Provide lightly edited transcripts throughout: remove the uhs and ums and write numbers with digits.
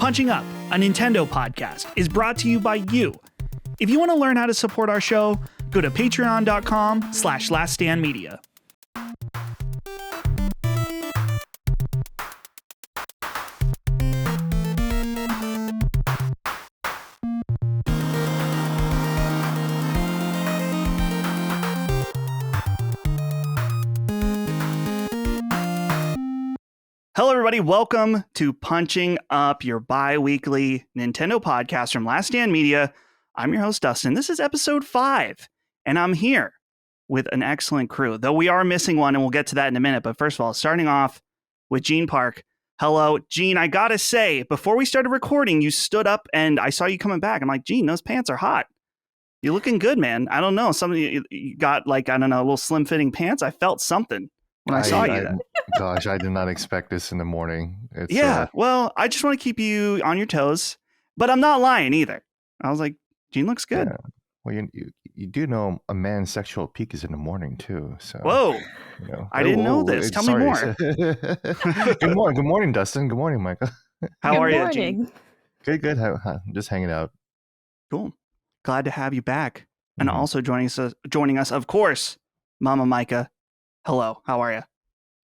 Punching Up, a Nintendo podcast, is brought to you by you. If you want to learn how to support our show, go to patreon.com/laststandmedia. Hello, everybody. Welcome to Punching Up, your bi-weekly Nintendo podcast from Last Stand Media. I'm your host, Dustin. This is episode 5, and I'm here with an excellent crew, though we are missing one, and we'll get to that in a minute. But first of all, starting off with Gene Park. Hello, Gene. I gotta say, before we started recording, you stood up, and I saw you coming back. I'm like, Gene, those pants are hot. You're looking good, man. I don't know. You got, like, I don't know, little slim-fitting pants. I felt something when I saw you. Gosh, I did not expect this in the morning. Well, I just want to keep you on your toes, but I'm not lying either. I was like, Gene looks good. Yeah. Well, you do know a man's sexual peak is in the morning too. So whoa, I didn't know this. Tell me more. Good morning, Dustin. Good morning, Micah. How are you, Gene? Good. Just hanging out. Cool. Glad to have you back, and also joining us, of course, Mama Micah. Hello. How are you?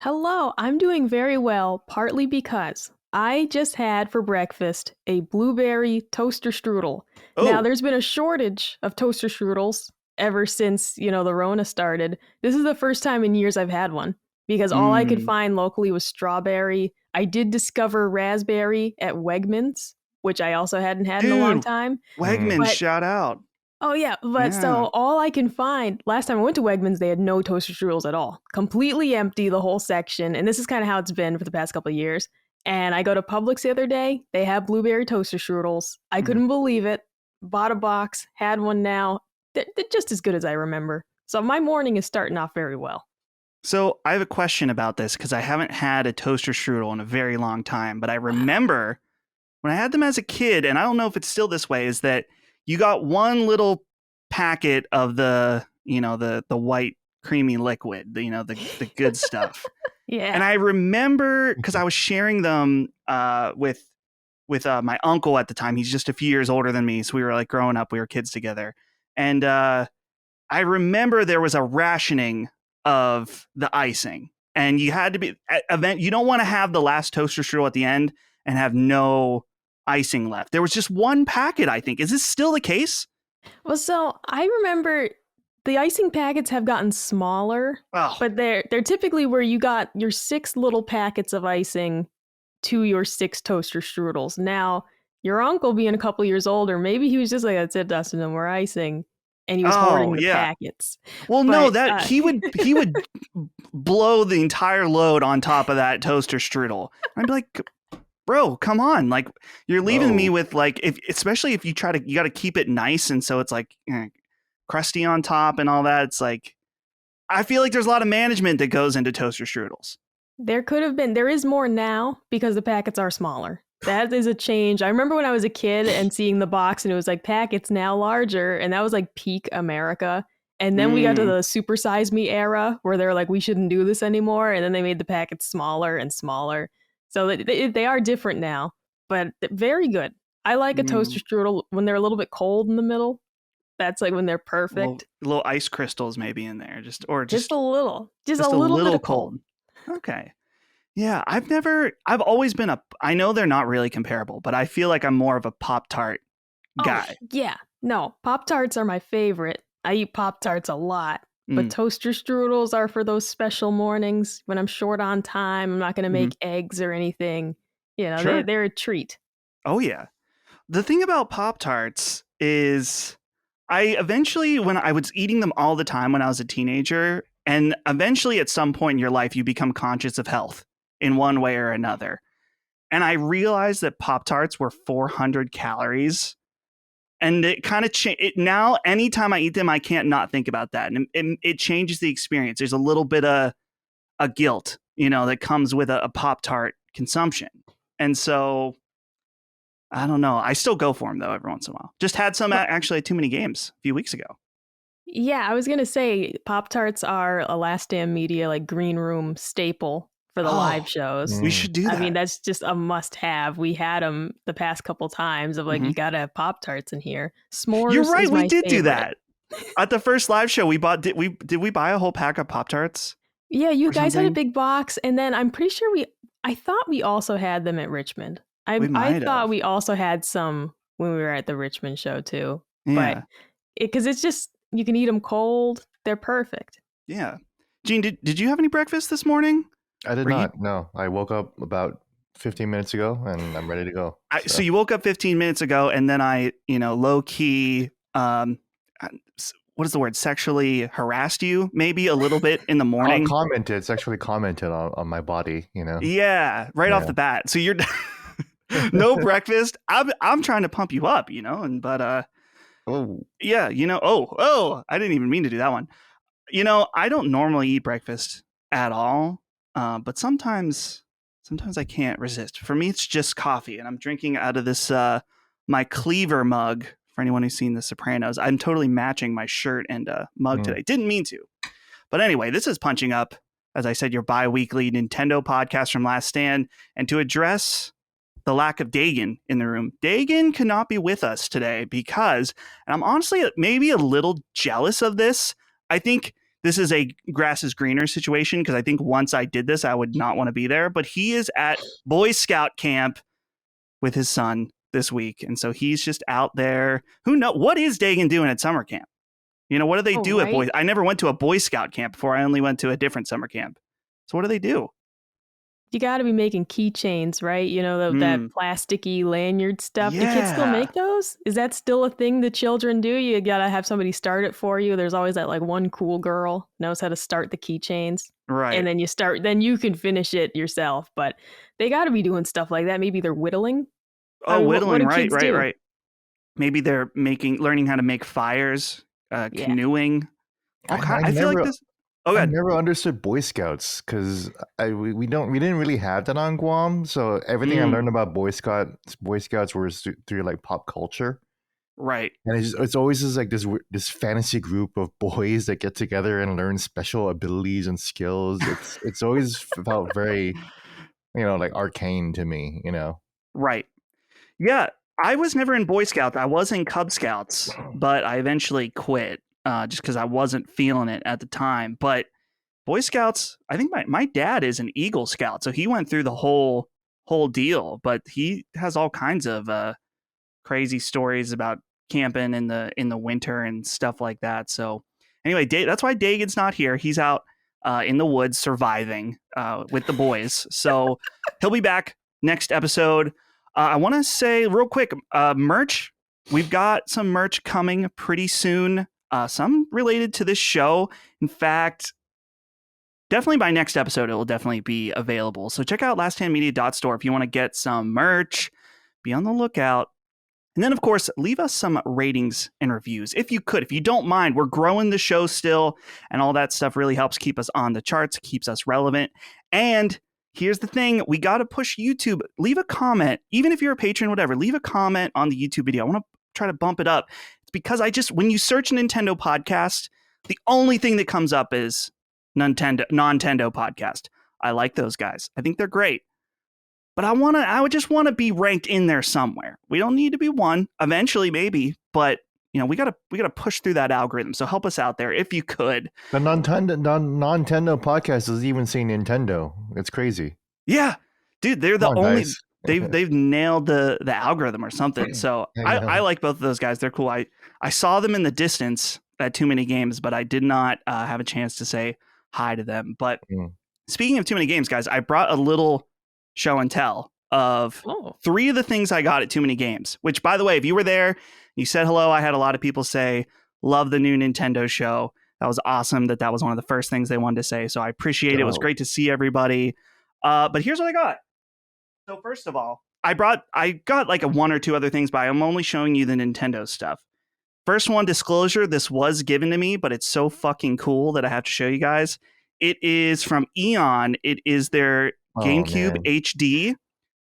Hello, I'm doing very well, partly because I just had for breakfast a blueberry toaster strudel. Oh. Now, there's been a shortage of toaster strudels ever since, the Rona started. This is the first time in years I've had one because all I could find locally was strawberry. I did discover raspberry at Wegmans, which I also hadn't had in a long time. Wegmans, shout out. Oh, yeah. But so all I can find, last time I went to Wegmans, they had no toaster strudels at all. Completely empty, the whole section. And this is kind of how it's been for the past couple of years. And I go to Publix the other day. They have blueberry toaster strudels. I couldn't believe it. Bought a box, had one now. They're just as good as I remember. So my morning is starting off very well. So I have a question about this because I haven't had a toaster strudel in a very long time. But I remember when I had them as a kid, and I don't know if it's still this way, is that you got one little packet of the white creamy liquid, the good stuff. Yeah. And I remember because I was sharing them with my uncle at the time. He's just a few years older than me, so we were like growing up. We were kids together, and I remember there was a rationing of the icing, and you had to be you don't want to have the last toaster strudel at the end and have no icing left. There was just one packet, I think. Is this still the case? Well, so I remember the icing packets have gotten smaller, but they're typically where you got your 6 little packets of icing to your 6 toaster strudels. Now, your uncle being a couple years older, maybe he was just like, that's it, Dustin, no more icing. And he was hoarding the packets. Well, no, that he would blow the entire load on top of that toaster strudel. I'd be like, bro, come on. Like, you're leaving me with, like, especially if you got to keep it nice. And so it's like crusty on top and all that. It's like, I feel like there's a lot of management that goes into toaster strudels. There is more now because the packets are smaller. That is a change. I remember when I was a kid and seeing the box and it was like packets now larger. And that was like peak America. And then we got to the Super Size Me era where they're like, we shouldn't do this anymore. And then they made the packets smaller and smaller. So they are different now, but very good. I like a toaster strudel when they're a little bit cold in the middle. That's like when they're perfect. Little ice crystals maybe in there, just a little bit of cold. Okay. Yeah, I've always been I know they're not really comparable, but I feel like I'm more of a Pop-Tart guy. Oh, yeah. No, Pop-Tarts are my favorite. I eat Pop-Tarts a lot. But toaster strudels are for those special mornings when I'm short on time. I'm not going to make eggs or anything. Sure. They're a treat. Oh, yeah. The thing about Pop-Tarts is when I was eating them all the time when I was a teenager, and eventually at some point in your life, you become conscious of health in one way or another. And I realized that Pop-Tarts were 400 calories. And it kind of now, anytime I eat them, I can't not think about that. And it changes the experience. There's a little bit of a guilt, that comes with a Pop-Tart consumption. And so, I don't know. I still go for them, though, every once in a while. Just had some actually Too Many Games a few weeks ago. Yeah, I was going to say Pop-Tarts are a Last Stand Media, like green room staple for the live Oh, shows. we should do that. I mean, that's just a must-have. We had them the past couple times of like, you gotta have Pop-Tarts in here. S'mores You're right. is We my did do favorite. that at the first live show. We bought. Did we buy a whole pack of Pop-Tarts? Yeah, you or guys had a something? big box, and then I'm pretty sure I thought we also had them at Richmond. We I might thought have. we also had some when we were at the Richmond show too. But Yeah. because it's just, you can eat them cold. They're perfect. Yeah. Gene, did you have any breakfast this morning? I did Were you- not. No, I woke up about 15 minutes ago, and I'm ready to go. So you woke up 15 minutes ago, and then I, low key, what is the word? Sexually harassed you, maybe a little bit in the morning. Commented. It's actually commented on my body. Yeah, right off Yeah. the bat. So you're no breakfast. I'm trying to pump you up, but Oh, yeah, I didn't even mean to do that one. I don't normally eat breakfast at all, but sometimes I can't resist. For me, it's just coffee, and I'm drinking out of this my Cleaver mug. For anyone who's seen The Sopranos, I'm totally matching my shirt and mug today. Didn't mean to, but anyway, this is Punching Up, as I said, your bi-weekly Nintendo podcast from Last Stand, and to address the lack of Dagan in the room. Dagan could not be with us today because, and I'm honestly maybe a little jealous of this. I think this is a grass is greener situation because I think once I did this, I would not want to be there. But he is at Boy Scout camp with his son this week. And so he's just out there. Who knows? What is Dagan doing at summer camp? What do they do at Boy? I never went to a Boy Scout camp before. I only went to a different summer camp. So what do they do? You got to be making keychains, right? That plasticky lanyard stuff. Do kids still make those? Is that still a thing that children do? You got to have somebody start it for you. There's always that like one cool girl knows how to start the keychains. Right. And then you can finish it yourself. But they got to be doing stuff like that. Maybe they're whittling. Whittling. What do kids do? Right. Maybe they're learning how to make fires, canoeing. I feel like this. Oh, I God. never understood Boy Scouts because we didn't really have that on Guam. So everything I learned about Boy Scouts was through like pop culture. Right. And it's always just like this fantasy group of boys that get together and learn special abilities and skills. It's always felt very, like arcane to me. Right. Yeah. I was never in Boy Scouts. I was in Cub Scouts, but I eventually quit. Just because I wasn't feeling it at the time. But Boy Scouts, I think my dad is an Eagle Scout, so he went through the whole deal. But he has all kinds of crazy stories about camping in the winter and stuff like that. So anyway, that's why Dagan's not here. He's out in the woods surviving with the boys. So he'll be back next episode. I want to say real quick, merch. We've got some merch coming pretty soon. Some related to this show. In fact, definitely by next episode, it will definitely be available. So check out lasthandmedia.store if you want to get some merch. Be on the lookout. And then, of course, leave us some ratings and reviews if you could. If you don't mind, we're growing the show still, and all that stuff really helps keep us on the charts, keeps us relevant. And here's the thing. We got to push YouTube. Leave a comment. Even if you're a patron, whatever, leave a comment on the YouTube video. I want to try to bump it up. It's because when you search Nintendo podcast, the only thing that comes up is Nintendo podcast. I like those guys. I think they're great. But I would just want to be ranked in there somewhere. We don't need to be one. Eventually, maybe. But we gotta push through that algorithm. So help us out there if you could. The Nintendo podcast doesn't even say Nintendo. It's crazy. Yeah, dude, they're the only. Guys. They've nailed the algorithm or something. So I like both of those guys. They're cool. I saw them in the distance at Too Many Games, but I did not have a chance to say hi to them. But speaking of Too Many Games, guys, I brought a little show and tell of 3 of the things I got at Too Many Games, which, by the way, if you were there, you said hello. I had a lot of people say, love the new Nintendo show. That was awesome that was one of the first things they wanted to say. So I appreciate it. It was great to see everybody. But here's what I got. So first of all, I got like 1 or 2 other things, but I'm only showing you the Nintendo stuff. First one, disclosure, this was given to me, but it's so fucking cool that I have to show you guys. It is from Eon. It is their GameCube HD.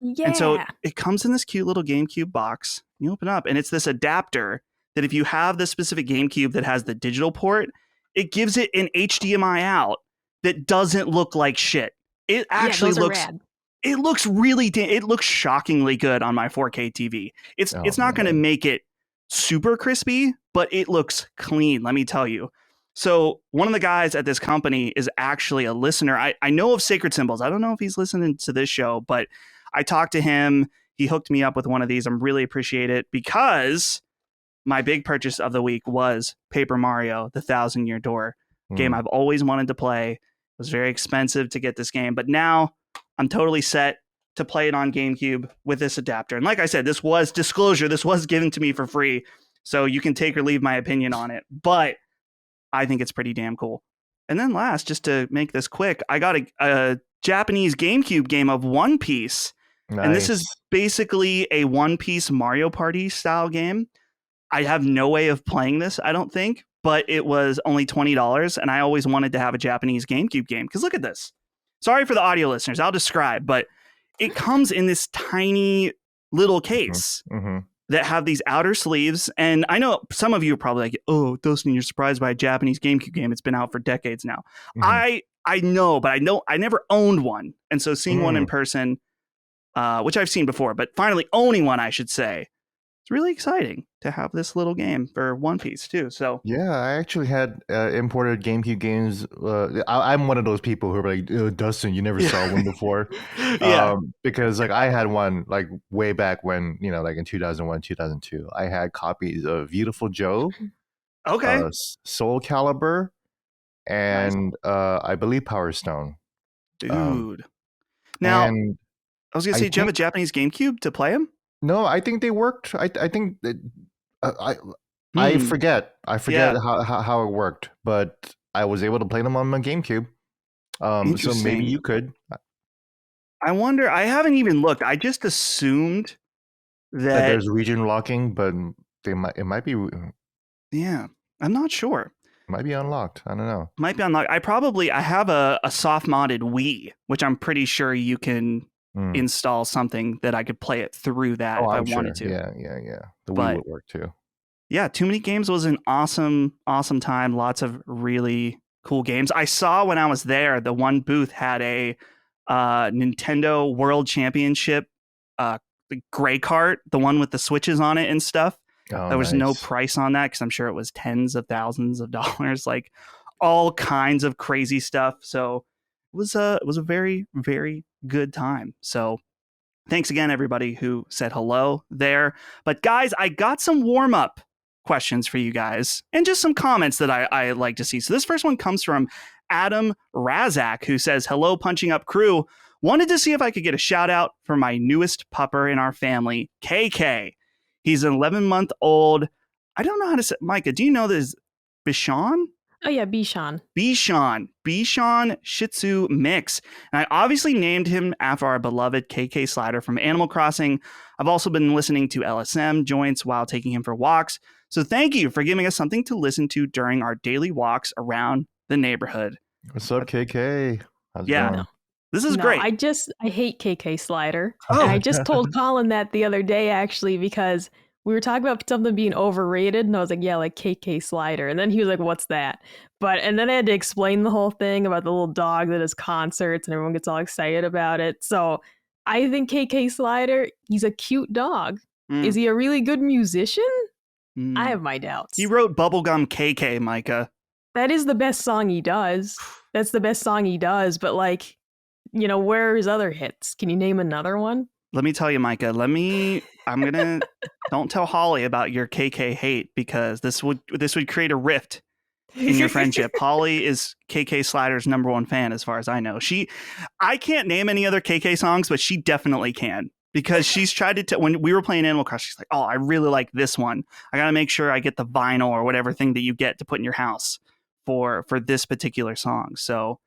Yeah. And so it comes in this cute little GameCube box. You open up and it's this adapter that if you have the specific GameCube that has the digital port, it gives it an HDMI out that doesn't look like shit. It Yeah, actually those are looks rad. it looks it looks shockingly good on my 4K TV. It's Oh, not going to man. make it super crispy, but it looks clean, let me tell you. So one of the guys at this company is actually a listener. I know of Sacred Symbols. I don't know if he's listening to this show, but I talked to him. He hooked me up with one of these. I'm really appreciate it because my big purchase of the week was Paper Mario: The Thousand Year Door, game I've always wanted to play. It was very expensive to get this game, but now I'm totally set to play it on GameCube with this adapter. And like I said, this was disclosure. This was given to me for free, so you can take or leave my opinion on it. But I think it's pretty damn cool. And then last, just to make this quick, I got a Japanese GameCube game of One Piece. Nice. And this is basically a One Piece Mario Party style game. I have no way of playing this, I don't think, but it was only $20. And I always wanted to have a Japanese GameCube game. Because look at this. Sorry for the audio listeners. I'll describe, but it comes in this tiny little case. That have these outer sleeves. And I know some of you are probably like, oh, Dustin, you're surprised by a Japanese GameCube game. It's been out for decades now. I know, but I never owned one. And so seeing one in person, which I've seen before, but finally owning one, I should say, it's really exciting to have this little game for One Piece too. So yeah, I actually had imported GameCube games. I'm one of those people who are like, oh, Dustin, you never saw one before. yeah. Because like I had one like way back when, like in 2001, 2002. I had copies of Beautiful Joe, Okay. Soul Calibur, and I believe Power Stone. Dude. Now, and I was going to say, do you have a Japanese GameCube to play them? No, I think they worked. I think that, I forget. How it worked, but I was able to play them on my GameCube. So maybe you could. I wonder. I haven't even looked. I just assumed that there's region locking, but it might be. Yeah, I'm not sure. Might be unlocked. I don't know. Might be unlocked. I have a soft modded Wii, which I'm pretty sure you can install something that I could play it through that if I wanted to. Yeah. The Wii would work too. Yeah, Too Many Games was an awesome time. Lots of really cool games. I saw when I was there, the one booth had a Nintendo World Championship the gray cart, the one with the switches on it and stuff. There was no price on that because I'm sure it was tens of thousands of dollars, like all kinds of crazy stuff. So it was a very, very good time. So thanks again, everybody who said hello there. But guys, I got some warm up questions for you guys and just some comments that I like to see. So this first one comes from Adam Razak, who says, hello, Punching Up crew. Wanted to see if I could get a shout out for my newest pupper in our family, KK. He's an 11-month-old. I don't know how to say. Micah, do you know this? Bichon? Oh, yeah, Bichon. Bichon Shih Tzu mix. And I obviously named him after our beloved KK Slider from Animal Crossing. I've also been listening to LSM joints while taking him for walks. So thank you for giving us something to listen to during our daily walks around the neighborhood. What's up, KK? How's it going? No. This is great. I hate KK Slider. Oh. And I just told Colin that the other day, actually, because we were talking about something being overrated. And I was like, yeah, like KK Slider. And then he was like, what's that? And then I had to explain the whole thing about the little dog that does concerts and everyone gets all excited about it. So I think KK Slider, he's a cute dog. Is he a really good musician? I have my doubts. He wrote Bubblegum KK, Micah. That is the best song he does. That's the best song he does. But like, where are his other hits? Can you name another one? Let me tell you, Micah, don't tell Holly about your KK hate because this would create a rift in your friendship. Holly is KK Slider's #1 fan as far as I know. I can't name any other KK songs, but she definitely can because she's tried to, when we were playing Animal Crossing, she's like, oh, I really like this one. I got to make sure I get the vinyl or whatever thing that you get to put in your house for this particular song. So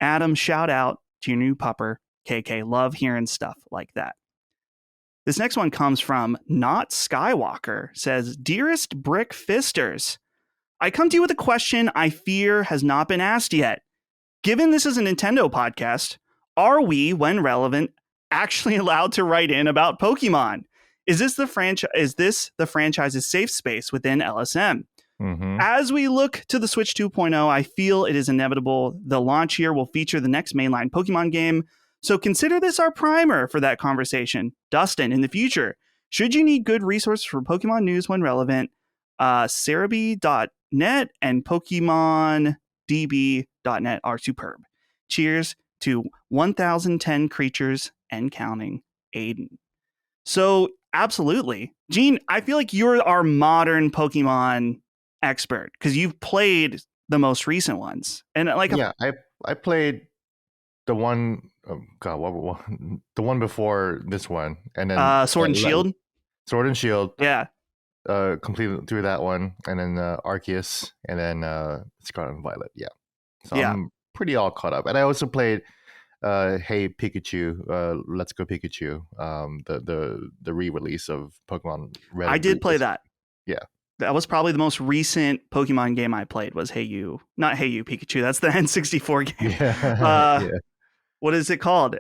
Adam, shout out to your new pupper, KK. Love hearing stuff like that. This next one comes from Not Skywalker. Says, Dearest Brick Fisters, I come to you with a question I fear has not been asked yet. Given this is a Nintendo podcast, are we, when relevant, actually allowed to write in about Pokemon? Is this the franchise's safe space within LSM? Mm-hmm. As we look to the Switch 2.0, I feel it is inevitable the launch year will feature the next mainline Pokemon game, so consider this our primer for that conversation. Dustin, in the future, should you need good resources for Pokemon news when relevant, Cerebi.net and PokemonDB.net are superb. Cheers to 1010 creatures and counting, Aiden. So, absolutely. Gene, I feel like you're our modern Pokemon expert because you've played the most recent ones. And like, Yeah, I played the one, God, the one before this one, and then Sword and Shield. Sword and Shield, Yeah. completed through that one, and then Arceus, and then Scarlet and Violet. Yeah, so Yeah. I'm pretty all caught up. And I also played Hey Pikachu, Let's Go Pikachu, the re-release of Pokemon Red. I did play that. Yeah. That was probably the most recent Pokemon game I played was Hey You. Not Hey You Pikachu. That's the N64 game. Yeah. What is it called?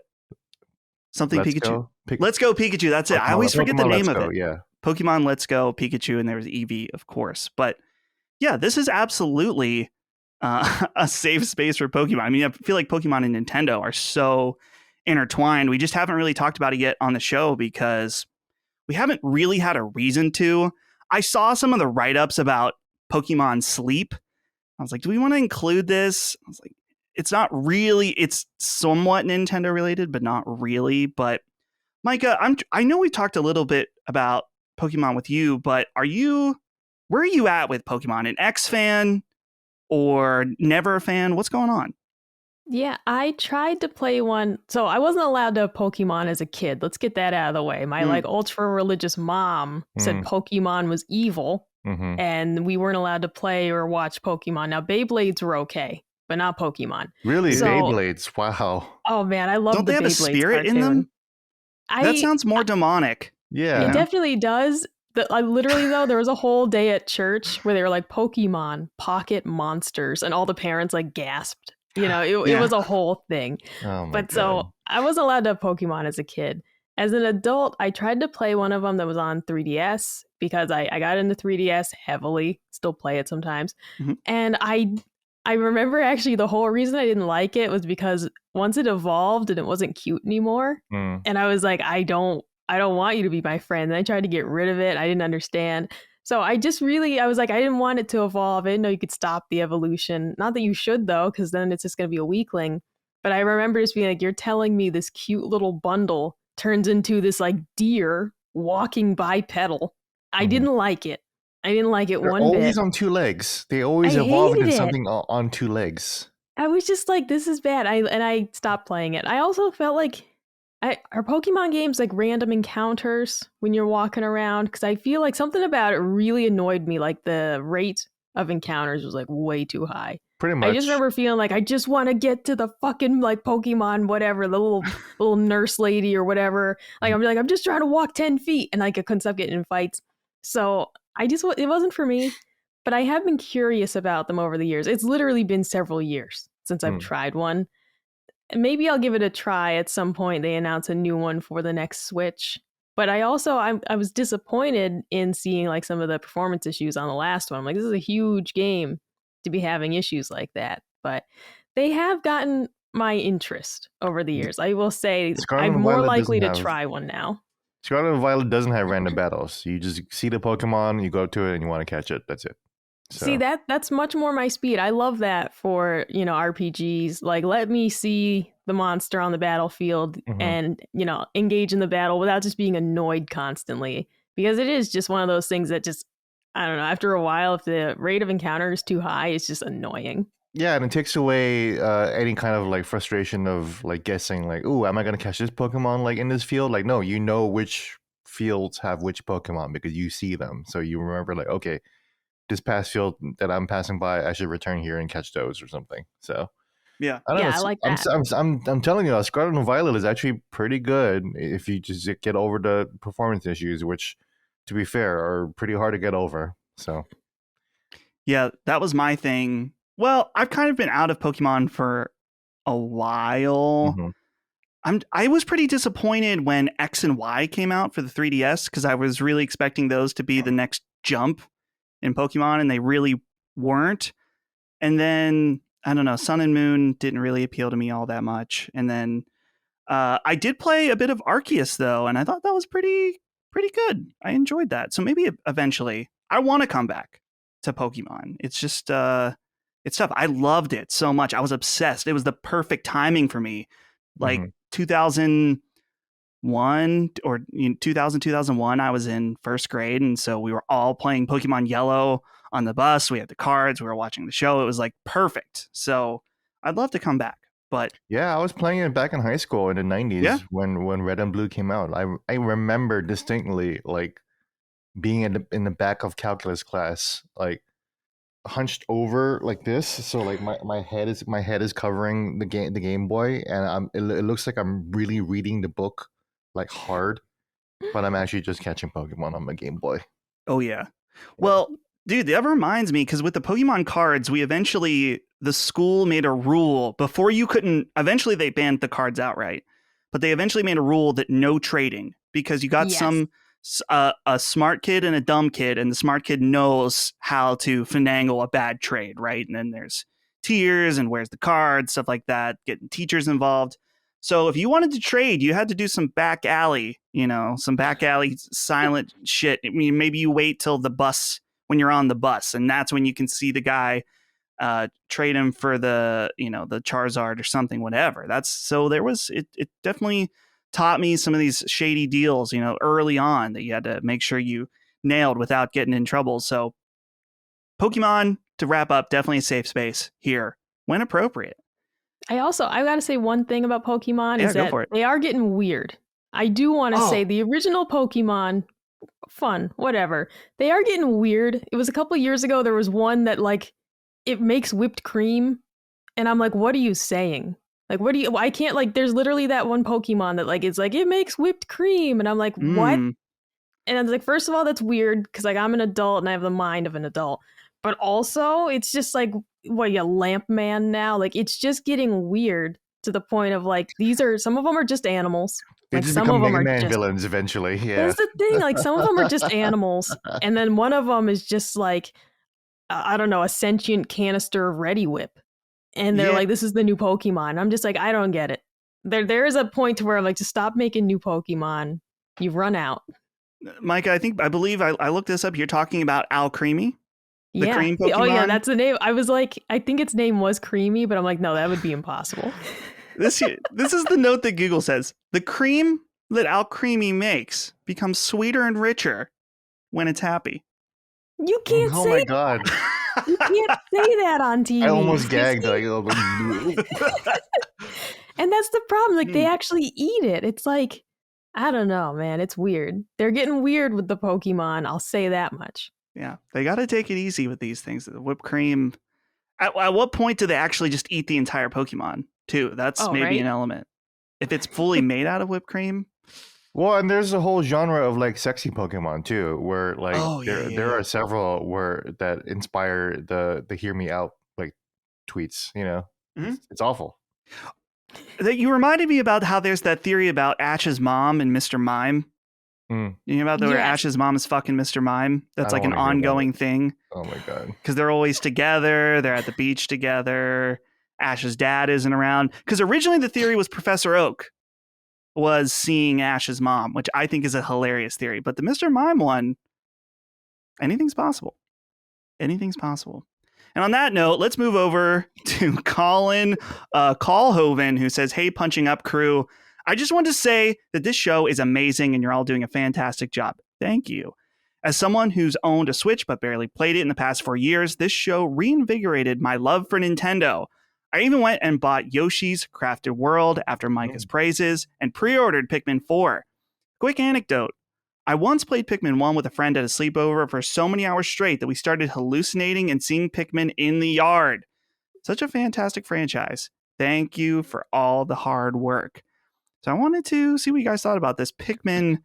Something Let's Pikachu. Go Let's Go Pikachu. That's it. I always forget the name of it. Yeah. Pokemon Let's Go Pikachu, and there was Eevee, of course. But yeah, this is absolutely a safe space for Pokemon. I mean, I feel like Pokemon and Nintendo are so intertwined. We just haven't really talked about it yet on the show because we haven't really had a reason to. I saw some of the write-ups about Pokemon Sleep. I was like, do we want to include this? I was like, it's not really. It's somewhat Nintendo related, but not really. But Micah, I know we talked a little bit about Pokemon with you, but where are you at with Pokemon? An X fan or never a fan? What's going on? Yeah, I tried to play one. So I wasn't allowed to have Pokemon as a kid. Let's get that out of the way. My like ultra religious mom said Pokemon was evil, and we weren't allowed to play or watch Pokemon. Now Beyblades were okay, but not Pokemon. Really, So- Beyblades? Wow. Oh man, I love Don't the they have a Beyblades spirit in cartoon. them? That sounds more demonic. Yeah. It definitely does. I literally though, there was a whole day at church where they were like Pokemon Pocket Monsters, and all the parents like gasped. You know, it was a whole thing. Oh my But God. so I wasn't allowed to have Pokemon as a kid. As an adult, I tried to play one of them that was on 3DS because I got into 3DS heavily, still play it sometimes. Mhm. And I remember actually the whole reason I didn't like it was because once it evolved and it wasn't cute anymore. And I was like, I don't want you to be my friend. And I tried to get rid of it. I didn't understand. So I was like, I didn't want it to evolve. I didn't know you could stop the evolution. Not that you should though, because then it's just going to be a weakling. But I remember just being like, you're telling me this cute little bundle turns into this like deer walking bipedal. I didn't like it. I didn't like it They're one always bit. on two legs. They always I evolve into hated it. something on two legs. I was just like, this is bad. I stopped playing it. I also felt like are Pokemon games like random encounters when you're walking around? Because I feel like something about it really annoyed me. Like the rate of encounters was like way too high. Pretty much. I just remember feeling like I just want to get to the fucking like Pokemon, whatever, the little nurse lady or whatever. Like I'm just trying to walk 10 feet, and like I couldn't stop getting in fights. So it wasn't for me. But I have been curious about them over the years. It's literally been several years since I've tried one. And maybe I'll give it a try at some point. They announce a new one for the next Switch. But I was disappointed in seeing like some of the performance issues on the last one. I'm like, this is a huge game to be having issues like that. But they have gotten my interest over the years. I will say Scarlet I'm and more Violet likely to doesn't have- try one now. Scarlet and Violet doesn't have random battles. You just see the Pokemon, you go to it, and you want to catch it. That's it. So. See, that's much more my speed. I love that for, RPGs. Like, let me see the monster on the battlefield and, engage in the battle without just being annoyed constantly. Because it is just one of those things that just, I don't know, after a while, if the rate of encounter is too high, it's just annoying. Yeah, and it takes away any kind of like frustration of like guessing like, ooh, am I going to catch this Pokemon like in this field? Like, no, you know which fields have which Pokemon because you see them. So you remember like, okay, this past field that I'm passing by, I should return here and catch those or something. So Yeah. I don't know. I like that. I'm telling you, Scarlet and Violet is actually pretty good if you just get over the performance issues, which, to be fair, are pretty hard to get over. So Yeah, that was my thing. Well, I've kind of been out of Pokemon for a while. I was pretty disappointed when X and Y came out for the 3DS because I was really expecting those to be the next jump in Pokemon, and they really weren't. And then I don't know, Sun and Moon didn't really appeal to me all that much. And then I did play a bit of Arceus though, and I thought that was pretty good. I enjoyed that. So maybe eventually I want to come back to Pokemon. It's just it's tough. I loved it so much. I was obsessed. It was the perfect timing for me. Like 2001 or 2001, I was in first grade, and so we were all playing Pokemon Yellow on the bus. We had the cards. We were watching the show. It was like perfect. So I'd love to come back. But Yeah, I was playing it back in high school in the 90s Yeah. when Red and Blue came out. I remember distinctly like being in the back of calculus class, like hunched over like this, so like my head is covering the Game Boy, and it looks like I'm really reading the book like hard, but I'm actually just catching Pokemon on my Game Boy. oh yeah. Well, dude, that reminds me, because with the Pokemon cards, the school made a rule before you couldn't, eventually they banned the cards outright, but they eventually made a rule that no trading, because you got Yes. a smart kid and a dumb kid, and the smart kid knows how to finagle a bad trade, right? And then there's tiers and where's the card, stuff like that, getting teachers involved. So if you wanted to trade, you had to do some back alley, some back alley silent shit. I mean, maybe you wait till the bus, when you're on the bus, and that's when you can see the guy trade him for the Charizard or something, whatever. It definitely taught me some of these shady deals, early on, that you had to make sure you nailed without getting in trouble. So Pokemon, to wrap up, definitely a safe space here when appropriate. I gotta say one thing about Pokemon Yeah, is go that for it. they are getting weird. I do want to Oh. say the original Pokemon, fun, whatever. They are getting weird. It was a couple years ago. There was one that like it makes whipped cream, and I'm like, what are you saying? Like, what do you? I can't like. There's literally that one Pokemon that like it's like it makes whipped cream, and I'm like, what? Mm. And I was like, first of all, that's weird because like I'm an adult and I have the mind of an adult. But also, it's just like, what, you lamp man now? Like, it's just getting weird to the point of like, some of them are just animals. They Like, just some become of them Mega are Man just. villains eventually. Yeah. That's the thing. Like, some of them are just animals. And then one of them is just like, I don't know, a sentient canister of Ready Whip. And they're Yeah. like, this is the new Pokemon. I'm just like, I don't get it. There is a point to where I'm like, just stop making new Pokemon. You've run out. Mike, I believe I looked this up. You're talking about Alcremie, the Yeah. cream Oh yeah, Pokemon? that's the name. I was like, I think its name was Creamy, but I'm like, no, that would be impossible. This is the note that Google says. The cream that Alcremie makes becomes sweeter and richer when it's happy. You can't Oh say my god. you can't say that on TV. I almost They gagged. say- Like, and that's the problem. Like they Hmm. actually eat it. It's like, I don't know, man. It's weird. They're getting weird with the Pokemon. I'll say that much. Yeah, they got to take it easy with these things. The whipped cream. At what point do they actually just eat the entire Pokemon too? That's maybe right? an element. If it's fully made out of whipped cream. well, and there's a whole genre of like sexy Pokemon too, where like Oh, yeah, there yeah. are several that inspire the hear me out like tweets. Mhm. It's awful. You reminded me about how there's that theory about Ash's mom and Mr. Mime. Mm. You know about where Yes. Ash's mom is fucking Mr. Mime? That's I like don't an wanna hear about ongoing thing. Oh my god. Because they're always together. They're at the beach together. Ash's dad isn't around. Because originally the theory was Professor Oak was seeing Ash's mom, which I think is a hilarious theory. But the Mr. Mime one, anything's possible. Anything's possible. And on that note, let's move over to Colin Colhoven, who says, "Hey, punching up crew. I just want to say that this show is amazing and you're all doing a fantastic job. Thank you. As someone who's owned a Switch but barely played it in the past 4 years, this show reinvigorated my love for Nintendo. I even went and bought Yoshi's Crafted World after Micah's praises and pre-ordered Pikmin 4. Quick anecdote. I once played Pikmin 1 with a friend at a sleepover for so many hours straight that we started hallucinating and seeing Pikmin in the yard. Such a fantastic franchise. Thank you for all the hard work." So I wanted to see what you guys thought about this Pikmin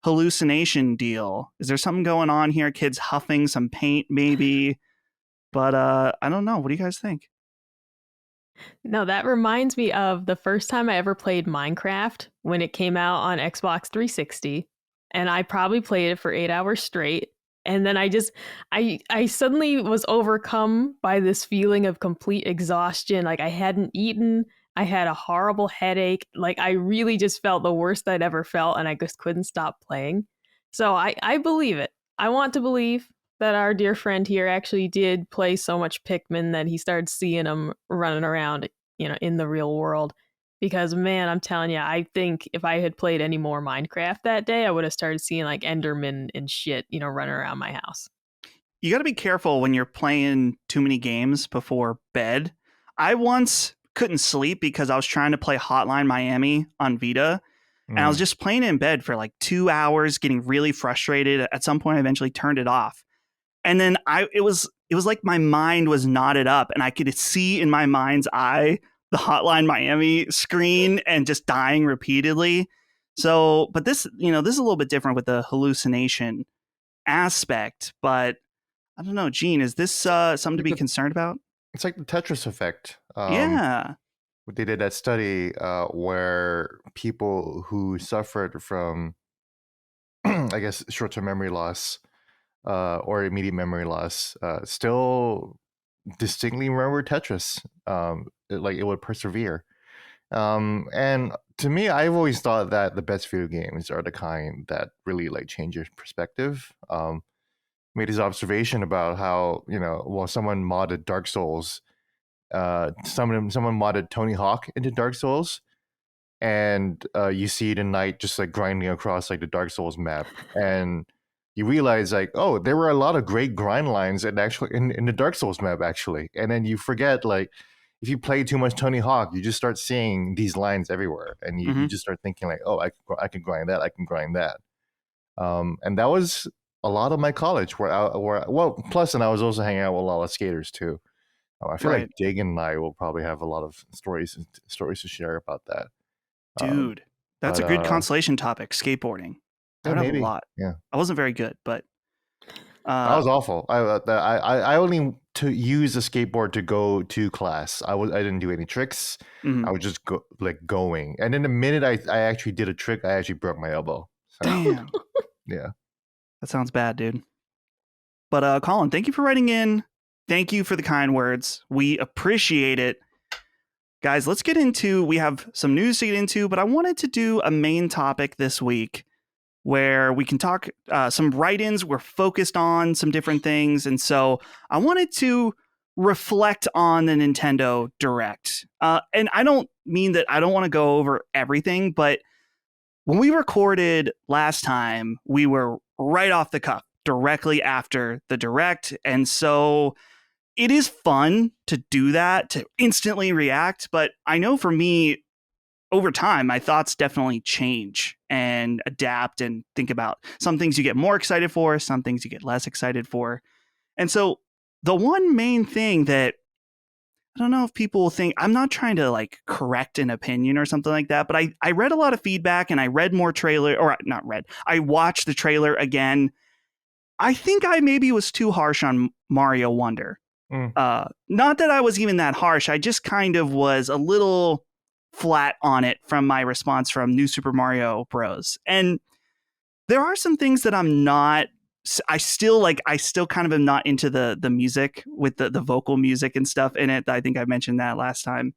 hallucination deal. Is there something going on here? Kids huffing some paint, maybe? But I don't know. What do you guys think? No, that reminds me of the first time I ever played Minecraft when it came out on Xbox 360. And I probably played it for 8 hours straight. And then I suddenly was overcome by this feeling of complete exhaustion. Like I hadn't eaten, I had a horrible headache. Like I really just felt the worst I'd ever felt, and I just couldn't stop playing. So I believe it. I want to believe that our dear friend here actually did play so much Pikmin that he started seeing them running around, in the real world. Because man, I'm telling you, I think if I had played any more Minecraft that day, I would have started seeing like Enderman and shit, running around my house. You got to be careful when you're playing too many games before bed. I once couldn't sleep because I was trying to play Hotline Miami on Vita. And I was just playing in bed for like 2 hours, getting really frustrated. At some point, I eventually turned it off. And then it was like my mind was knotted up, and I could see in my mind's eye the Hotline Miami screen and just dying repeatedly. So, but this is a little bit different with the hallucination aspect. But I don't know, Gene, is this something to be concerned about? It's like the Tetris effect. Yeah. They did that study where people who suffered from, I guess, short-term memory loss or immediate memory loss still distinctly remember Tetris. It would persevere. And to me, I've always thought that the best video games are the kind that really like change your perspective. Made his observation about how someone modded Dark Souls. Someone modded Tony Hawk into Dark Souls, and you see it in night just like grinding across like the Dark Souls map, and you realize like, oh, there were a lot of great grind lines in the Dark Souls map actually, and then you forget like if you play too much Tony Hawk, you just start seeing these lines everywhere, and you just start thinking like, oh, I can grind that, I can grind that, and that was a lot of my college plus, and I was also hanging out with a lot of skaters too. I feel like Dig and I will probably have a lot of stories to share about that. Dude, that's a good consolation topic, skateboarding. I would have a lot. Yeah. I wasn't very good, but I was awful. I only to use a skateboard to go to class. I didn't do any tricks. I was just going. And then the minute I actually did a trick, I actually broke my elbow. So, damn. Yeah. That sounds bad, dude. But Colin, thank you for writing in. Thank you for the kind words. We appreciate it. Guys, let's get into, we have some news to get into, but I wanted to do a main topic this week where we can talk some write-ins. We're focused on some different things. And so I wanted to reflect on the Nintendo Direct. And I don't mean that I don't want to go over everything, but when we recorded last time, we were right off the cuff, directly after the Direct. And so it is fun to do that, to instantly react. But I know for me, over time, my thoughts definitely change and adapt and think about some things you get more excited for, some things you get less excited for. And so the one main thing that I don't know if people will think, I'm not trying to like correct an opinion or something like that, but I read a lot of feedback and I read more trailer, or not read, I watched the trailer again. I think I maybe was too harsh on Mario Wonder. Not that I was even that harsh. I just kind of was a little flat on it from my response from New Super Mario Bros. And there are some things that I still kind of am not into the music with the vocal music and stuff in it. I think I mentioned that last time.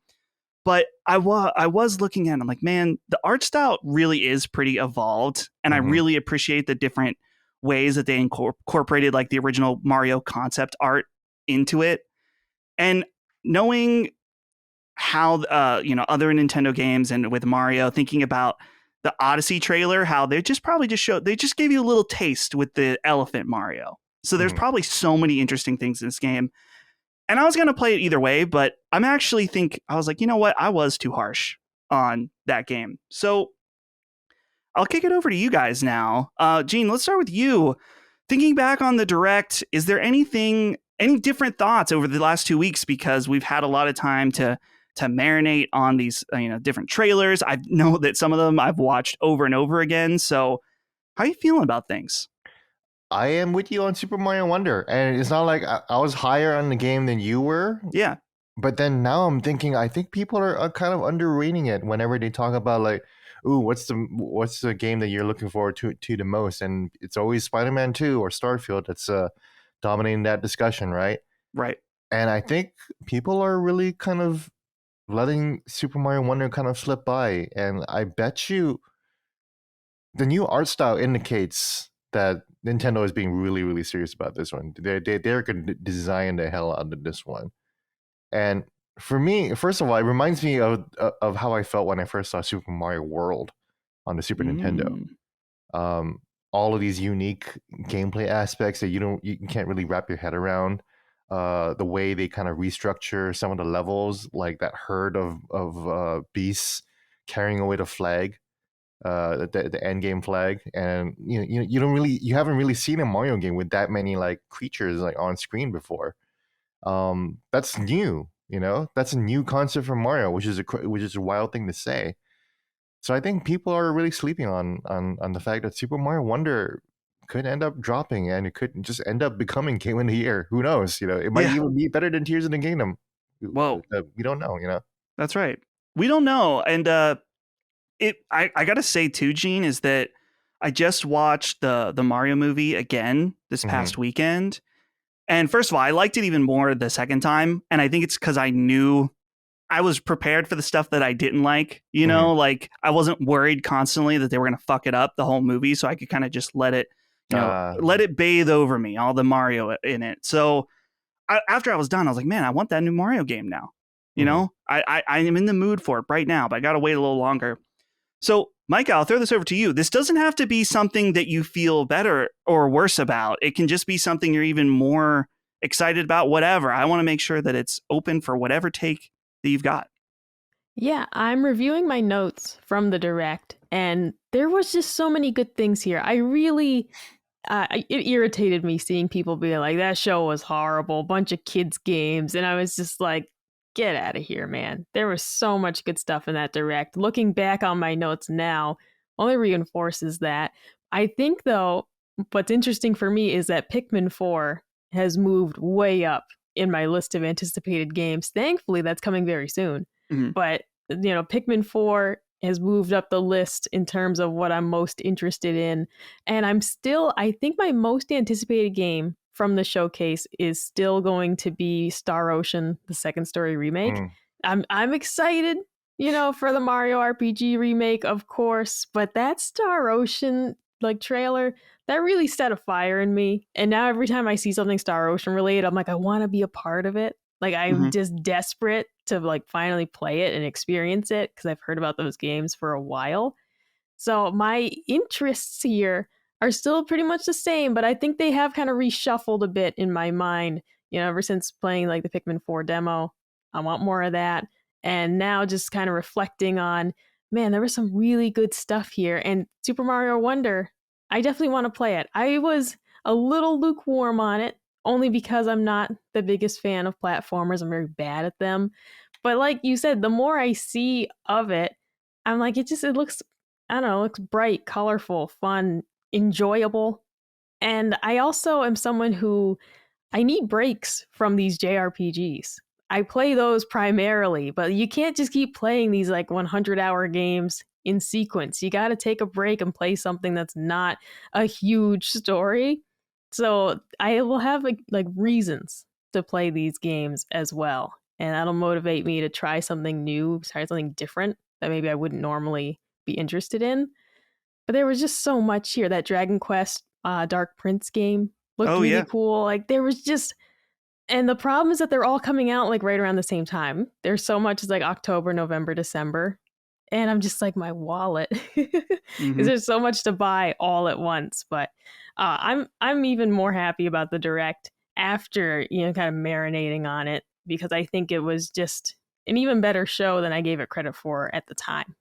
But I was looking at it, I'm like, man, the art style really is pretty evolved. And I really appreciate the different ways that they incorporated like the original Mario concept art into it. And knowing how other Nintendo games and with Mario, thinking about the Odyssey trailer, how they just gave you a little taste with the elephant Mario. So there's probably so many interesting things in this game. And I was going to play it either way, but I was like, you know what? I was too harsh on that game. So I'll kick it over to you guys now. Gene, let's start with you. Thinking back on the Direct, is there any different thoughts over the last 2 weeks? Because we've had a lot of time to marinate on these different trailers. I know that some of them I've watched over and over again. So how are you feeling about things? I am with you on Super Mario Wonder. And it's not like I was higher on the game than you were. Yeah. But then now I'm thinking, I think people are kind of underrating it whenever they talk about like, ooh, what's the game that you're looking forward to the most? And it's always Spider-Man 2 or Starfield that's dominating that discussion, right? Right. And I think people are really kind of letting Super Mario Wonder kind of slip by. And I bet you the new art style indicates that Nintendo is being really, really serious about this one. They're going to design the hell out of this one. And for me, first of all, it reminds me of how I felt when I first saw Super Mario World on the Super Nintendo. Um, all of these unique gameplay aspects that you can't really wrap your head around. The way they kind of restructure some of the levels, like that herd of beasts carrying away the flag, the end game flag, and you haven't really seen a Mario game with that many like creatures like on screen before. That's new, that's a new concept for Mario, which is a wild thing to say. So I think people are really sleeping on the fact that Super Mario Wonder could end up dropping, and it could just end up becoming Game of the Year. Who knows? It might even be better than Tears in the Kingdom. Whoa. We don't know. That's right. We don't know. And I gotta say too, Gene, is that I just watched the Mario movie again this past weekend. And first of all, I liked it even more the second time. And I think it's because I knew I was prepared for the stuff that I didn't like, like I wasn't worried constantly that they were going to fuck it up the whole movie. So I could kind of just let it bathe over me, all the Mario in it. So after I was done, I was like, man, I want that new Mario game now. I'm in the mood for it right now, but I got to wait a little longer. So, Micah, I'll throw this over to you. This doesn't have to be something that you feel better or worse about. It can just be something you're even more excited about, whatever. I want to make sure that it's open for whatever take that you've got. Yeah, I'm reviewing my notes from the Direct, and there was just so many good things here. I really, it irritated me seeing people be like, that show was horrible, bunch of kids' games. And I was just like, get out of here, man. There was so much good stuff in that Direct. Looking back on my notes now only reinforces that. I think, though, what's interesting for me is that Pikmin 4 has moved way up in my list of anticipated games. Thankfully, that's coming very soon. Mm-hmm. But, Pikmin 4 has moved up the list in terms of what I'm most interested in. And I think my most anticipated game from the showcase is still going to be Star Ocean, the Second Story remake. I'm excited, for the Mario RPG remake, of course, but that Star Ocean trailer, that really set a fire in me. And now every time I see something Star Ocean related, I'm like, I want to be a part of it. I'm just desperate to finally play it and experience it because I've heard about those games for a while. So my interests here are still pretty much the same, but I think they have kind of reshuffled a bit in my mind, ever since playing the Pikmin 4 demo. I want more of that. And now just kind of reflecting on, man, there was some really good stuff here. And Super Mario Wonder, I definitely want to play it. I was a little lukewarm on it, only because I'm not the biggest fan of platformers. I'm very bad at them. But like you said, the more I see of it, I'm like, it looks, I don't know, it looks bright, colorful, fun, enjoyable. And I also am someone who I need breaks from these JRPGs. I play those primarily, but you can't just keep playing these 100-hour games in sequence. You got to take a break and play something that's not a huge story. So I will have reasons to play these games as well. And that'll motivate me to try something new, try something different that maybe I wouldn't normally be interested in. But there was just so much here. That Dragon Quest Dark Prince game looked really cool. There was just... And the problem is that they're all coming out right around the same time. There's so much as October, November, December. And I'm just my wallet. Because there's so much to buy all at once. But I'm even more happy about the Direct after, kind of marinating on it. Because I think it was just an even better show than I gave it credit for at the time.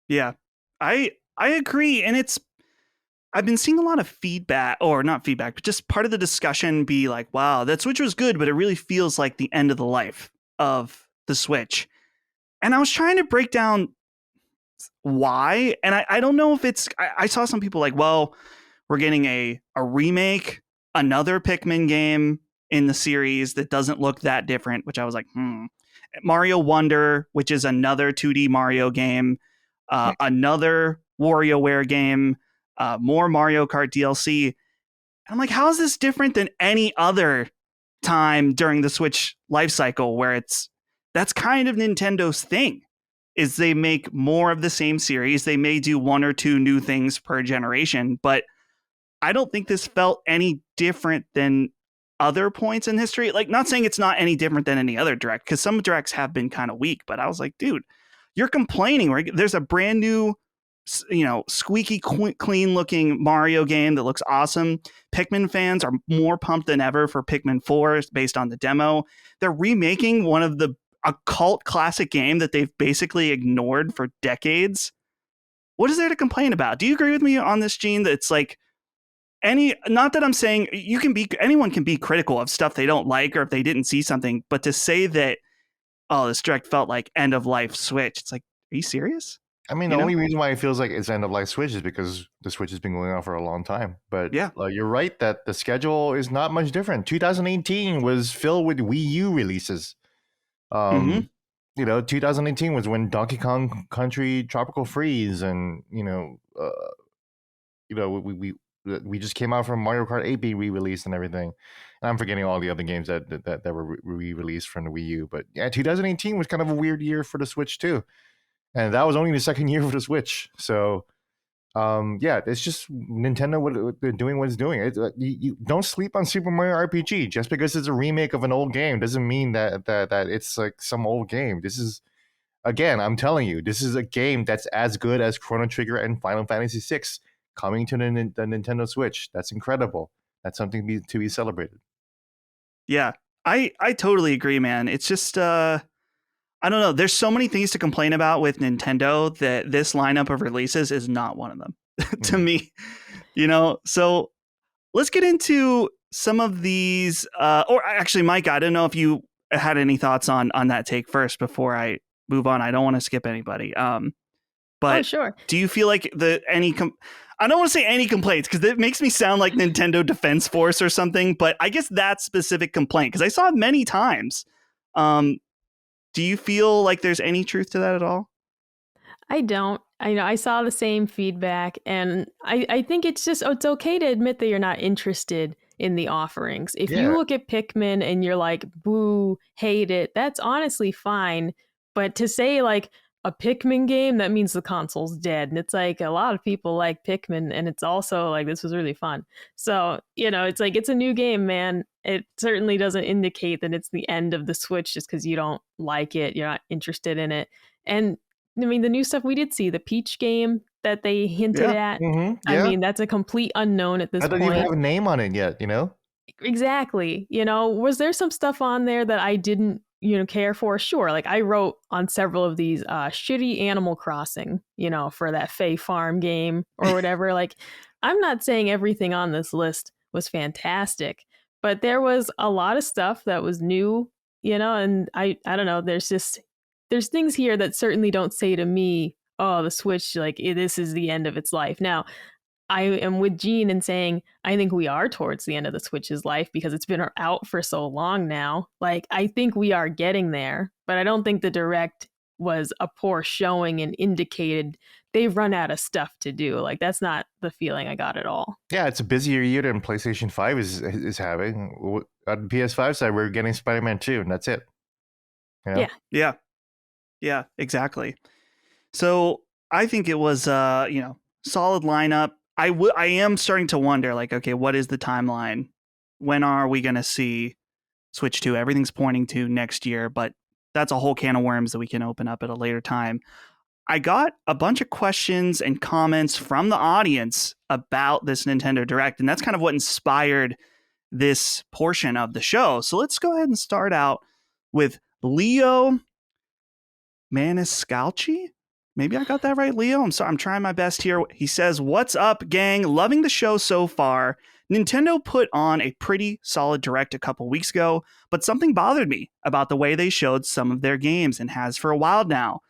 Yeah, I agree. And I've been seeing a lot of feedback, or not feedback, but just part of the discussion be like, wow, that Switch was good, but it really feels like the end of the life of the Switch. And I was trying to break down why. And I don't know if it's, I saw some people well, we're getting a remake, another Pikmin game in the series that doesn't look that different, which I was like, Mario Wonder, which is another 2D Mario game. another WarioWare game, more Mario Kart DLC. I'm like, how is this different than any other time during the Switch life cycle where that's kind of Nintendo's thing, is they make more of the same series. They may do one or two new things per generation, but I don't think this felt any different than other points in history. Like, not saying it's not any different than any other direct, because some directs have been kind of weak, but I was like, dude, you're complaining, right? There's a brand new, squeaky clean looking Mario game that looks awesome. Pikmin fans are more pumped than ever for Pikmin 4 based on the demo. They're remaking a cult classic game that they've basically ignored for decades. What is there to complain about? Do you agree with me on this, Gene, that it's like not that I'm saying anyone can be critical of stuff they don't like or if they didn't see something, but to say that, oh, this direct felt like end of life Switch, it's like, are you serious? I mean, the only reason why it feels like it's end of life Switch is because the Switch has been going on for a long time. But yeah, you're right that the schedule is not much different. 2018 was filled with Wii U releases. 2018 was when Donkey Kong Country Tropical Freeze and we just came out from Mario Kart 8 being re-released and everything. And I'm forgetting all the other games that were re-released from the Wii U. But yeah, 2018 was kind of a weird year for the Switch too. And that was only the second year for the Switch. So, it's just Nintendo, what they're doing, what it's doing. You don't sleep on Super Mario RPG. Just because it's a remake of an old game doesn't mean that it's like some old game. This is, again, I'm telling you, this is a game that's as good as Chrono Trigger and Final Fantasy VI coming to the Nintendo Switch. That's incredible. That's something to be celebrated. Yeah, I totally agree, man. It's just, I don't know. There's so many things to complain about with Nintendo that this lineup of releases is not one of them to me, So let's get into some of these, or actually, Mike, I don't know if you had any thoughts on that take first before I move on. I don't want to skip anybody. But sure. Do you feel like I don't want to say any complaints because it makes me sound like Nintendo Defense Force or something, but I guess that specific complaint, because I saw it many times. Do you feel like there's any truth to that at all? I don't. I saw the same feedback, and I think it's okay to admit that you're not interested in the offerings. If you look at Pikmin and you're like, boo, hate it, that's honestly fine. But to say like a Pikmin game, that means the console's dead. And it's like a lot of people like Pikmin, and it's also like this was really fun. So, it's like it's a new game, man. It certainly doesn't indicate that it's the end of the Switch just because you don't like it, you're not interested in it. And I mean, the new stuff we did see, the Peach game that they hinted at. Mm-hmm. I mean, that's a complete unknown at this point. I don't even have a name on it yet, Exactly. Was there some stuff on there that I didn't care for? Sure. Like I wrote on several of these shitty Animal Crossing, for that Fae Farm game or whatever. Like, I'm not saying everything on this list was fantastic, but there was a lot of stuff that was new, and I don't know. There's things here that certainly don't say to me, oh, the Switch, like this is the end of its life. Now, I am with Gene in saying I think we are towards the end of the Switch's life because it's been out for so long now. Like, I think we are getting there, but I don't think the Direct was a poor showing and indicated they've run out of stuff to do. Like, that's not the feeling I got at all. Yeah, it's a busier year than PlayStation 5 is having. On the PS5 side, we're getting Spider-Man 2, and that's it. Yeah, exactly. So I think it was, solid lineup. I am starting to wonder, like, okay, what is the timeline? When are we going to see Switch 2? Everything's pointing to next year, but that's a whole can of worms that we can open up at a later time. I got a bunch of questions and comments from the audience about this Nintendo Direct, and that's kind of what inspired this portion of the show. So let's go ahead and start out with Leo Maniscalchi. Maybe I got that right, Leo. I'm sorry. I'm trying my best here. He says, "What's up, gang? Loving the show so far. Nintendo put on a pretty solid Direct a couple weeks ago, but something bothered me about the way they showed some of their games and has for a while now.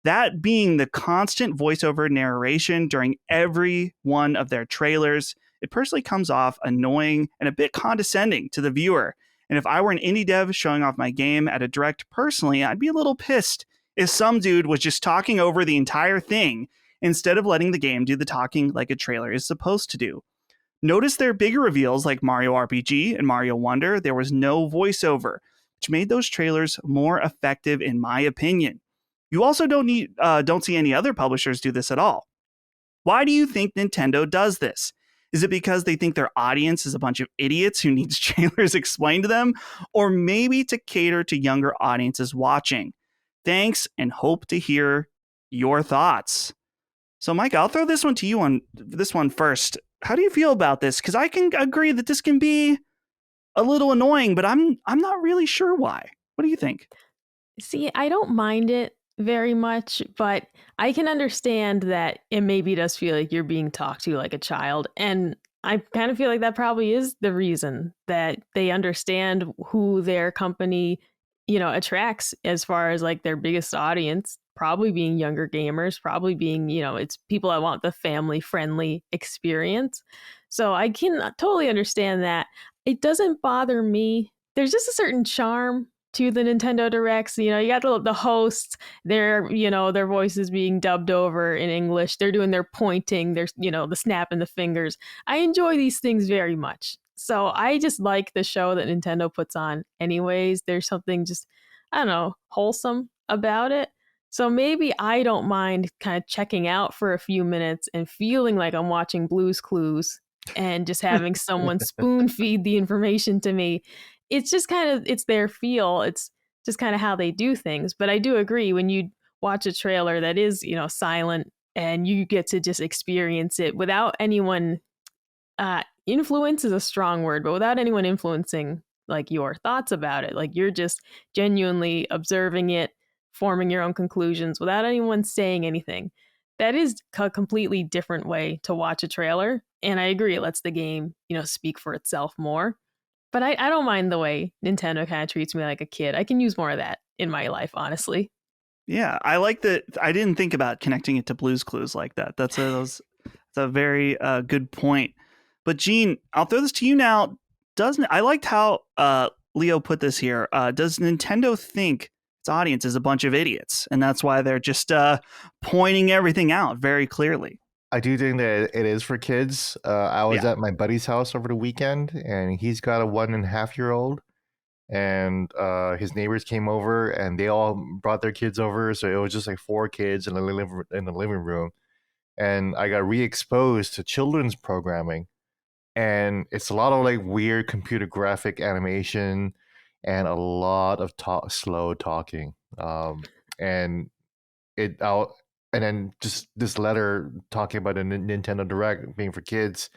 That being the constant voiceover narration during every one of their trailers. It personally comes off annoying and a bit condescending to the viewer. And if I were an indie dev showing off my game at a Direct personally, I'd be a little pissed if some dude was just talking over the entire thing instead of letting the game do the talking like a trailer is supposed to do. Notice their bigger reveals like Mario RPG and Mario Wonder, there was no voiceover, which made those trailers more effective in my opinion. You also don't see any other publishers do this at all. Why do you think Nintendo does this? Is it because they think their audience is a bunch of idiots who needs trailers explained to them? Or maybe to cater to younger audiences watching? Thanks, and hope to hear your thoughts. So, Mike, I'll throw this one to you on this one first. How do you feel about this? Because I can agree that this can be a little annoying, but I'm not really sure why. What do you think? See, I don't mind it very much, but I can understand that it maybe does feel like you're being talked to like a child. And I kind of feel like that probably is the reason that they understand who their company, attracts as far as like their biggest audience, probably being younger gamers, probably being, it's people that want the family friendly experience. So I can totally understand that. It doesn't bother me. There's just a certain charm to the Nintendo Directs. You got the hosts, their voices being dubbed over in English. They're doing their pointing, there's, the snapping the fingers. I enjoy these things very much. So I just like the show that Nintendo puts on anyways. There's something just, I don't know, wholesome about it. So maybe I don't mind kind of checking out for a few minutes and feeling like I'm watching Blue's Clues and just having someone spoon feed the information to me. It's just kind of, it's their feel. It's just kind of how they do things. But I do agree when you watch a trailer that is, silent and you get to just experience it without anyone, influence is a strong word, but without anyone influencing like your thoughts about it. Like you're just genuinely observing it, forming your own conclusions without anyone saying anything. That is a completely different way to watch a trailer. And I agree, it lets the game, speak for itself more. But I don't mind the way Nintendo kind of treats me like a kid. I can use more of that in my life, honestly. Yeah, I like that. I didn't think about connecting it to Blue's Clues like that. That's a very good point. But Gene, I'll throw this to you now. Doesn't I liked how Leo put this here? Does Nintendo think its audience is a bunch of idiots, and that's why they're just pointing everything out very clearly? I do think that it is for kids. I was Yeah. at my buddy's house over the weekend, and he's got a 1.5-year-old, and his neighbors came over, and they all brought their kids over, so it was just like 4 kids in the living room, and I got re-exposed to children's programming, and it's a lot of like weird computer graphic animation and a lot of slow talking, and it out. And then just this letter talking about a Nintendo Direct being for kids.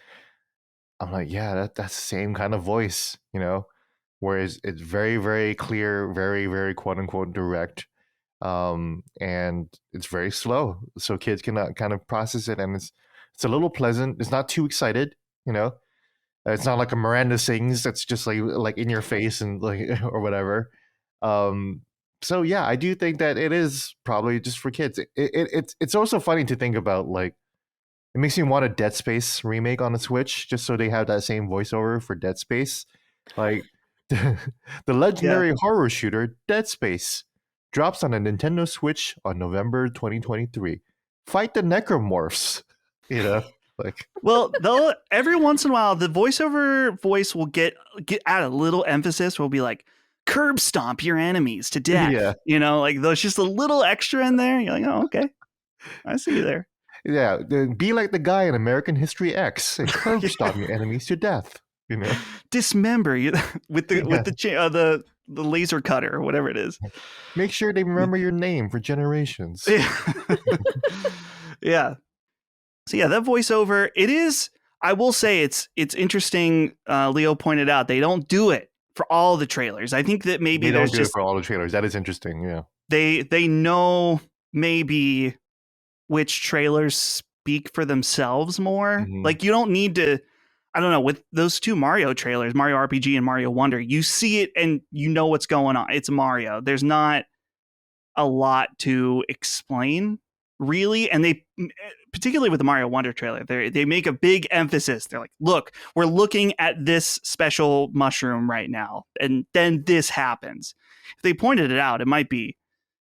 I'm like, yeah, that's the same kind of voice, whereas it's very, very clear, very, very quote unquote direct. And it's very slow. So kids can kind of process it, and it's a little pleasant. It's not too excited, It's not like a Miranda sings that's just like in your face and like or whatever. So yeah, I do think that it is probably just for kids. It's also funny to think about, like, it makes me want a Dead Space remake on the Switch just so they have that same voiceover for Dead Space. Like the legendary horror shooter Dead Space drops on a Nintendo Switch on November 2023. Fight the necromorphs, like. Well, they'll every once in a while the voiceover voice will get add a little emphasis. Will be like, curb stomp your enemies to death. Yeah. Like there's just a little extra in there. You're like, oh, okay, I see you there. Yeah, be like the guy in American History X and curb stomp your enemies to death. Dismember you with the laser cutter or whatever it is. Make sure they remember your name for generations. Yeah. So yeah, that voiceover, it is. I will say it's interesting. Leo pointed out they don't do it for all the trailers. I think that maybe they don't there's do just it for all the trailers. That is interesting. Yeah, they know maybe which trailers speak for themselves more. Mhm. Like you don't need to. I don't know, with those 2 Mario trailers, Mario RPG and Mario Wonder, you see it and you know what's going on. It's Mario. There's not a lot to explain, really. And they, particularly with the Mario Wonder trailer, they make a big emphasis. They're like, look, we're looking at this special mushroom right now. And then this happens. If they pointed it out, it might be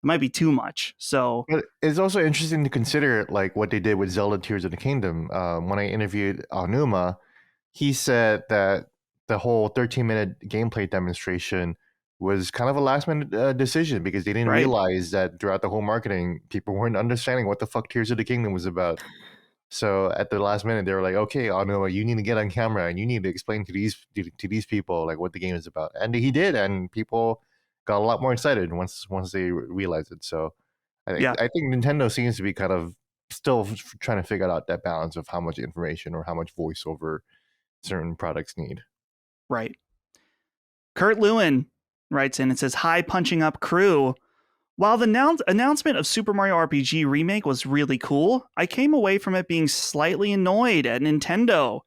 might be too much. So But it's also interesting to consider like what they did with Zelda Tears of the Kingdom. When I interviewed Aonuma, he said that the whole 13-minute gameplay demonstration was kind of a last-minute decision because they didn't right. realize that throughout the whole marketing, people weren't understanding what the fuck Tears of the Kingdom was about. So at the last minute, they were like, "Okay, Aonuma, you need to get on camera and you need to explain to these people like what the game is about." And he did, and people got a lot more excited once they realized it. So Yeah, I think Nintendo seems to be kind of still trying to figure out that balance of how much information or how much voiceover certain products need. right. Kurt Lewin writes in and says, "Hi, punching up crew. While the announcement of Super Mario RPG Remake was really cool, I came away from it being slightly annoyed at Nintendo.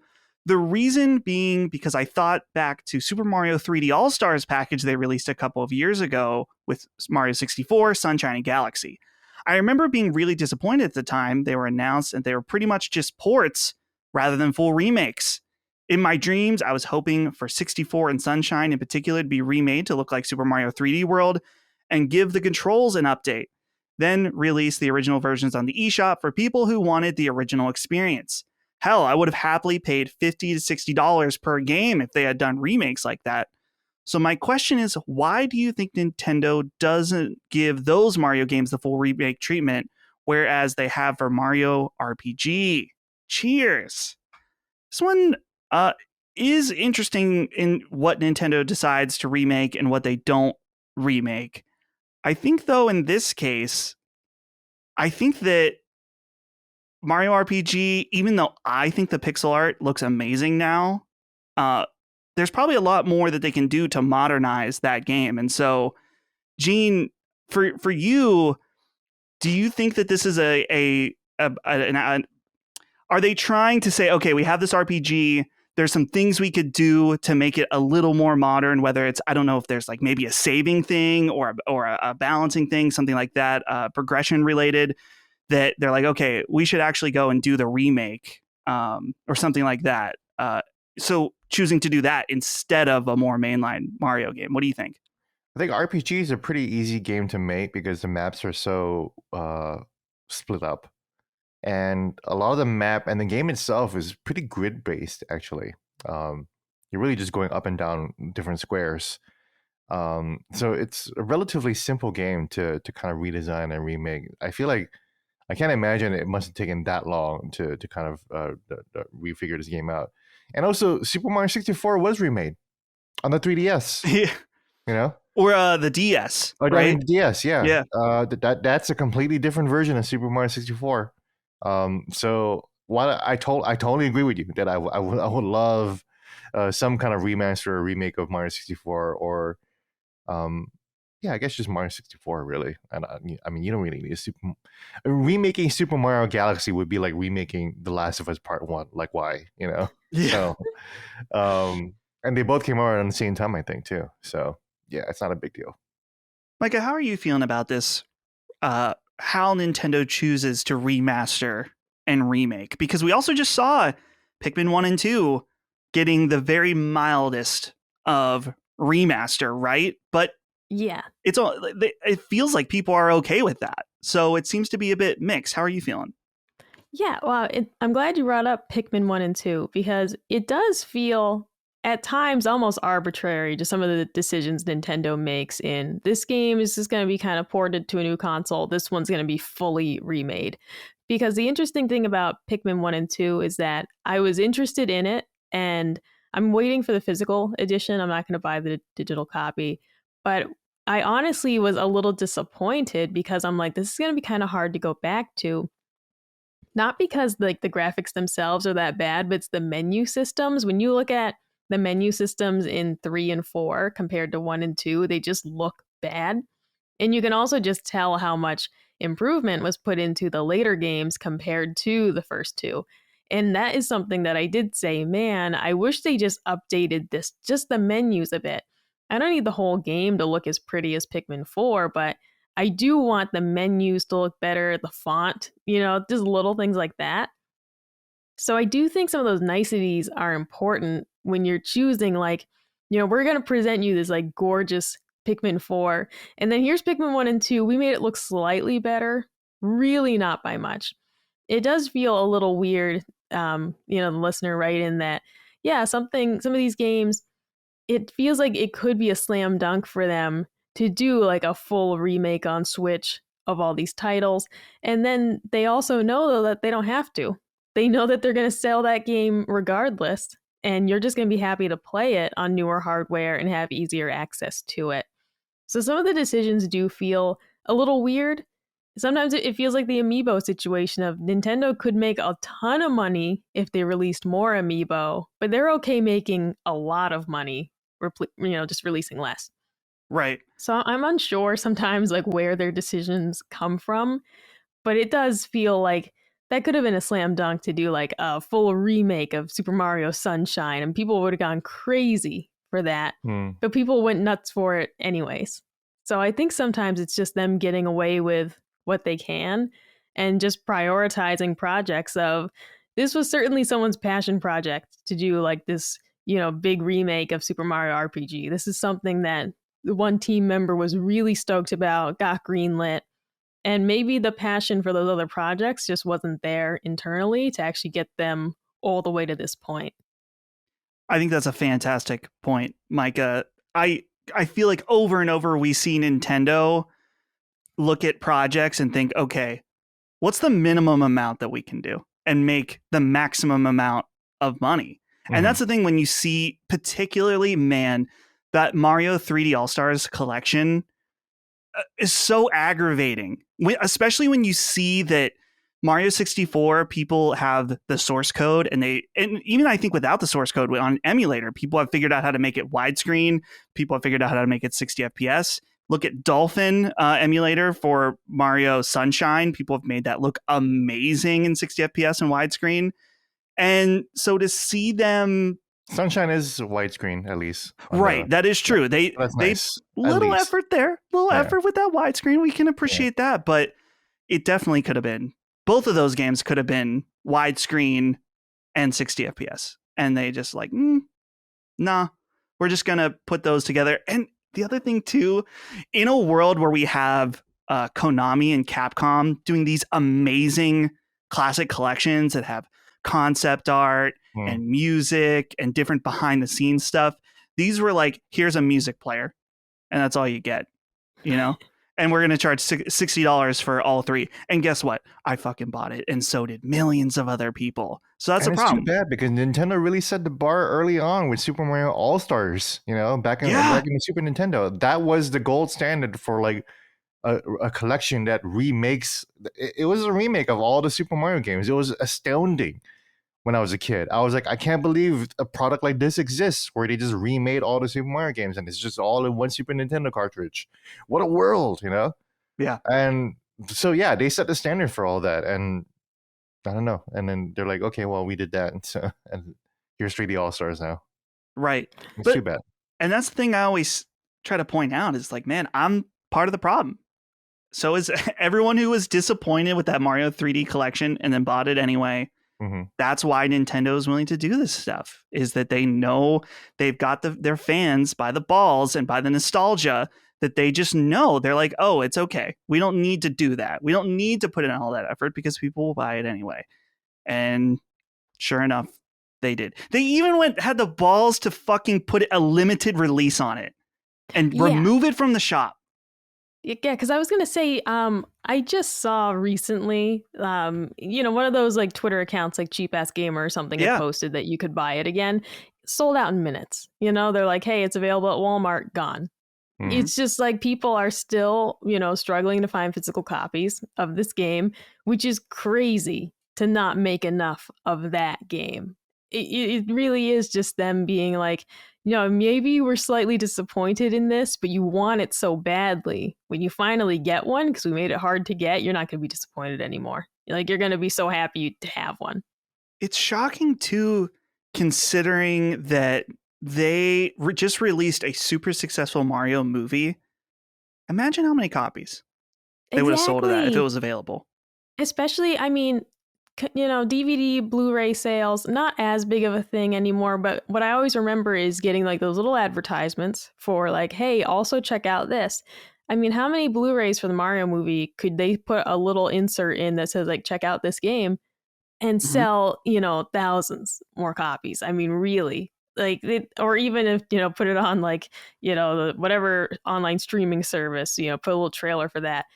The reason being because I thought back to Super Mario 3D All Stars package they released a couple of years ago with Mario 64, Sunshine, and Galaxy. I remember being really disappointed at the time they were announced, and they were pretty much just ports rather than full remakes. In my dreams, I was hoping for 64 and Sunshine in particular to be remade to look like Super Mario 3D World and give the controls an update. Then release the original versions on the eShop for people who wanted the original experience. Hell, I would have happily paid $50 to $60 per game if they had done remakes like that. So my question is, why do you think Nintendo doesn't give those Mario games the full remake treatment, whereas they have for Mario RPG? Cheers. This one is interesting in what Nintendo decides to remake and what they don't remake. I think, though, in this case, I think that Mario RPG, even though I think the pixel art looks amazing now, there's probably a lot more that they can do to modernize that game. And so, Gene, for you, do you think that this is are they trying to say, okay, we have this RPG, there's some things we could do to make it a little more modern, whether it's, I don't know if there's like maybe a saving thing or a balancing thing, something like that, progression related, that they're like, okay, we should actually go and do the remake or something like that. So choosing to do that instead of a more mainline Mario game. What do you think? I think RPG is a pretty easy game to make because the maps are so split up. And a lot of the map and the game itself is pretty grid based, actually. You're really just going up and down different squares. So it's a relatively simple game to kind of redesign and remake. I feel like I can't imagine it must have taken that long to kind of refigure this game out. And also, Super Mario 64 was remade on the 3DS. You know, or the DS, oh, right? I mean, DS, yeah. Yeah. That's a completely different version of Super Mario 64. So while I totally agree with you that I would love some kind of remaster or remake of Mario 64 or yeah, I guess just Mario 64 really. And I mean, you don't really need remaking Super Mario Galaxy would be like remaking The Last of Us Part 1. Like why, you know? Yeah. So, and they both came out at the same time, I think, too. So yeah, it's not a big deal. Micah, how are you feeling about this? How Nintendo chooses to remaster and remake? Because we also just saw Pikmin 1 and 2 getting the very mildest of remaster, right? But Yeah. it feels like people are okay with that. So it seems to be a bit mixed. How are you feeling? Yeah, well, I'm glad you brought up Pikmin 1 and 2 because it does feel at times almost arbitrary, just some of the decisions Nintendo makes in this game is just going to be kind of ported to a new console. This one's going to be fully remade. Because the interesting thing about Pikmin 1 and 2 is that I was interested in it and I'm waiting for the physical edition. I'm not going to buy the digital copy. But I honestly was a little disappointed because I'm like, this is going to be kind of hard to go back to. Not because like the graphics themselves are that bad, but it's the menu systems. When you look at the menu systems in 3 and 4 compared to 1 and 2, they just look bad. And you can also just tell how much improvement was put into the later games compared to the first two. And that is something that I did say, man, I wish they just updated this, just the menus a bit. I don't need the whole game to look as pretty as Pikmin 4, but I do want the menus to look better, the font, just little things like that. So I do think some of those niceties are important when you're choosing, like, we're going to present you this like gorgeous Pikmin 4. And then here's Pikmin 1 and 2. We made it look slightly better, really not by much. It does feel a little weird, the listener right in that, yeah, some of these games, it feels like it could be a slam dunk for them to do like a full remake on Switch of all these titles. And then they also know though that they don't have to. They know that they're going to sell that game regardless, and you're just going to be happy to play it on newer hardware and have easier access to it. So some of the decisions do feel a little weird. Sometimes it feels like the amiibo situation of Nintendo could make a ton of money if they released more amiibo, but they're okay making a lot of money, just releasing less. Right. So I'm unsure sometimes like where their decisions come from, but it does feel like that could have been a slam dunk to do like a full remake of Super Mario Sunshine, and people would have gone crazy for that. But people went nuts for it anyways. So I think sometimes it's just them getting away with what they can and just prioritizing projects of, this was certainly someone's passion project to do like this, big remake of Super Mario RPG. This is something that the one team member was really stoked about, got greenlit. And maybe the passion for those other projects just wasn't there internally to actually get them all the way to this point. I think that's a fantastic point, Micah. I feel like over and over we see Nintendo look at projects and think, okay, what's the minimum amount that we can do and make the maximum amount of money? And that's the thing when you see particularly, man, that Mario 3D All-Stars collection is so aggravating, especially when you see that Mario 64, people have the source code, and even I think without the source code on emulator, people have figured out how to make it widescreen. People have figured out how to make it 60 FPS. Look at Dolphin emulator for Mario Sunshine. People have made that look amazing in 60 FPS and widescreen. And so to see them, Sunshine is widescreen, at least. Right, that is true. They nice, little effort there, effort with that widescreen. We can appreciate that, but it definitely could have been. Both of those games could have been widescreen and 60 FPS, and they just like, nah, we're just gonna put those together. And the other thing too, in a world where we have Konami and Capcom doing these amazing classic collections that have concept art and music and different behind the scenes stuff, these were like, here's a music player and that's all you get, and we're going to charge $60 for all three. And guess what? I fucking bought it, and so did millions of other people. So that's a problem. It's too bad because Nintendo really set the bar early on with Super Mario All-Stars, back in the Super Nintendo. That was the gold standard for like a collection that remakes. It was a remake of all the Super Mario games. It was astounding. When I was a kid, I was like, I can't believe a product like this exists, where they just remade all the Super Mario games and it's just all in one Super Nintendo cartridge. What a world, Yeah. And so, yeah, they set the standard for all that. And I don't know. And then they're like, okay, well, we did that. And here's 3D All-Stars now. Right. It's too bad. And that's the thing I always try to point out is like, man, I'm part of the problem. So is everyone who was disappointed with that Mario 3D collection and then bought it anyway. That's why Nintendo is willing to do this stuff, is that they know they've got their fans by the balls and by the nostalgia, that they just know. They're like, oh, it's okay. We don't need to do that. We don't need to put in all that effort because people will buy it anyway. And sure enough, they did. They even had the balls to fucking put a limited release on it and remove it from the shop. Yeah, because I was going to say, I just saw recently, one of those like Twitter accounts like Cheap Ass Gamer or something had posted that you could buy it again. Sold out in minutes. They're like, hey, it's available at Walmart, gone. It's just like people are still, struggling to find physical copies of this game, which is crazy to not make enough of that game. It really is just them being like, maybe we're slightly disappointed in this, but you want it so badly. When you finally get one, because we made it hard to get, you're not going to be disappointed anymore. You're going to be so happy to have one. It's shocking, too, considering that they just released a super successful Mario movie. Imagine how many copies they would have sold of that if it was available. Especially, I mean, DVD, Blu-ray sales, not as big of a thing anymore, but what I always remember is getting like those little advertisements for like, hey, also check out this. I mean, how many Blu-rays for the Mario movie could they put a little insert in that says like, check out this game and Mhm. sell, thousands more copies? I mean, really. Like, or even if, put it on like, whatever online streaming service, put a little trailer for that.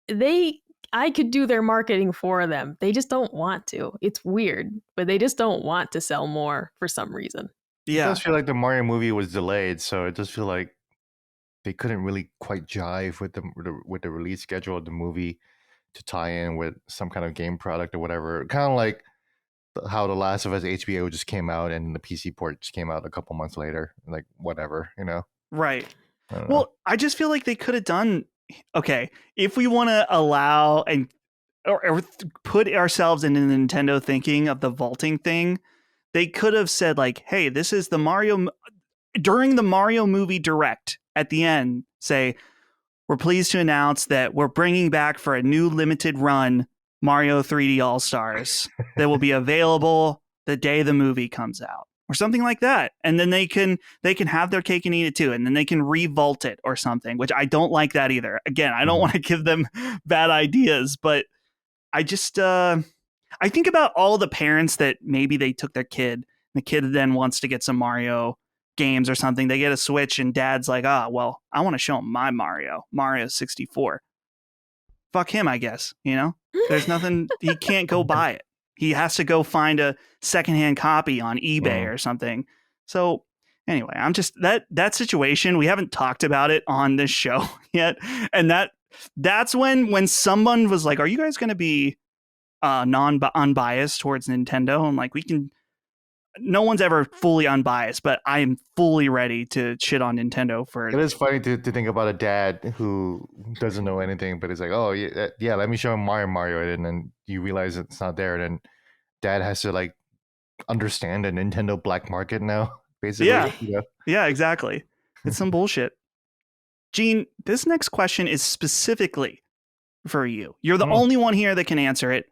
They I could do their marketing for them. They just don't want to. It's weird, but they just don't want to sell more for some reason. It Yeah. does feel like the Mario movie was delayed, so it does feel like they couldn't really quite jive with the release schedule of the movie to tie in with some kind of game product or whatever. Kind of like how The Last of Us HBO just came out and the PC port just came out a couple months later. Like whatever, Right. I don't know. Well, I just feel like they could have done okay, if we want to allow and or put ourselves in the Nintendo thinking of the vaulting thing, they could have said like, "Hey, this is the Mario during the Mario movie direct at the end, say, we're pleased to announce that we're bringing back for a new limited run Mario 3D All-Stars that will be available the day the movie comes out." Or something like that. And then they can have their cake and eat it too. And then they can revault it or something, which I don't like that either. Again, I don't want to give them bad ideas, but I just I think about all the parents that maybe they took their kid, the kid then wants to get some Mario games or something. They get a Switch and dad's like, well, I want to show him my Mario 64. Fuck him, I guess, There's nothing, he can't go buy it. He has to go find a secondhand copy on eBay or something. So anyway, I'm just that situation, we haven't talked about it on this show yet. And that's when someone was like, are you guys going to be unbiased towards Nintendo? I'm like, no one's ever fully unbiased, but I am fully ready to shit on Nintendo for It is funny to think about a dad who doesn't know anything, but is like, oh, yeah, let me show him Mario, and then you realize it's not there, and then dad has to like understand the Nintendo black market now, basically. Yeah, exactly. It's some bullshit. Gene, this next question is specifically for you. You're the only one here that can answer it.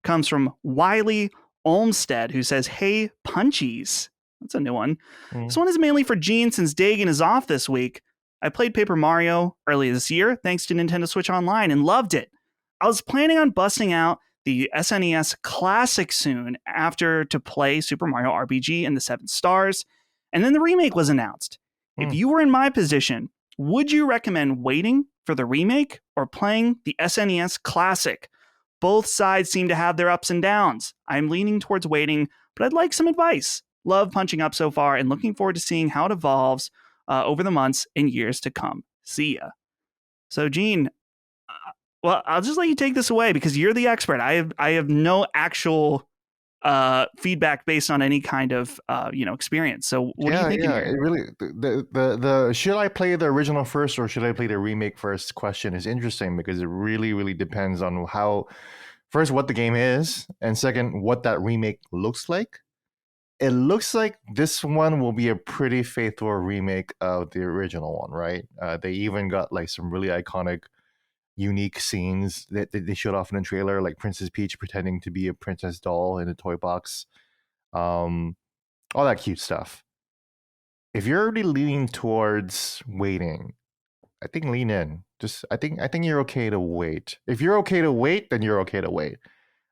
Comes from Wiley Olmstead, who says, "Hey, Punchies." That's a new one. This one is mainly for Gene since Dagan is off this week. I played Paper Mario earlier this year thanks to Nintendo Switch Online and loved it. I was planning on busting out the SNES Classic soon after to play Super Mario RPG and the 7 Stars, and then the remake was announced. If you were in my position, would you recommend waiting for the remake or playing the SNES Classic? Both sides seem to have their ups and downs. I'm leaning towards waiting, but I'd like some advice. Love punching up so far and looking forward to seeing how it evolves over the months and years to come. See ya. So, Gene, well, I'll just let you take this away because you're the expert. I have no actual feedback based on any kind of experience. So, what are you thinking here? It really the should I play the original first or should I play the remake first question is interesting because it really depends on how first what the game is and second what that remake looks like. It looks like this one will be a pretty faithful remake of the original one, right? They even got like some really iconic, unique scenes that they showed off in the trailer, like Princess Peach pretending to be a princess doll in a toy box, all that cute stuff. If you're already leaning towards waiting, I think lean in. I think you're okay to wait. If you're okay to wait, then you're okay to wait.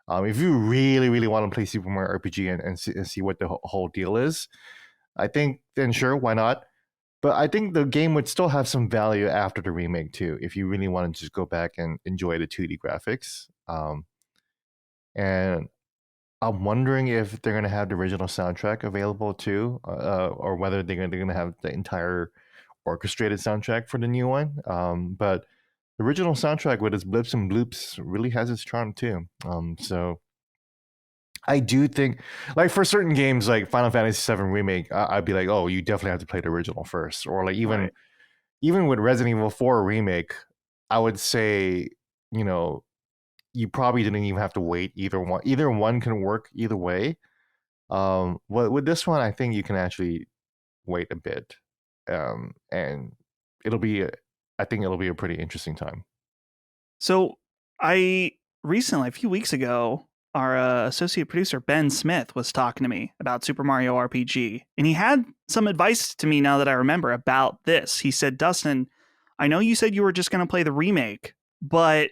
If you really want to play Super Mario RPG and see what the whole deal is, I think then sure, why not? But I think the game would still have some value after the remake too, if you really want to just go back and enjoy the 2D graphics. And I'm wondering if they're going to have the original soundtrack available too, or whether they're going to have the entire orchestrated soundtrack for the new one. But the original soundtrack with its blips and bloops really has its charm too. So I do think, like for certain games like Final Fantasy VII Remake, I'd be like, oh, you definitely have to play the original first. Or like even with Resident Evil 4 Remake, I would say, you probably didn't even have to wait either one. Either one can work either way. With this one, I think you can actually wait a bit, and I think it'll be a pretty interesting time. So I recently, a few weeks ago, associate producer Ben Smith was talking to me about Super Mario RPG, and he had some advice to me now that I remember about this. He said, Dustin, I know you said you were just going to play the remake, but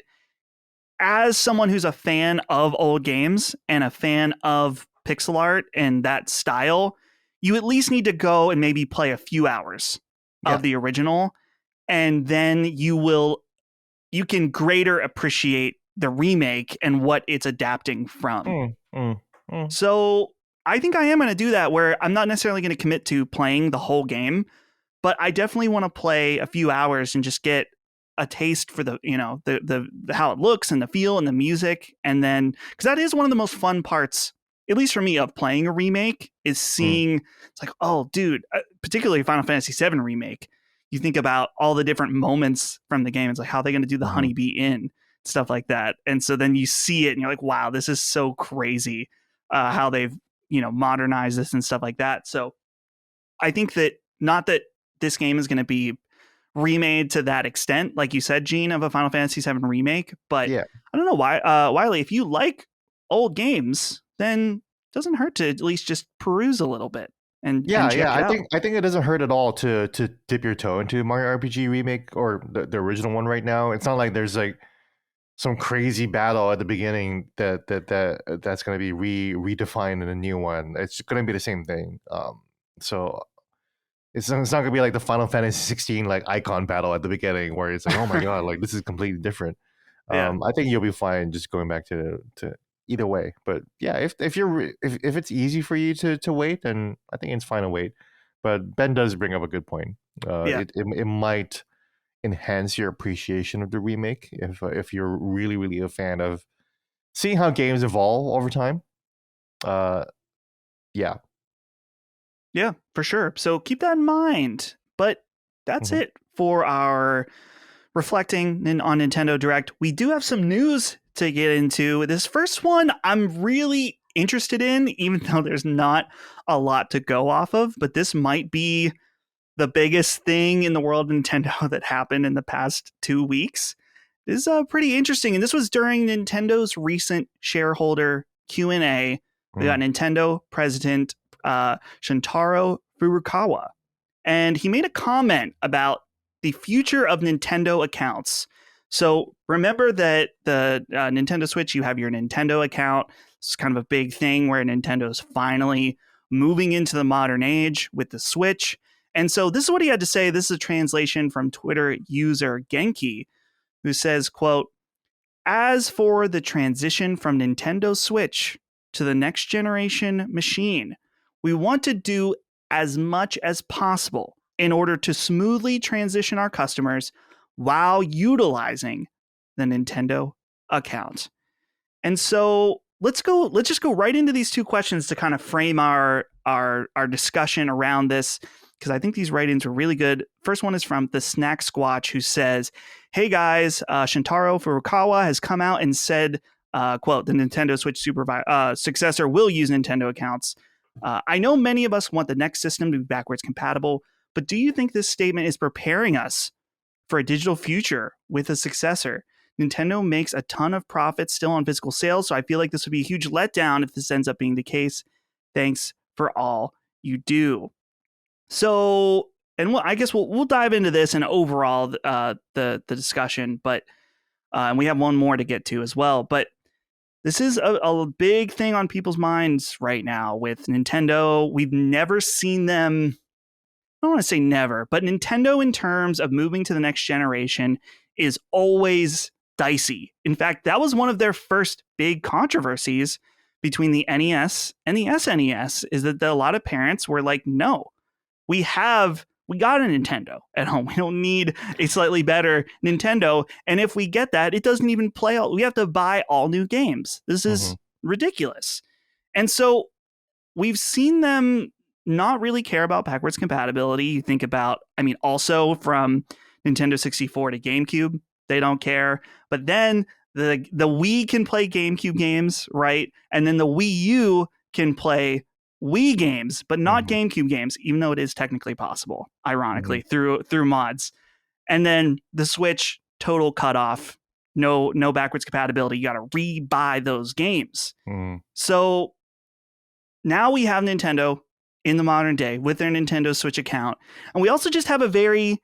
as someone who's a fan of old games and a fan of pixel art and that style, you at least need to go and maybe play a few hours of the original, and then you can greater appreciate the remake and what it's adapting from. So I think I am going to do that, where I'm not necessarily going to commit to playing the whole game, but I definitely want to play a few hours and just get a taste for the how it looks and the feel and the music. And then, because that is one of the most fun parts, at least for me, of playing a remake, is seeing it's like, oh dude, particularly Final Fantasy VII remake, you think about all the different moments from the game. It's like, how are they going to do the honeybee inn, stuff like that. And so then you see it and you're like, wow, this is so crazy how they've modernized this and stuff like that. So I think that, not that this game is going to be remade to that extent, like you said, Gene, of a Final Fantasy VII remake, but I don't know why, Wiley, if you like old games, then it doesn't hurt to at least just peruse a little bit. And check it out. I think it doesn't hurt at all to dip your toe into Mario RPG remake or the original one right now. It's not like there's like some crazy battle at the beginning that's going to be redefined in a new one. It's going to be the same thing. So it's not going to be like the Final Fantasy 16 like icon battle at the beginning where it's like, oh my god, like this is completely different. I think you'll be fine just going back to either way. But yeah, if it's easy for you to wait, then I think it's fine to wait. But Ben does bring up a good point. It might enhance your appreciation of the remake if you're really, really a fan of seeing how games evolve over time. Yeah, for sure. So keep that in mind. But that's it for our reflecting on Nintendo Direct. We do have some news to get into. This first one I'm really interested in, even though there's not a lot to go off of, but this might be the biggest thing in the world of Nintendo that happened in the past 2 weeks. This is pretty interesting, and this was during Nintendo's recent shareholder Q&A. We got Nintendo president Shintaro Furukawa, and he made a comment about the future of Nintendo accounts. So remember that the Nintendo Switch, you have your Nintendo account. It's kind of a big thing where Nintendo's finally moving into the modern age with the Switch. And so this is what he had to say. This is a translation from Twitter user Genki, who says, quote, "As for the transition from Nintendo Switch to the next generation machine, we want to do as much as possible in order to smoothly transition our customers while utilizing the Nintendo account." And so let's just go right into these two questions to kind of frame our discussion around this, because I think these write-ins are really good. First one is from the Snack Squatch, who says, "Hey guys, Shintaro Furukawa has come out and said, quote, the Nintendo Switch successor will use Nintendo accounts. I know many of us want the next system to be backwards compatible, but do you think this statement is preparing us for a digital future with a successor? Nintendo makes a ton of profits still on physical sales, so I feel like this would be a huge letdown if this ends up being the case. Thanks for all you do." So, and I guess we'll dive into this and overall the discussion, but and we have one more to get to as well. But this is a big thing on people's minds right now with Nintendo. We've never seen them. I don't want to say never, but Nintendo, in terms of moving to the next generation, is always dicey. In fact, that was one of their first big controversies between the NES and the SNES, is that a lot of parents were like, no, we got a Nintendo at home. We don't need a slightly better Nintendo. And if we get that, it doesn't even play we have to buy all new games. This is ridiculous. And so we've seen them not really care about backwards compatibility. You think about, also from Nintendo 64 to GameCube, they don't care. But then the Wii can play GameCube games, right? And then the Wii U can play Wii games, but not GameCube games, even though it is technically possible, ironically, through mods. And then the Switch, total cutoff, no backwards compatibility. You got to re-buy those games. Mm. So now we have Nintendo in the modern day with their Nintendo Switch account. And we also just have a very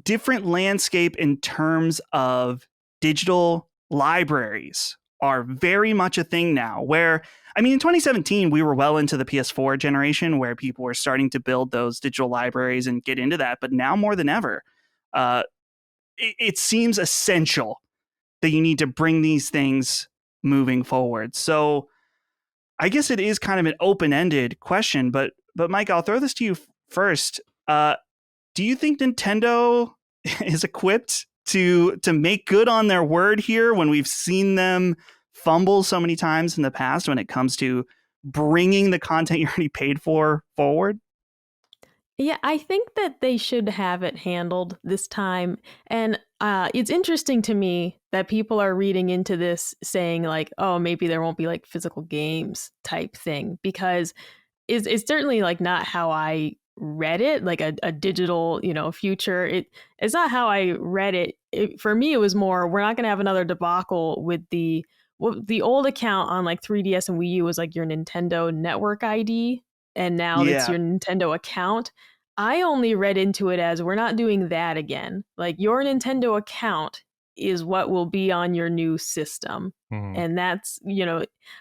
different landscape in terms of digital libraries are very much a thing now, where, I mean, in 2017, we were well into the PS4 generation where people were starting to build those digital libraries and get into that. But now more than ever, it seems essential that you need to bring these things moving forward. So I guess it is kind of an open-ended question, but Mike, I'll throw this to you first. Do you think Nintendo is equipped to make good on their word here when we've seen them fumble so many times in the past when it comes to bringing the content you already paid for forward? Yeah, I think that they should have it handled this time. And it's interesting to me that people are reading into this saying like, oh, maybe there won't be like physical games type thing, because it's certainly like not how I read it, like a digital, future. It's not how I read it. For me, it was more, we're not going to have another debacle with the old account on like 3DS and Wii U was like your Nintendo network ID, and now it's Yeah. your Nintendo account. I only read into it as we're not doing that again. Like your Nintendo account is what will be on your new system. Mm. And that's,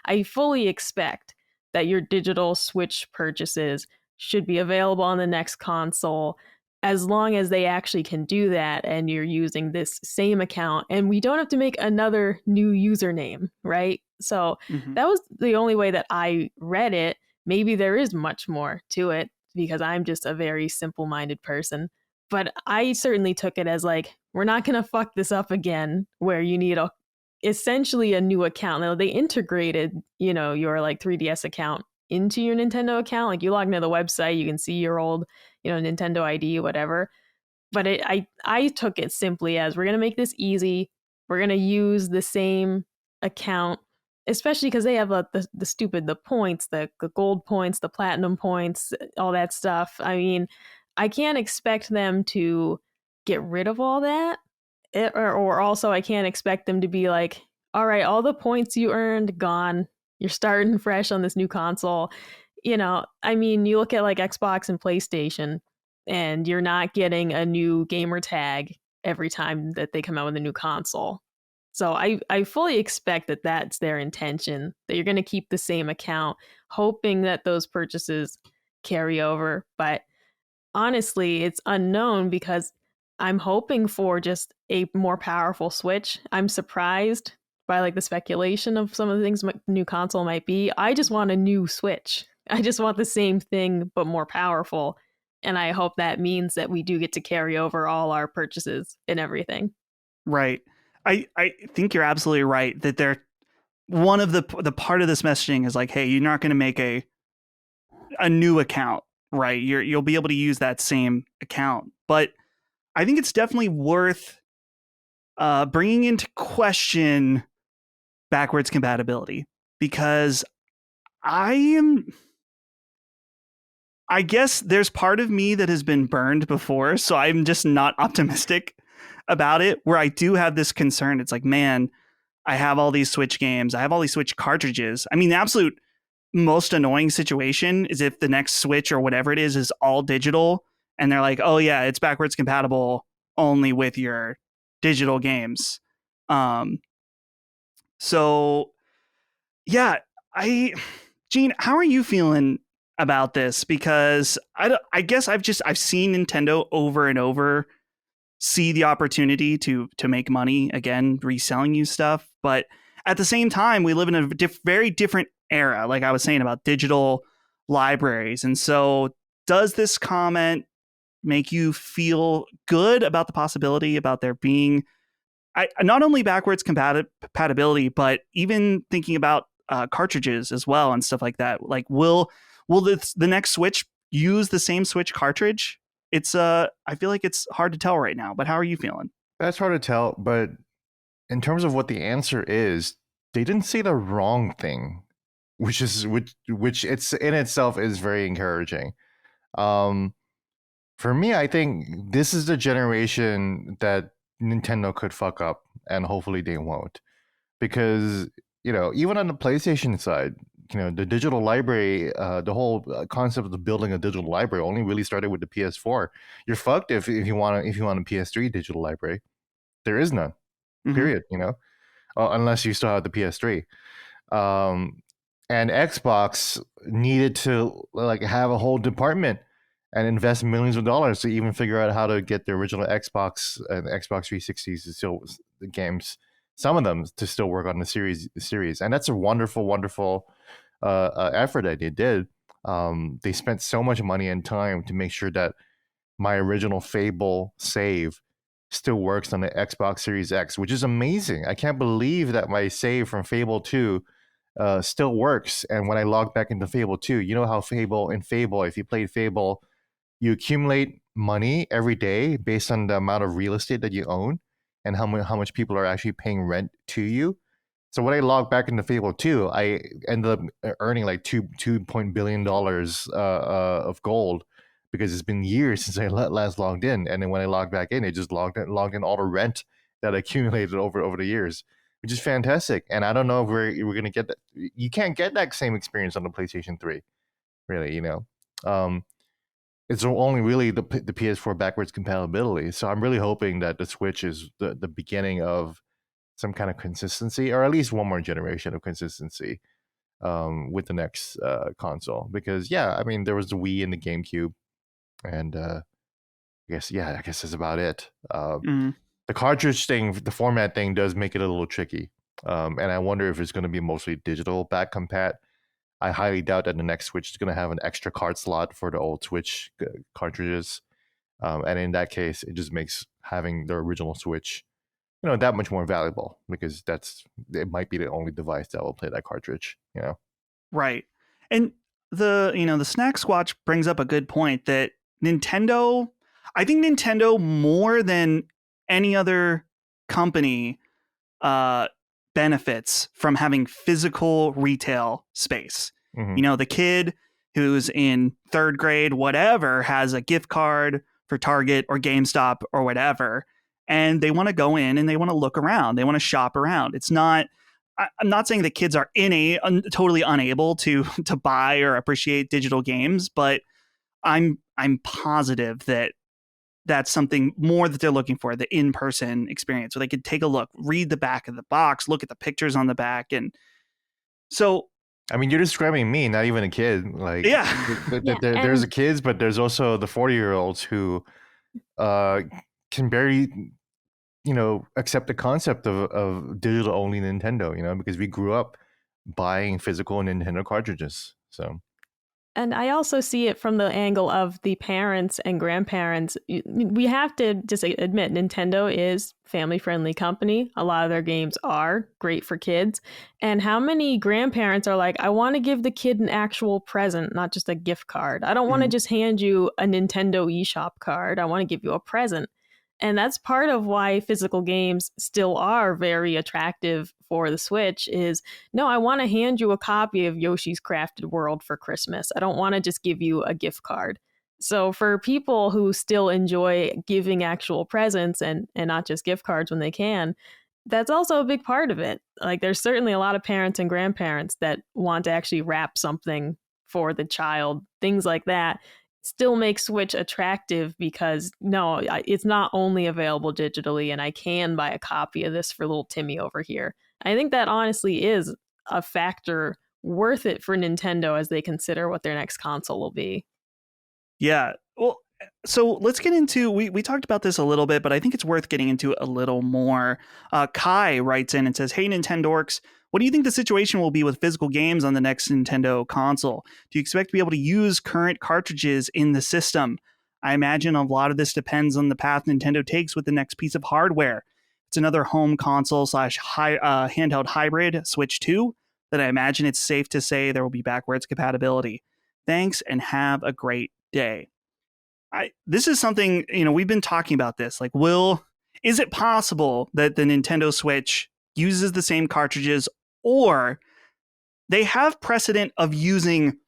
I fully expect that your digital Switch purchases should be available on the next console, as long as they actually can do that and you're using this same account and we don't have to make another new username, right? So Mhm. that was the only way that I read it. Maybe there is much more to it because I'm just a very simple-minded person. But I certainly took it as like, we're not going to fuck this up again where you need essentially a new account. Now they integrated, your like 3DS account into your Nintendo account. Like you log into the website, you can see your old, Nintendo ID, whatever. But I took it simply as we're going to make this easy. We're going to use the same account, especially because they have the points, the gold points, the platinum points, all that stuff. I mean, I can't expect them to get rid of all that. Or also, I can't expect them to be like, all right, all the points you earned, gone. You're starting fresh on this new console. I mean, you look at like Xbox and PlayStation, and you're not getting a new gamer tag every time that they come out with a new console. So I fully expect that that's their intention, that you're going to keep the same account, hoping that those purchases carry over. But honestly, it's unknown because I'm hoping for just a more powerful Switch. I'm surprised by like the speculation of some of the things the new console might be. I just want a new Switch. I just want the same thing but more powerful. And I hope that means that we do get to carry over all our purchases and everything. Right. I think you're absolutely right that they're one of the part of this messaging is like, hey, you're not going to make a new account, right? You'll be able to use that same account, but I think it's definitely worth bringing into question backwards compatibility, because I guess there's part of me that has been burned before, so I'm just not optimistic about it, where I do have this concern. It's like, man, I have all these Switch games. I have all these Switch cartridges. I mean, the absolute most annoying situation is if the next Switch or whatever it is all digital and they're like, oh yeah, it's backwards compatible only with your digital games. So yeah, Gene, how are you feeling about this? Because I guess I've seen Nintendo over and over see the opportunity to make money again, reselling you stuff. But at the same time, we live in a very different era, like I was saying about digital libraries. And so does this comment make you feel good about the possibility about there being not only backwards compatibility, but even thinking about cartridges as well and stuff like that? Like, will the next Switch use the same Switch cartridge? It's I feel like it's hard to tell right now, but how are you feeling? That's hard to tell, but in terms of what the answer is, they didn't say the wrong thing, which it's in itself is very encouraging. For me, I think this is the generation that Nintendo could fuck up, and hopefully they won't, because even on the PlayStation side, the digital library, the whole concept of building a digital library only really started with the PS4. You're fucked if you want a PS3 digital library. There is none. Period. Unless you still have the PS3. And Xbox needed to have a whole department and invest millions of dollars to even figure out how to get the original Xbox and Xbox 360s to still the games, some of them to still work on the series, and that's a wonderful effort that they did. They spent so much money and time to make sure that my original Fable save still works on the Xbox Series X, which is amazing. I can't believe that my save from Fable 2 still works. And when I log back into Fable 2, you know how if you played Fable, you accumulate money every day based on the amount of real estate that you own and how much people are actually paying rent to you. So when I log back into Fable 2, I ended up earning like $2 billion of gold, because it's been years since I last logged in. And then when I logged back in, it just logged in all the rent that I accumulated over the years, which is fantastic. And I don't know if we're going to get that. You can't get that same experience on the PlayStation 3, really, It's only really the PS4 backwards compatibility. So I'm really hoping that the Switch is the beginning of some kind of consistency, or at least one more generation of consistency with the next console. Because, I mean, there was the Wii and the GameCube. And I guess that's about it. The cartridge thing, the format thing does make it a little tricky. And I wonder if it's going to be mostly digital back compat. I highly doubt that the next Switch is going to have an extra card slot for the old Switch cartridges. And in that case, it just makes having the original Switch, that much more valuable, because it might be the only device that will play that cartridge, Right. And the Snack Squatch brings up a good point that I think Nintendo, more than any other company, benefits from having physical retail space. Mm-hmm. The kid who's in third grade, whatever, has a gift card for Target or GameStop or whatever, and they want to go in and they want to look around. They want to shop around. I'm not saying that kids are totally unable to buy or appreciate digital games, but I'm positive that that's something more that they're looking for, the in-person experience, where they could take a look, read the back of the box, look at the pictures on the back. And so, I mean, you're describing me, not even a kid. Like, there's the kids, but there's also the 40-year-olds who can barely, accept the concept of digital only Nintendo, because we grew up buying physical Nintendo cartridges. So. And I also see it from the angle of the parents and grandparents. We have to just admit, Nintendo is family-friendly company. A lot of their games are great for kids. And how many grandparents are like, I want to give the kid an actual present, not just a gift card. I don't want to just hand you a Nintendo eShop card. I want to give you a present. And that's part of why physical games still are very attractive for the Switch is, no, I want to hand you a copy of Yoshi's Crafted World for Christmas. I don't want to just give you a gift card. So for people who still enjoy giving actual presents and not just gift cards when they can, that's also a big part of it. Like, there's certainly a lot of parents and grandparents that want to actually wrap something for the child, things like that. Still make Switch attractive because, no, it's not only available digitally, and I can buy a copy of this for little Timmy over here. I think that honestly is a factor worth it for Nintendo as they consider what their next console will be. Yeah. Well, so let's get into, we talked about this a little bit, but I think it's worth getting into a little more. Kai writes in and says, hey, Nintendorks, what do you think the situation will be with physical games on the next Nintendo console? Do you expect to be able to use current cartridges in the system? I imagine a lot of this depends on the path Nintendo takes with the next piece of hardware. It's another home console / handheld hybrid, Switch 2, that I imagine it's safe to say there will be backwards compatibility. Thanks, and have a great day. This is something, we've been talking about this. Like, is it possible that the Nintendo Switch uses the same cartridges, or they have precedent of using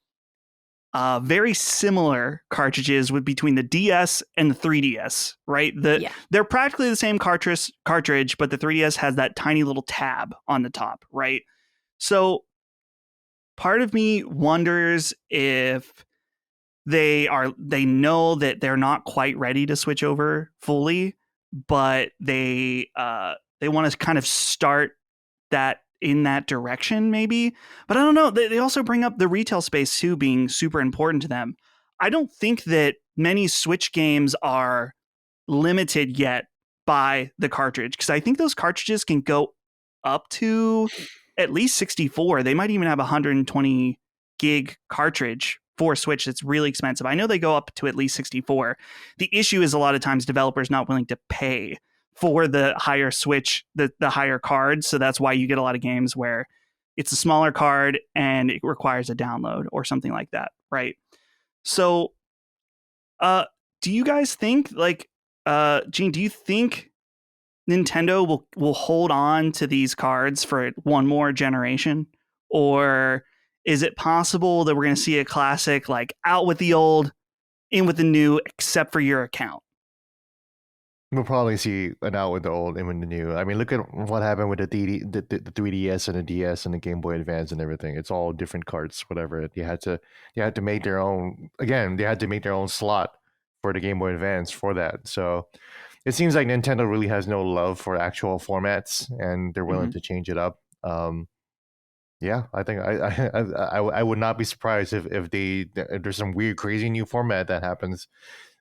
very similar cartridges with between the DS and the 3DS, right? Yeah. They're practically the same cartridge, but the 3DS has that tiny little tab on the top, right? So part of me wonders if they know that they're not quite ready to switch over fully, but they want to kind of start that in that direction maybe. But I don't know, they also bring up the retail space too being super important to them. I don't think that many Switch games are limited yet by the cartridge, because I think those cartridges can go up to at least 64. They might even have a 120 gig cartridge for Switch that's really expensive. I know they go up to at least 64. The issue is a lot of times developers not willing to pay for the higher Switch, the higher card. So that's why you get a lot of games where it's a smaller card and it requires a download or something like that, right? So do you guys think, like, Gene, do you think Nintendo will hold on to these cards for one more generation? Or is it possible that we're going to see a classic, like, out with the old, in with the new, except for your account? We'll probably see an out with the old, in with the new. I mean, look at what happened with the 3DS and the DS and the Game Boy Advance and everything. It's all different cards, whatever. They had to make their own. Again, they had to make their own slot for the Game Boy Advance for that. So it seems like Nintendo really has no love for actual formats, and they're willing to change it up. Yeah, I think I would not be surprised if there's some weird, crazy new format that happens.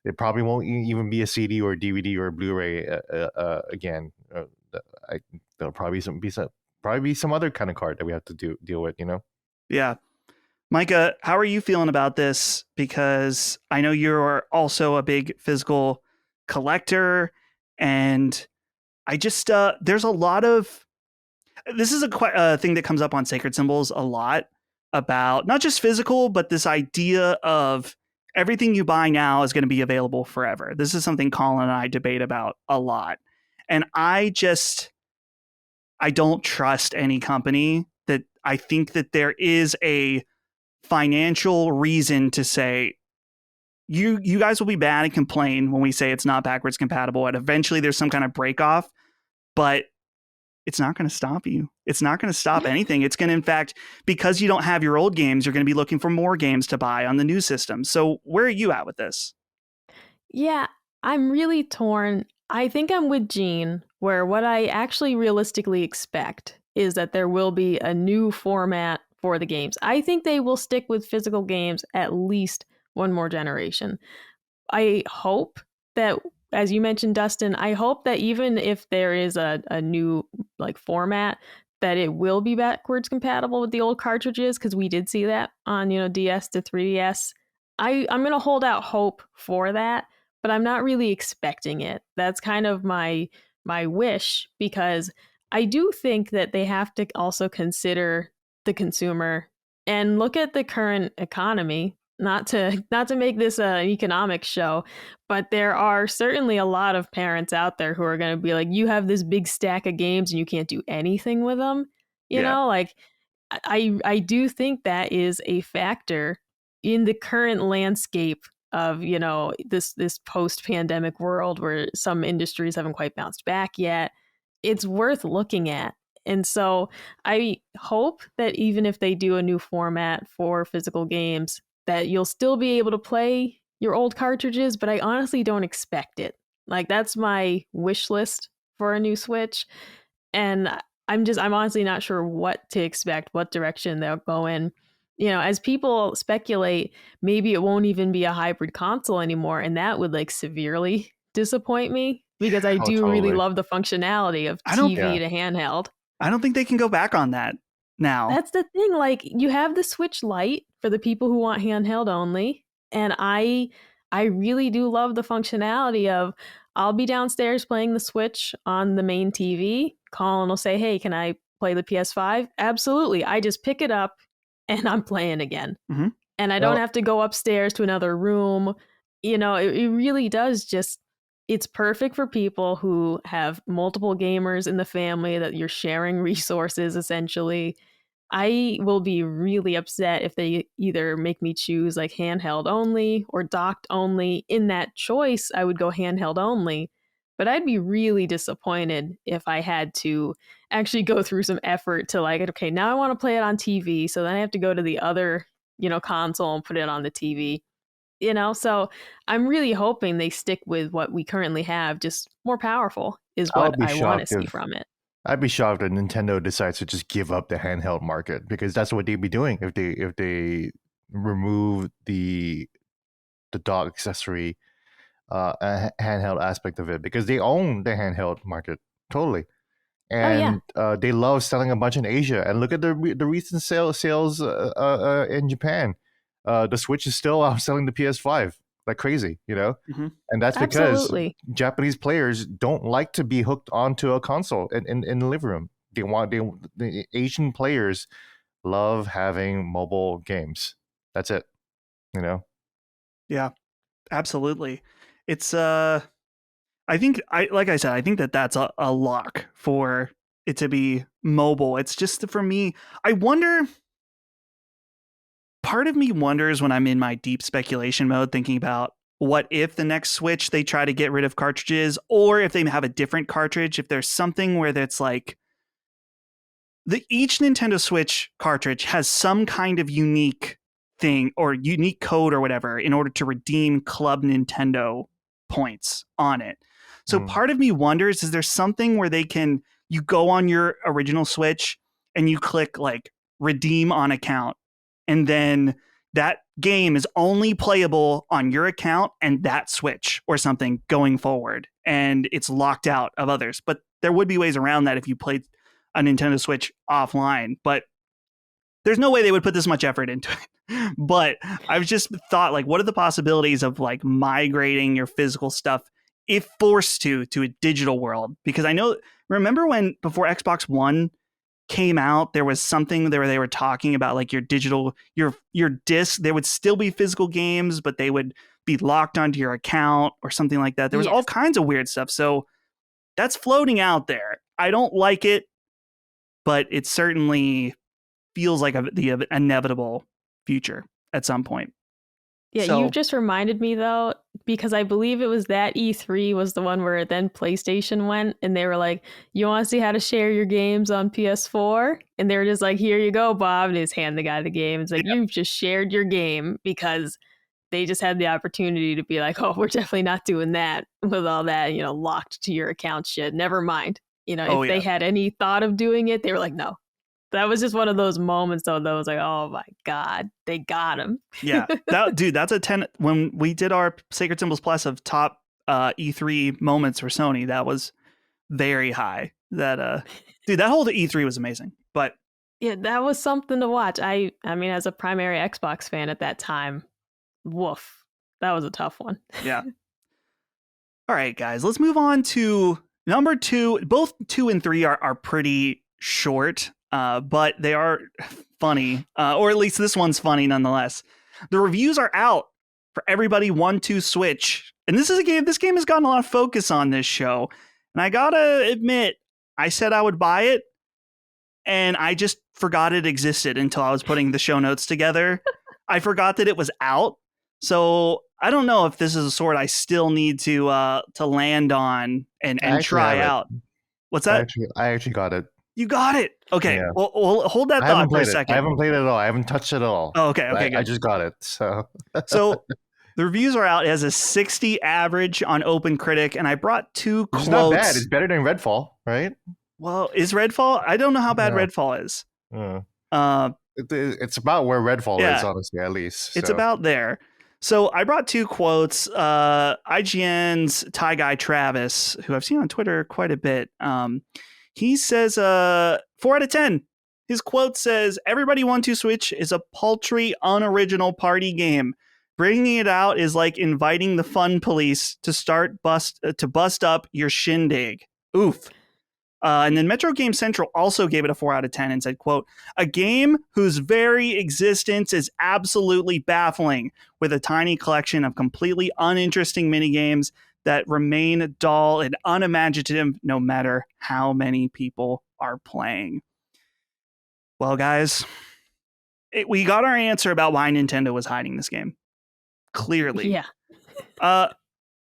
It probably won't even be a CD or a DVD or a Blu-ray again. There'll probably be some other kind of card that we have to deal with. Yeah. Micah, how are you feeling about this? Because I know you're also a big physical collector, and I just there's a lot of, this is a thing that comes up on Sacred Symbols a lot, about not just physical, but this idea of everything you buy now is going to be available forever. This is something Colin and I debate about a lot. And I don't trust any company that I think that there is a financial reason to say, you guys will be bad and complain when we say it's not backwards compatible, and eventually there's some kind of break off, but it's not going to stop you. It's not going to stop anything. It's going to, in fact, because you don't have your old games, you're going to be looking for more games to buy on the new system. So where are you at with this? Yeah, I'm really torn. I think I'm with Gene, where what I actually realistically expect is that there will be a new format for the games. I think they will stick with physical games at least one more generation. I hope that, as you mentioned, Dustin, I hope that even if there is a new like format, that it will be backwards compatible with the old cartridges, because we did see that on DS to 3DS. I'm gonna hold out hope for that, but I'm not really expecting it. That's kind of my wish, because I do think that they have to also consider the consumer and look at the current economy. Not to make this an economics show, but there are certainly a lot of parents out there who are going to be like, you have this big stack of games and you can't do anything with them. Like, I do think that is a factor in the current landscape of this post-pandemic world where some industries haven't quite bounced back yet. It's worth looking at. And so I hope that even if they do a new format for physical games, that you'll still be able to play your old cartridges, but I honestly don't expect it. Like, that's my wish list for a new Switch. And I'm honestly not sure what to expect, what direction they'll go in. As people speculate, maybe it won't even be a hybrid console anymore, and that would like severely disappoint me, because I do really love the functionality of TV to handheld. I don't think they can go back on that now. That's the thing. Like, you have the Switch Lite for the people who want handheld only, and I really do love the functionality of, I'll be downstairs playing the Switch on the main TV. Colin will say, "Hey, can I play the PS5?" Absolutely. I just pick it up and I'm playing again. Mm-hmm. And I don't have to go upstairs to another room. It really does just, it's perfect for people who have multiple gamers in the family, that you're sharing resources essentially. I will be really upset if they either make me choose like handheld only or docked only. In that choice, I would go handheld only. But I'd be really disappointed if I had to actually go through some effort to like, okay, now I want to play it on TV. So then I have to go to the other, console and put it on the TV. So I'm really hoping they stick with what we currently have, just more powerful is I what would be I want to shocked see if from it. I'd be shocked if Nintendo decides to just give up the handheld market, because that's what they'd be doing if they remove the dock accessory handheld aspect of it, because they own the handheld market totally. Oh yeah. And they love selling a bunch in Asia. And look at the recent sales in Japan. The Switch is still outselling the PS5 like crazy, Mm-hmm. and that's because Absolutely. Japanese players don't like to be hooked onto a console in the living room. The Asian players love having mobile games. That's it, you know. Yeah, absolutely. It's I think I like I said, I think that that's a lock for it to be mobile. It's just for me. I wonder. Part of me wonders when I'm in my deep speculation mode, thinking about what if the next Switch they try to get rid of cartridges, or if they have a different cartridge. If there's something where that's like each Nintendo Switch cartridge has some kind of unique thing or unique code or whatever in order to redeem Club Nintendo points on it. So Mm. part of me wonders, is there something where you go on your original Switch and you click like redeem on account, and then that game is only playable on your account and that Switch or something going forward, and it's locked out of others. But there would be ways around that if you played a Nintendo Switch offline, but there's no way they would put this much effort into it. But I've just thought, like, what are the possibilities of like migrating your physical stuff, if forced to a digital world? Because I know, remember when before Xbox One came out, there was something there where they were talking about like your digital, your disc, there would still be physical games, but they would be locked onto your account or something like that. There was all Yes. kinds of weird stuff. So that's floating out there. I don't like it, but it certainly feels like the inevitable future at some point. Yeah, you've So, just reminded me though, because I believe it was that E3 was the one where then PlayStation went and they were like, you want to see how to share your games on PS4? And they were just like, here you go, Bob. And just hand the guy the game. It's like, yep. you've just shared your game, because they just had the opportunity to be like, oh, we're definitely not doing that with all that, locked to your account shit. Never mind. Oh If they yeah, had any thought of doing it, they were like, no. That was just one of those moments, though, that was like, oh my God, they got him. yeah. That's a 10. When we did our Sacred Symbols Plus of top E3 moments for Sony, that was very high. That whole E3 was amazing. But Yeah, that was something to watch. I mean, as a primary Xbox fan at that time, woof, that was a tough one. yeah. All right, guys, let's move on to number 2. Both 2 and 3 are pretty short, but they are funny, or at least this one's funny nonetheless. The reviews are out for Everybody 1-2 Switch, and this is a game. This game has gotten a lot of focus on this show, and I gotta admit, I said I would buy it, and I just forgot it existed until I was putting the show notes together. I forgot that it was out, so I don't know if this is a sort I still need to land on and I actually try have it. out. What's I that? actually got it. You got it. Okay. Yeah. Well, hold that I thought haven't for a played it. I second. haven't played it at all. I haven't touched it at all. Oh, okay. Okay. I Good. just got it. So So the reviews are out. It has a 60 average on OpenCritic, and I brought 2 quotes. it's not bad. It's better than Redfall, right? Well, is Redfall? I don't know how bad Yeah. Redfall is. Uh, it's about where Redfall Yeah. is, honestly, at least. It's so. about there. So I brought 2 quotes. IGN's Ty Guy Travis, who I've seen on Twitter quite a bit, he says 4 out of 10. His quote says, "Everybody 1-2 Switch is a paltry, unoriginal party game. Bringing it out is like inviting the fun police to bust up your shindig." Oof. And then Metro Game Central also gave it a 4 out of 10 and said, quote, "A game whose very existence is absolutely baffling, with a tiny collection of completely uninteresting minigames that remain dull and unimaginative no matter how many people are playing." Well, guys, we got our answer about why Nintendo was hiding this game. Clearly. Yeah.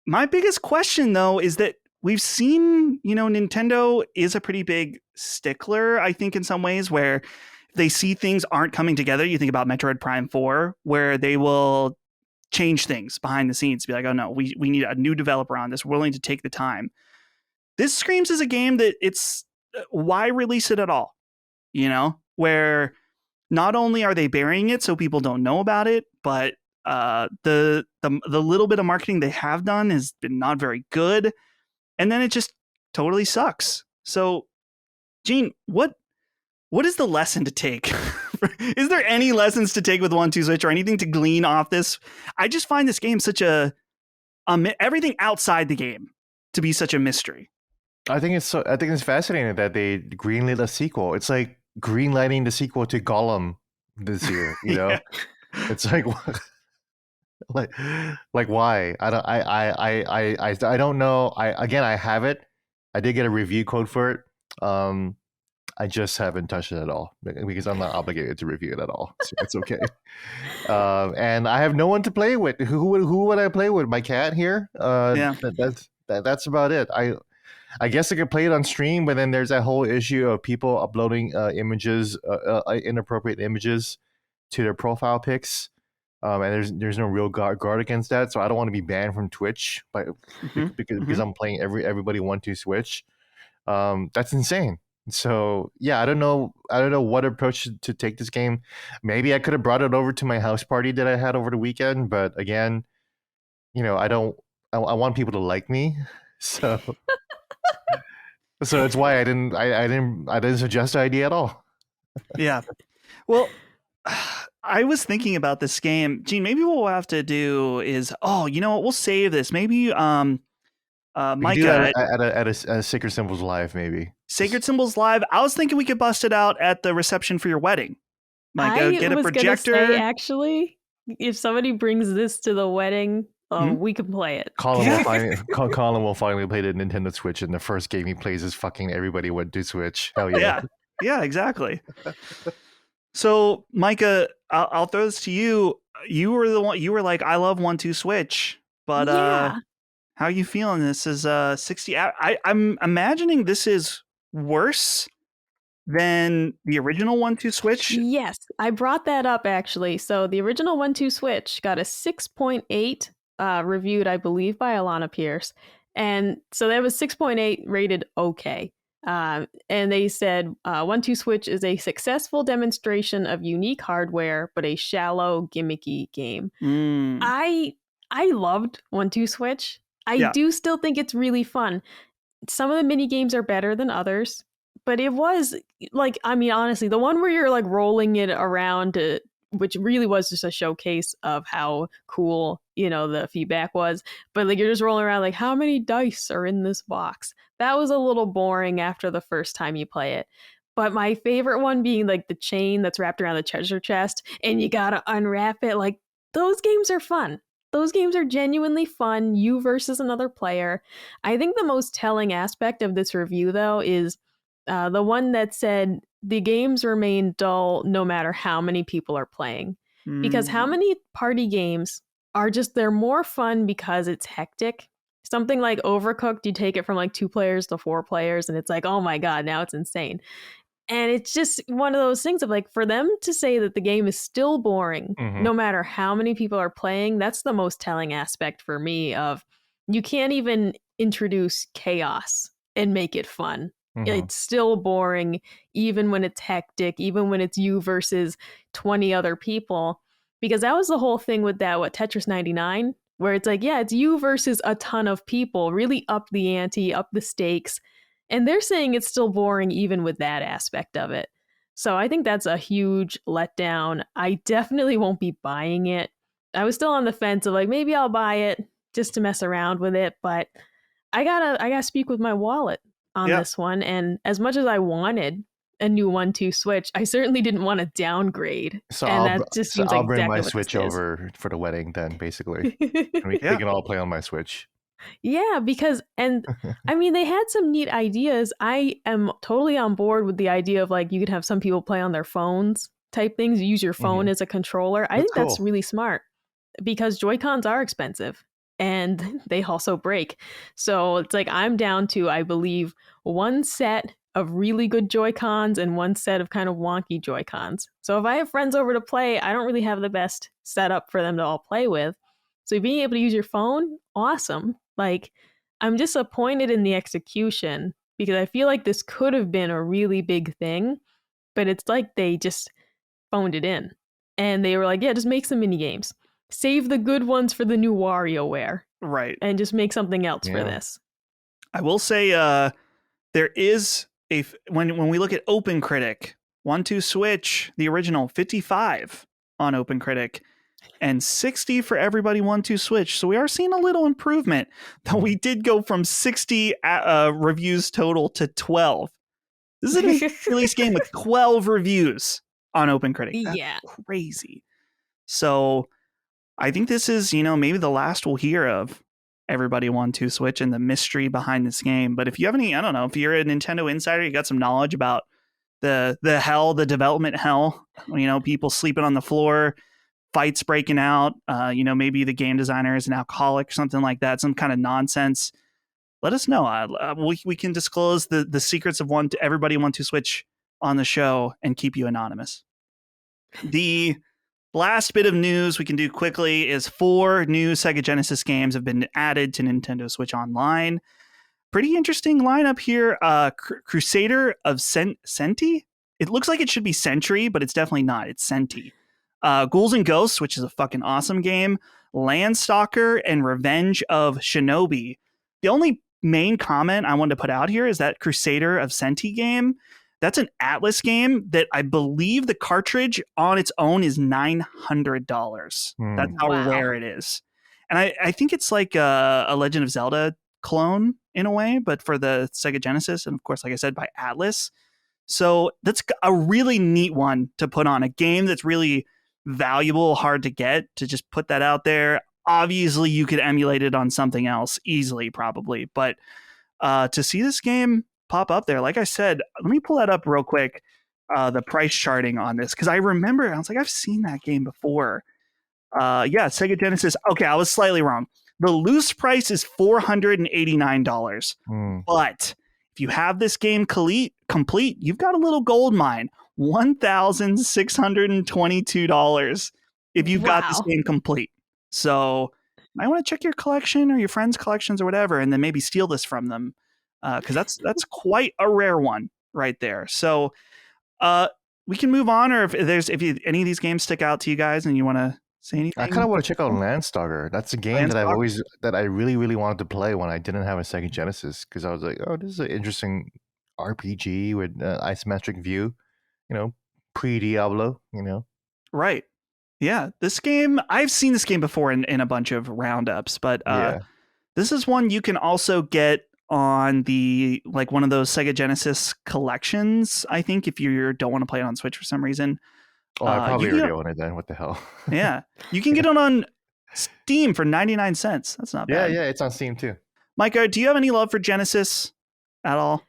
My biggest question, though, is that we've seen, Nintendo is a pretty big stickler, I think, in some ways, where they see things aren't coming together. You think about Metroid Prime 4, where they will change things behind the scenes, be like, oh no, we need a new developer on this. We're willing to take the time. This screams as a game that it's why release it at all? Where not only are they burying it so people don't know about it, but the little bit of marketing they have done has been not very good, and then it just totally sucks. So, Gene, what is the lesson to take? Is there any lessons to take with 1-2 Switch or anything to glean off this? I just find this game such everything outside the game to be such a mystery. I think it's fascinating that they greenlit a sequel. It's like greenlighting the sequel to Gollum this year. Yeah. It's like like why? I don't know. I have it. I did get a review code for it. I just haven't touched it at all because I'm not obligated to review it at all. So it's okay. And I have no one to play with. Who would I play with? My cat here. Yeah. That's about it. I guess I could play it on stream, but then there's that whole issue of people uploading images, inappropriate images, to their profile pics, and there's no real guard against that. So I don't want to be banned from Twitch, because I'm playing everybody 1-2 Switch. That's insane. So yeah, I don't know what approach to take this game. Maybe I could have brought it over to my house party that I had over the weekend, but again, I want people to like me, so. So that's why I didn't suggest the idea at all. Yeah. Well, I was thinking about this game. Gene, maybe what we'll have to do is, we'll save this. Maybe Micah at a Sacred Symbols Live, maybe. Sacred Symbols Live. I was thinking we could bust it out at the reception for your wedding. Micah, get a projector. Gonna say, actually, if somebody brings this to the wedding, we can play it. Colin will finally play the Nintendo Switch, and the first game he plays is fucking everybody went to Switch. Hell yeah. Yeah, exactly. So, Micah, I'll throw this to you. You were the one. You were like, I love 1-2 Switch, but how are you feeling? This is 60. I'm imagining this is worse than the original 1-2 Switch. Yes, I brought that up actually. So the original 1-2 Switch got a 6.8. Reviewed, I believe, by Alana Pierce. And so that was 6.8 rated okay. And they said 1-2 Switch is a successful demonstration of unique hardware, but a shallow, gimmicky game. I loved 1-2 Switch. I do still think it's really fun. Some of the mini games are better than others, but it was honestly, the one where you're like rolling it around which really was just a showcase of how cool, the feedback was. But like you're just rolling around like, how many dice are in this box? That was a little boring after the first time you play it. But my favorite one being like the chain that's wrapped around the treasure chest and you gotta unwrap it. Like those games are fun. Those games are genuinely fun. You versus another player. I think the most telling aspect of this review, though, is the one that said the games remain dull no matter how many people are playing. Because how many party games are they're more fun because it's hectic. Something like Overcooked, you take it from like 2 players to 4 players and it's like, oh my God, now it's insane. And it's just one of those things of like, for them to say that the game is still boring, no matter how many people are playing, that's the most telling aspect for me of you can't even introduce chaos and make it fun. It's still boring, even when it's hectic, even when it's you versus 20 other people. Because that was the whole thing with that, Tetris 99, where it's like, yeah, it's you versus a ton of people, really up the ante, up the stakes. And they're saying it's still boring even with that aspect of it. So I think that's a huge letdown. I definitely won't be buying it. I was still on the fence of like, maybe I'll buy it just to mess around with it. But I gotta speak with my wallet on this one. And as much as I wanted a new 1-2 Switch, I certainly didn't want to downgrade. So I'll bring my Switch over for the wedding then, basically. We can all play on my Switch. Yeah, because I mean they had some neat ideas. I am totally on board with the idea of like you could have some people play on their phones type things, use your phone Mhm. as a controller. I That's think that's cool. really smart because Joy-Cons are expensive and they also break. So it's like I'm down to, I believe, one set of really good Joy-Cons and one set of kind of wonky Joy-Cons. So if I have friends over to play, I don't really have the best setup for them to all play with. So being able to use your phone, awesome. Like I'm disappointed in the execution because I feel like this could have been a really big thing, but it's like they just phoned it in. And they were like, yeah, just make some mini games. Save the good ones for the new WarioWare Right. and just make something else for Yeah. this. I will say there is when we look at OpenCritic, 1-2 Switch, the original 55 on OpenCritic and 60 for everybody 1-2 Switch. So we are seeing a little improvement. Though we did go from 60 reviews total to 12. This is a release game with 12 reviews on OpenCritic. That's Yeah. crazy. So I think this is, maybe the last we'll hear of everybody 1-2 Switch and the mystery behind this game. But if you have any, I don't know, if you're a Nintendo insider, you got some knowledge about the development hell, people sleeping on the floor, fights breaking out, maybe the game designer is an alcoholic or something like that, some kind of nonsense. Let us know. We can disclose the secrets of everybody 1-2 Switch on the show and keep you anonymous. The last bit of news we can do quickly is 4 new Sega Genesis games have been added to Nintendo Switch Online. Pretty interesting lineup here. Crusader of Senti? It looks like it should be Century, but it's definitely not. It's Senti. Ghouls and Ghosts, which is a fucking awesome game. Landstalker and Revenge of Shinobi. The only main comment I wanted to put out here is that Crusader of Senti game. That's an Atlas game that I believe the cartridge on its own is $900. That's how Wow. rare it is. And I think it's like a Legend of Zelda clone in a way, but for the Sega Genesis, and of course, like I said, by Atlas. So that's a really neat one to put on a game that's really valuable, hard to get, to just put that out there. Obviously, you could emulate it on something else easily, probably, but to see this game pop up there, like I said, let me pull that up real quick. The price charting on this, because I remember I was like, I've seen that game before. Yeah, Sega Genesis. Okay, I was slightly wrong. The loose price is $489. Mm. But if you have this game complete, you've got a little gold mine. $1,622 if you've got this Wow. game complete. So you might want to check your collection or your friends' collections or whatever, and then maybe steal this from them. Because that's quite a rare one right there. So we can move on, or if any of these games stick out to you guys and you want to say anything. I kind of want to check out Landstalker. That's a game that I really, really wanted to play when I didn't have a Sega Genesis, because I was like, oh, this is an interesting RPG with isometric view, pre-Diablo, Right. Yeah. This game, I've seen this game before in a bunch of roundups, but Yeah. this is one you can also get on the one of those Sega Genesis collections, I think, if you don't want to play it on Switch for some reason. Oh, I probably you can already own it then. What the hell? Yeah. You can get it on Steam for 99 cents. That's not bad. Yeah, it's on Steam too. Micah, do you have any love for Genesis at all?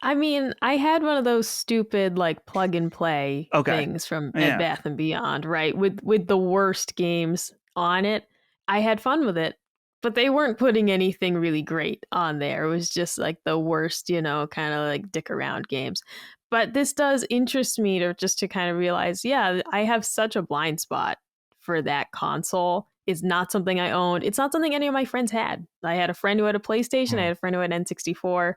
I mean, I had one of those stupid like plug and play things from Bed Bath and Beyond, right? With the worst games on it. I had fun with it, but they weren't putting anything really great on there. It was just like the worst, kind of like dick around games. But this does interest me to kind of realize, yeah, I have such a blind spot for that console. It's not something I owned. It's not something any of my friends had. I had a friend who had a PlayStation. I had a friend who had N64.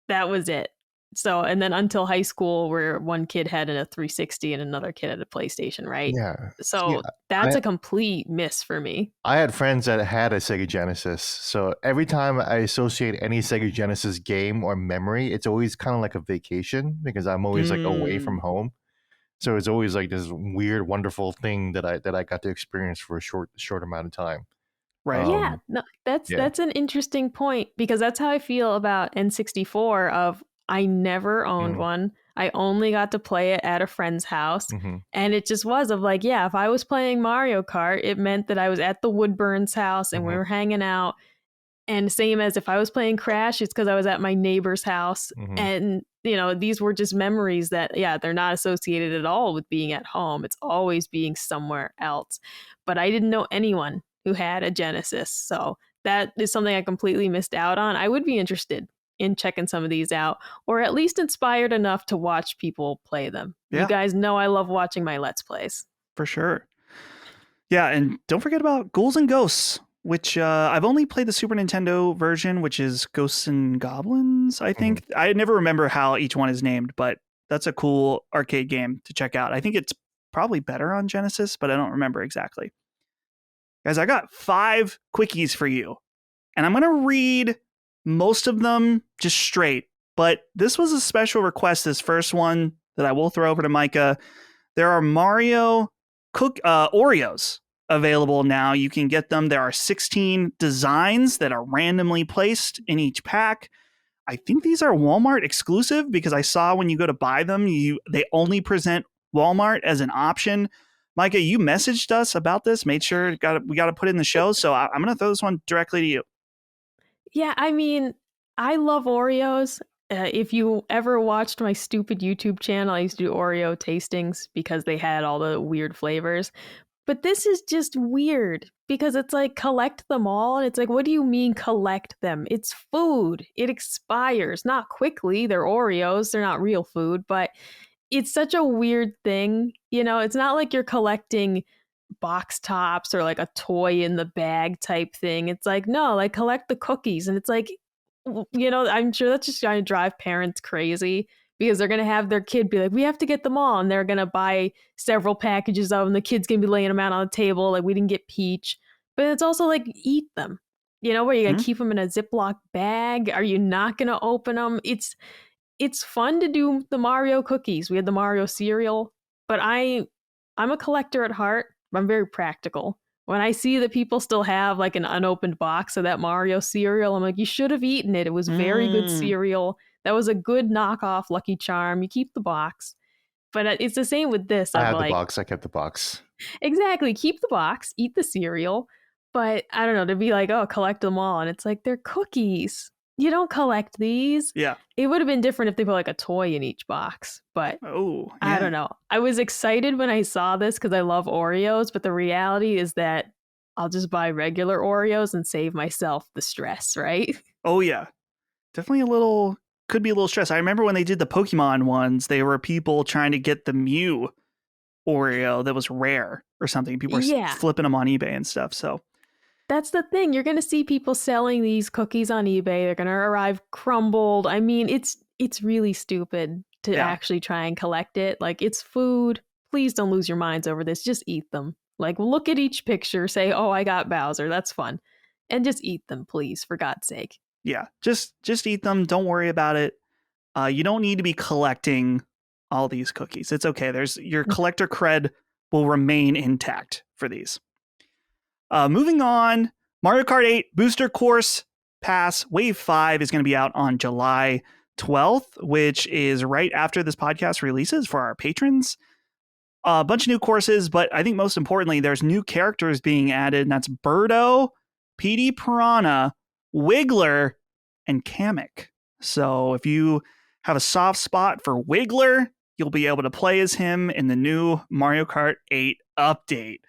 That was it. So, and then until high school, where one kid had a 360 and another kid had a PlayStation, right? Yeah. So that's a complete miss for me. I had friends that had a Sega Genesis. So every time I associate any Sega Genesis game or memory, it's always kind of like a vacation, because I'm always like away from home. So it's always like this weird, wonderful thing that I got to experience for a short amount of time. Right. Yeah. No, that's an interesting point, because that's how I feel about N64 of I never owned one. I only got to play it at a friend's house. And it just was of like, yeah, if I was playing Mario Kart, it meant that I was at the Woodburns house and we were hanging out. And same as if I was playing Crash, it's because I was at my neighbor's house. Mhm. And, these were just memories that, they're not associated at all with being at home. It's always being somewhere else. But I didn't know anyone who had a Genesis. So that is something I completely missed out on. I would be interested in checking some of these out, or at least inspired enough to watch people play them. Yeah. You guys know I love watching my Let's Plays. For sure. Yeah, and don't forget about Ghouls and Ghosts, which I've only played the Super Nintendo version, which is Ghosts and Goblins, I think. I never remember how each one is named, but that's a cool arcade game to check out. I think it's probably better on Genesis, but I don't remember exactly. Guys, I got 5 quickies for you, and I'm going to read most of them just straight, but this was a special request, this first one that I will throw over to Micah. There are Mario Oreos available now. You can get them. There are 16 designs that are randomly placed in each pack. I think these are Walmart exclusive because I saw when you go to buy them, they only present Walmart as an option. Micah, you messaged us about this, made sure we got to put it in the show. So I'm going to throw this one directly to you. Yeah, I mean, I love Oreos. If you ever watched my stupid YouTube channel, I used to do Oreo tastings because they had all the weird flavors. But this is just weird because it's like collect them all. And it's like, what do you mean collect them? It's food. It expires, not quickly. They're Oreos. They're not real food, but it's such a weird thing. It's not like you're collecting box tops or like a toy in the bag type thing. It's like, no, like collect the cookies. And it's like, I'm sure that's just going to drive parents crazy because they're going to have their kid be like, we have to get them all. And they're going to buy several packages of them. The kid's going to be laying them out on the table. Like, we didn't get Peach. But it's also like, eat them. Where you're going to keep them in a Ziploc bag. Are you not going to open them? It's fun to do the Mario cookies. We had the Mario cereal. But I'm a collector at heart. I'm very practical. When I see that people still have like an unopened box of that Mario cereal, I'm like, you should have eaten it. It was very good cereal. That was a good knockoff Lucky Charm. You keep the box. But it's the same with this. I had the box. I kept the box. Exactly. Keep the box. Eat the cereal. But I don't know, to be like, oh, collect them all. And it's like, they're cookies. You don't collect these. Yeah. It would have been different if they put like a toy in each box. But I don't know. I was excited when I saw this because I love Oreos. But the reality is that I'll just buy regular Oreos and save myself the stress, right? Oh, yeah. Definitely could be a little stress. I remember when they did the Pokemon ones, there were people trying to get the Mew Oreo that was rare or something. People were flipping them on eBay and stuff. So that's the thing. You're going to see people selling these cookies on eBay. They're going to arrive crumbled. I mean, it's really stupid to actually try and collect it. Like, it's food. Please don't lose your minds over this. Just eat them. Like, look at each picture, say, oh, I got Bowser. That's fun. And just eat them, please, for God's sake. Yeah, just eat them. Don't worry about it. You don't need to be collecting all these cookies. It's okay. Your collector cred will remain intact for these. Moving on, Mario Kart 8 Booster Course Pass Wave 5 is going to be out on July 12th, which is right after this podcast releases for our patrons. A bunch of new courses, but I think most importantly, there's new characters being added, and that's Birdo, Petey Piranha, Wiggler, and Kamek. So if you have a soft spot for Wiggler, you'll be able to play as him in the new Mario Kart 8 update.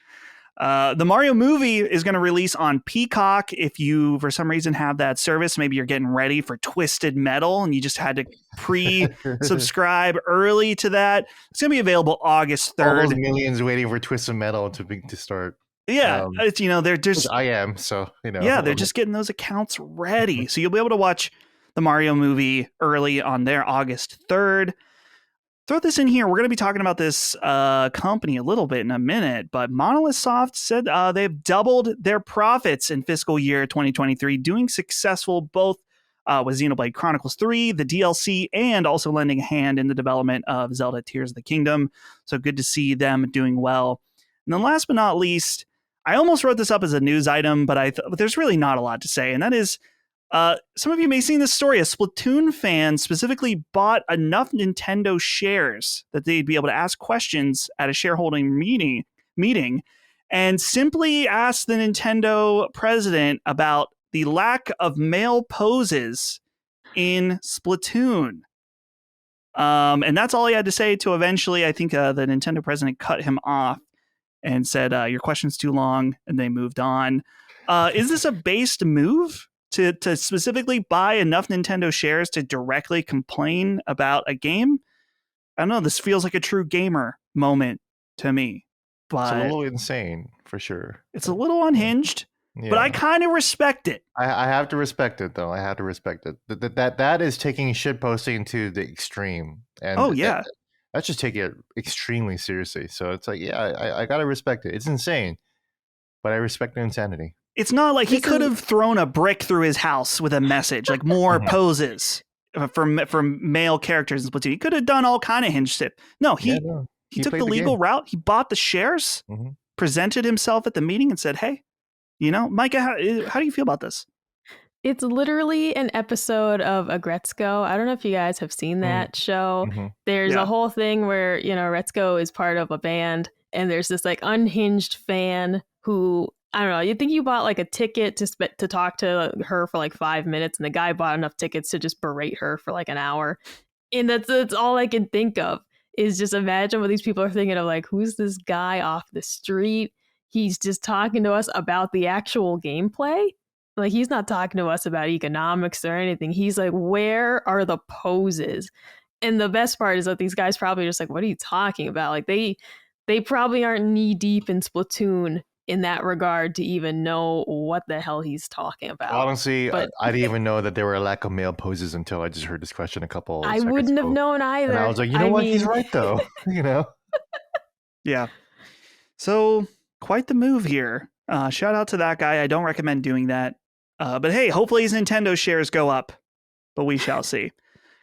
The Mario movie is going to release on Peacock. If you, for some reason, have that service, maybe you're getting ready for Twisted Metal and you just had to pre-subscribe early to that. It's going to be available August 3rd. All those millions waiting for Twisted Metal to start. Yeah, it's, they're just... I am, so, Yeah, they're just getting those accounts ready. So you'll be able to watch the Mario movie early on there, August 3rd. Throw this in here. We're going to be talking about this company a little bit in a minute, but Monolith Soft said they've doubled their profits in fiscal year 2023, doing successful both with Xenoblade Chronicles 3, the DLC, and also lending a hand in the development of Zelda Tears of the Kingdom. So good to see them doing well. And then last but not least, I almost wrote this up as a news item, but there's really not a lot to say, and that is some of you may have seen this story. A Splatoon fan specifically bought enough Nintendo shares that they'd be able to ask questions at a shareholding meeting and simply asked the Nintendo president about the lack of male poses in Splatoon. And that's all he had to say to eventually, I think the Nintendo president cut him off and said, your question's too long, and they moved on. Is this a based move to specifically buy enough Nintendo shares to directly complain about a game? I don't know. This feels like a true gamer moment to me. But It's a little insane, for sure. it's a little unhinged, but I kind of respect it. I have to respect it, though. I have to respect it. That is taking shit posting to the extreme. And that's just taking it extremely seriously. So it's like, yeah, I got to respect it. It's insane, but I respect the insanity. It's not like he could have thrown a brick through his house with a message, like more poses for male characters in Splatoon. He could have done all kind of hinge shit. No, he took the legal route. He bought the shares, presented himself at the meeting and said, hey, you know, Micah, how do you feel about this? It's literally an episode of Agretzko. I don't know if you guys have seen that show. There's a whole thing where, you know, Agretzko is part of a band and there's this like unhinged fan who, I don't know, you think you bought like a ticket to talk to her for like 5 minutes and the guy bought enough tickets to just berate her for like an hour. And that's all I can think of is just imagine what these people are thinking of, like, who's this guy off the street? He's just talking to us about the actual gameplay. Like, he's not talking to us about economics or anything. He's like, where are the poses? And the best part is that these guys probably just like, what are you talking about? Like, they probably aren't knee deep in Splatoon in that regard to even know what the hell he's talking about. Honestly, I didn't even know that there were a lack of male poses until I just heard this question a couple I wouldn't have known either. And I was like, you know what? He's right, though. You know? Yeah. So, quite the move here. Shout out to that guy. I don't recommend doing that. But hey, hopefully his Nintendo shares go up. But we shall see.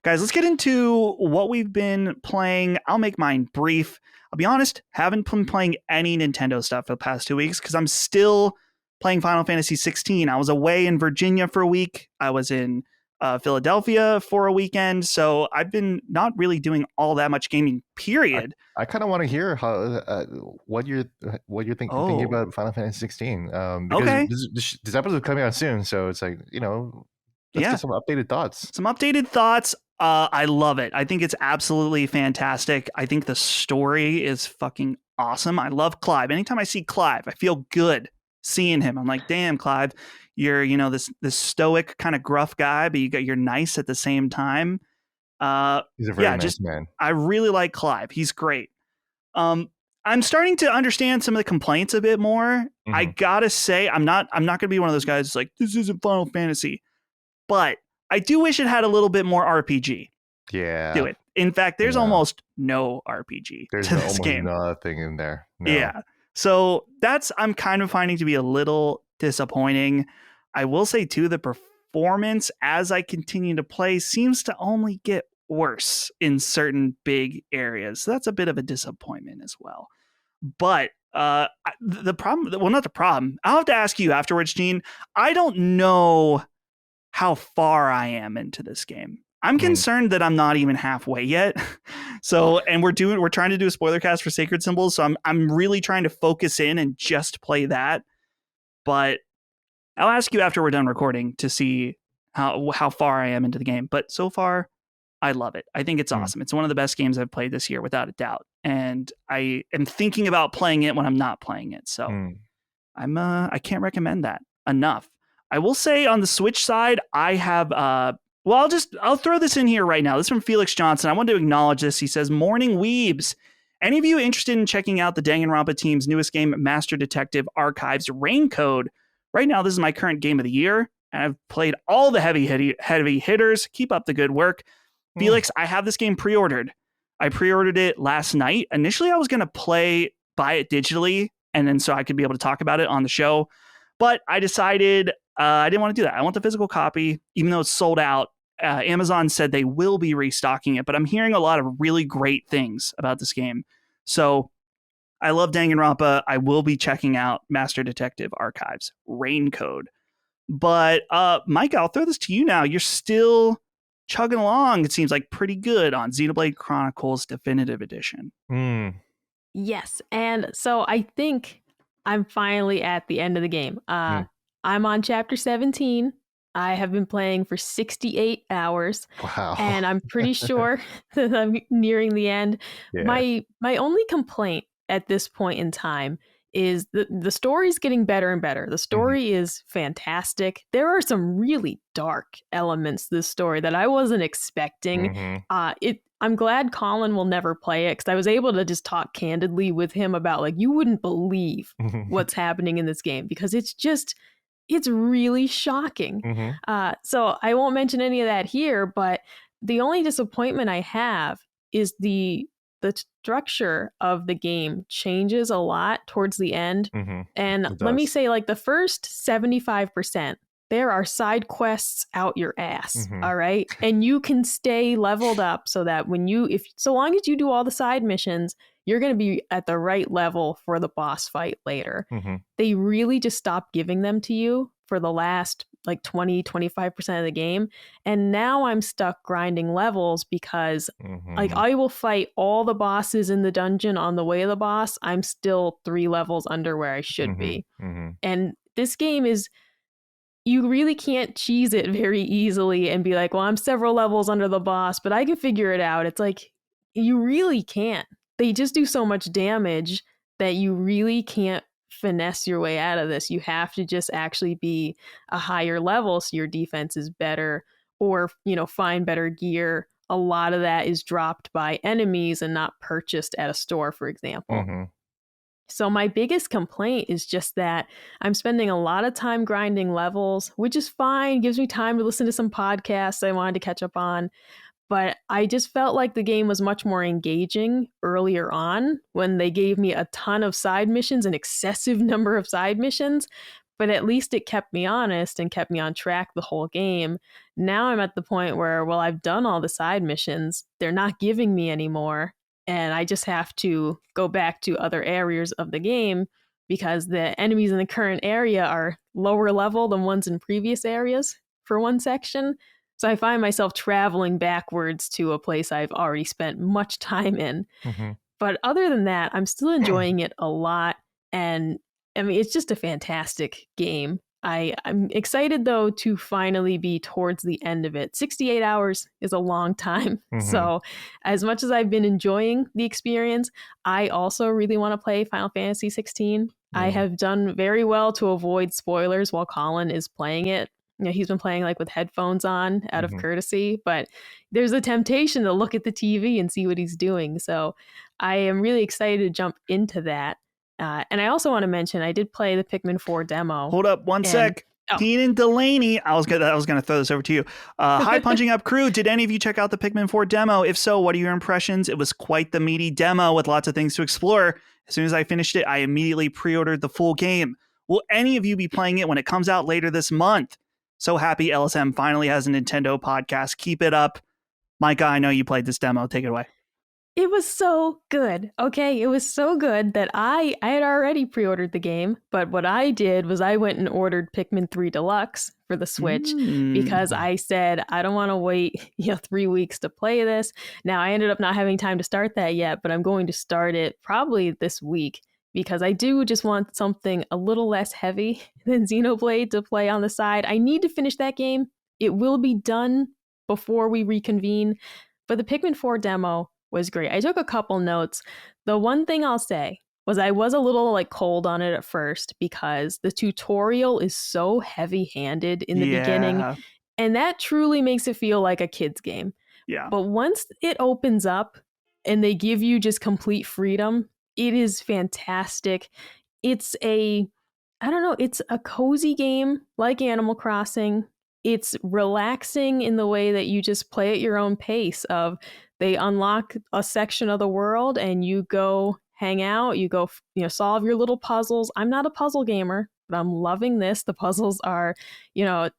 Guys, let's get into what we've been playing. I'll make mine brief. I'll be honest, haven't been playing any Nintendo stuff for the past 2 weeks because I'm still playing Final Fantasy 16. I was away in Virginia for a week. I was in Philadelphia for a weekend. So I've been not really doing all that much gaming, period. I kind of want to hear how what you're thinking about Final Fantasy 16. Because this episode is coming out soon. So it's like, you know, let's get some updated thoughts. I love it. I think it's absolutely fantastic. I think the story is fucking awesome. I love Clive. Anytime I see Clive, I feel good seeing him. I'm like, damn, Clive, you're, you know, this stoic kind of gruff guy, but you're nice at the same time. He's a very nice man. I really like Clive. He's great. I'm starting to understand some of the complaints a bit more. I gotta say, I'm not gonna be one of those guys who's like, this isn't Final Fantasy, but I do wish it had a little bit more RPG. Yeah. Do it. In fact, there's almost no RPG. There's to this almost game. nothing in there. No. Yeah. So I'm kind of finding to be a little disappointing. I will say too, the performance as I continue to play seems to only get worse in certain big areas. So that's a bit of a disappointment as well. But the problem, well, not the problem. I'll have to ask you afterwards, Gene. I don't know how far I am into this game. I'm concerned that I'm not even halfway yet. So, and we're trying to do a spoiler cast for Sacred Symbols. So I'm really trying to focus in and just play that. But I'll ask you after we're done recording to see how far I am into the game. But so far, I love it. I think it's awesome. It's one of the best games I've played this year, without a doubt. And I am thinking about playing it when I'm not playing it. So I can't recommend that enough. I will say on the Switch side, I have, I'll throw this in here right now. This is from Felix Johnson. I want to acknowledge this. He says, Morning Weebs. Any of you interested in checking out the Danganronpa team's newest game, Master Detective Archives Raincode? Right now, this is my current game of the year, and I've played all the heavy hitters. Keep up the good work. Felix, I have this game pre-ordered. I pre-ordered it last night. Initially, I was going to buy it digitally, and then so I could be able to talk about it on the show. But I decided I didn't want to do that. I want the physical copy, even though it's sold out. Amazon said they will be restocking it, but I'm hearing a lot of really great things about this game. So I love Danganronpa. I will be checking out Master Detective Archives Raincode. But Mike, I'll throw this to you now. You're still chugging along, it seems like, pretty good on Xenoblade Chronicles Definitive Edition. Yes, and so I think I'm finally at the end of the game. I'm on chapter 17. I have been playing for 68 hours, Wow. and I'm pretty sure that I'm nearing the end. Yeah. My only complaint at this point in time is the story's getting better and better. The story is fantastic. There are some really dark elements to this story that I wasn't expecting. I'm glad Colin will never play it, because I was able to just talk candidly with him about, like, you wouldn't believe what's happening in this game, because it's really shocking. So I won't mention any of that here, but the only disappointment I have is the structure of the game changes a lot towards the end. And It let me does. say, like, the first 75%, there are side quests out your ass. All right. And you can stay leveled up so that so long as you do all the side missions, you're going to be at the right level for the boss fight later. They really just stopped giving them to you for the last like 20-25% of the game. And now I'm stuck grinding levels because like I will fight all the bosses in the dungeon on the way to the boss. I'm still 3 levels under where I should be. And this game is, you really can't cheese it very easily and be like, well, I'm several levels under the boss, but I can figure it out. It's like, you really can't. They just do so much damage that you really can't finesse your way out of this. You have to just actually be a higher level so your defense is better, or, find better gear. A lot of that is dropped by enemies and not purchased at a store, for example. So my biggest complaint is just that I'm spending a lot of time grinding levels, which is fine. Gives me time to listen to some podcasts I wanted to catch up on. But I just felt like the game was much more engaging earlier on, when they gave me a ton of side missions, an excessive number of side missions. But at least it kept me honest and kept me on track the whole game. Now I'm at the point where, well, I've done all the side missions. They're not giving me any more. And I just have to go back to other areas of the game, because the enemies in the current area are lower level than ones in previous areas for one section. So I find myself traveling backwards to a place I've already spent much time in. But other than that, I'm still enjoying it a lot. And I mean, it's just a fantastic game. I'm excited, though, to finally be towards the end of it. 68 hours is a long time. So as much as I've been enjoying the experience, I also really want to play Final Fantasy 16. I have done very well to avoid spoilers while Colin is playing it. He's been playing like with headphones on out of courtesy, but there's a temptation to look at the TV and see what he's doing. So I am really excited to jump into that. And I also want to mention, I did play the Pikmin 4 demo. Hold up one sec. Keenan Delaney, I was gonna throw this over to you. Hi, Punching Up crew. Did any of you check out the Pikmin 4 demo? If so, what are your impressions? It was quite the meaty demo with lots of things to explore. As soon as I finished it, I immediately pre-ordered the full game. Will any of you be playing it when it comes out later this month? So happy LSM finally has a Nintendo podcast. Keep it up. Micah, I know you played this demo. Take it away. It was so good. Okay, it was so good that I had already pre-ordered the game, but what I did was I went and ordered Pikmin 3 Deluxe for the Switch, because I said I don't want to wait 3 weeks to play this. Now, I ended up not having time to start that yet, but I'm going to start it probably this week, because I do just want something a little less heavy than Xenoblade to play on the side. I need to finish that game. It will be done before we reconvene, but the Pikmin 4 demo was great. I took a couple notes. The one thing I'll say was I was a little like cold on it at first, because the tutorial is so heavy-handed in the beginning, and that truly makes it feel like a kid's game. Yeah. But once it opens up and they give you just complete freedom, it is fantastic. It's a cozy game like Animal Crossing. It's relaxing in the way that you just play at your own pace. They unlock a section of the world and you go hang out, you go, solve your little puzzles. I'm not a puzzle gamer, but I'm loving this. The puzzles are,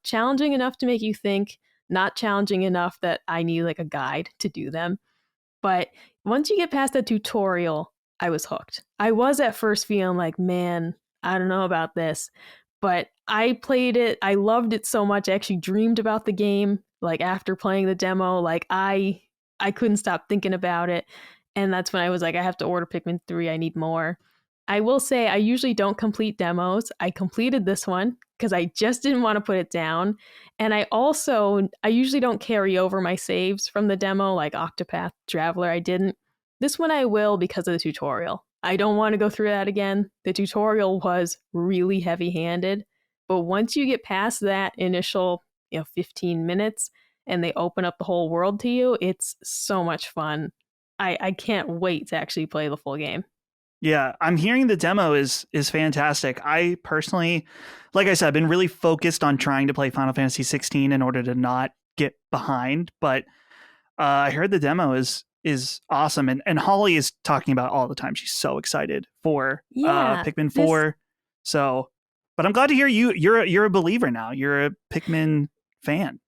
challenging enough to make you think, not challenging enough that I need like a guide to do them. But once you get past the tutorial, I was hooked. I was at first feeling like, man, I don't know about this, but I played it. I loved it so much. I actually dreamed about the game. Like after playing the demo, like I couldn't stop thinking about it. And that's when I was like, I have to order Pikmin 3. I need more. I will say I usually don't complete demos. I completed this one because I just didn't want to put it down. And I usually don't carry over my saves from the demo, like Octopath Traveler. I didn't. This one I will because of the tutorial. I don't want to go through that again. The tutorial was really heavy-handed, but once you get past that initial, 15 minutes and they open up the whole world to you, it's so much fun. I can't wait to actually play the full game. Yeah, I'm hearing the demo is fantastic. I personally, like I said, I've been really focused on trying to play Final Fantasy 16 in order to not get behind, but I heard the demo is awesome, and Holly is talking about it all the time. She's so excited for Yeah, Pikmin this 4. So, but I'm glad to hear you're a believer now. You're a Pikmin fan.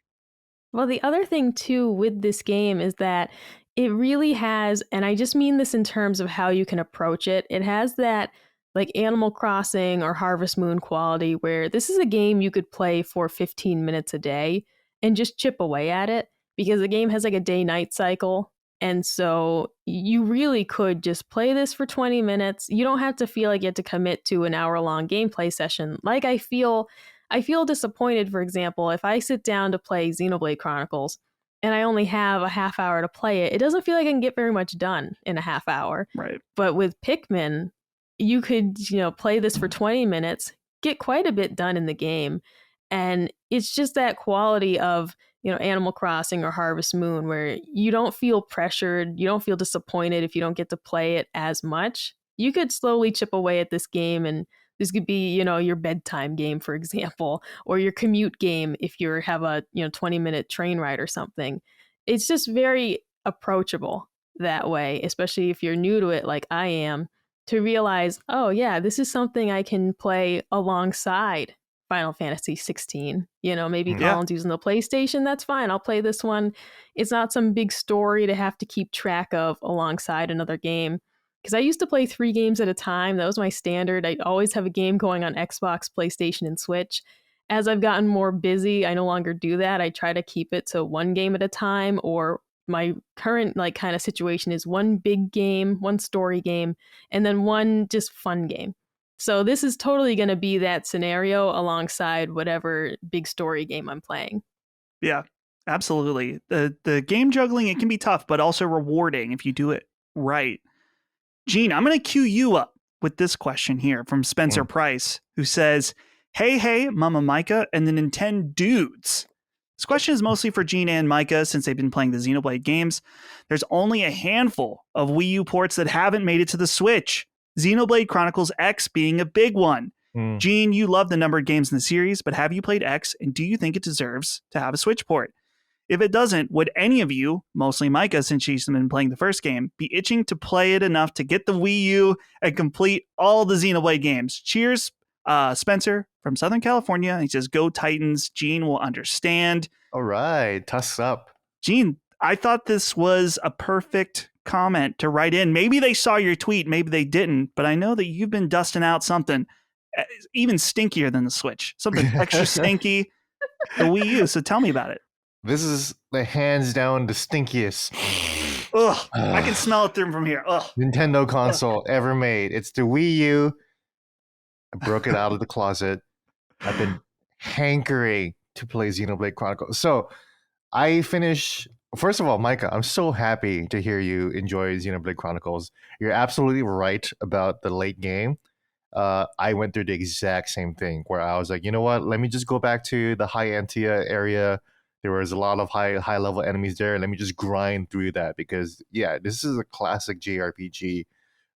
Well, the other thing too with this game is that it really has, and I just mean this in terms of how you can approach it, it has that like Animal Crossing or Harvest Moon quality where this is a game you could play for 15 minutes a day and just chip away at it because the game has like a day-night cycle. And so you really could just play this for 20 minutes. You don't have to feel like you have to commit to an hour-long gameplay session. Like I feel disappointed, for example, if I sit down to play Xenoblade Chronicles and I only have a half hour to play it, it doesn't feel like I can get very much done in a half hour. Right. But with Pikmin, you could, play this for 20 minutes, get quite a bit done in the game. And it's just that quality of, Animal Crossing or Harvest Moon where you don't feel pressured, you don't feel disappointed if you don't get to play it as much. You could slowly chip away at this game, and this could be, your bedtime game, for example, or your commute game if you have a, 20-minute train ride or something. It's just very approachable that way, especially if you're new to it like I am, to realize, oh yeah, this is something I can play alongside Final Fantasy 16. Maybe Yeah. Colin's using the PlayStation, that's fine. I'll play this one. It's not some big story to have to keep track of alongside another game. Because I used to play 3 games at a time. That was my standard. I'd always have a game going on Xbox, PlayStation, and Switch. As I've gotten more busy, I no longer do that. I try to keep it to 1 game at a time, or my current kind of situation is 1 big game, 1 story game, and then 1 just fun game. So this is totally going to be that scenario alongside whatever big story game I'm playing. Yeah, absolutely. The game juggling, it can be tough, but also rewarding if you do it right. Gene, I'm going to cue you up with this question here from Spencer Price, who says, Hey, Mama Micah and the Nintendo dudes. This question is mostly for Gene and Micah since they've been playing the Xenoblade games. There's only a handful of Wii U ports that haven't made it to the Switch, Xenoblade Chronicles X being a big one. Gene, you love the numbered games in the series, but have you played X, and do you think it deserves to have a Switch port? If it doesn't, would any of you, mostly Micah since she's been playing the first game, be itching to play it enough to get the Wii U and complete all the Xenoblade games? Cheers, Spencer from Southern California. He says, go Titans. Gene will understand. All right. Tuss up. Gene, I thought this was a perfect comment to write in. Maybe they saw your tweet, maybe they didn't, but I know that you've been dusting out something even stinkier than the Switch, something extra stinky, the Wii U. So tell me about it. This is the hands down the stinkiest Ugh, I can smell it from here. Ugh. Nintendo console ever made. It's the Wii U. I broke it out of the closet. I've been hankering to play Xenoblade Chronicles. So I finished. First of all, Micah, I'm so happy to hear you enjoy Xenoblade Chronicles. You're absolutely right about the late game. I went through the exact same thing where I was like, you know what? Let me just go back to the High Antia area. There was a lot of high level enemies there. Let me just grind through that because, yeah, this is a classic JRPG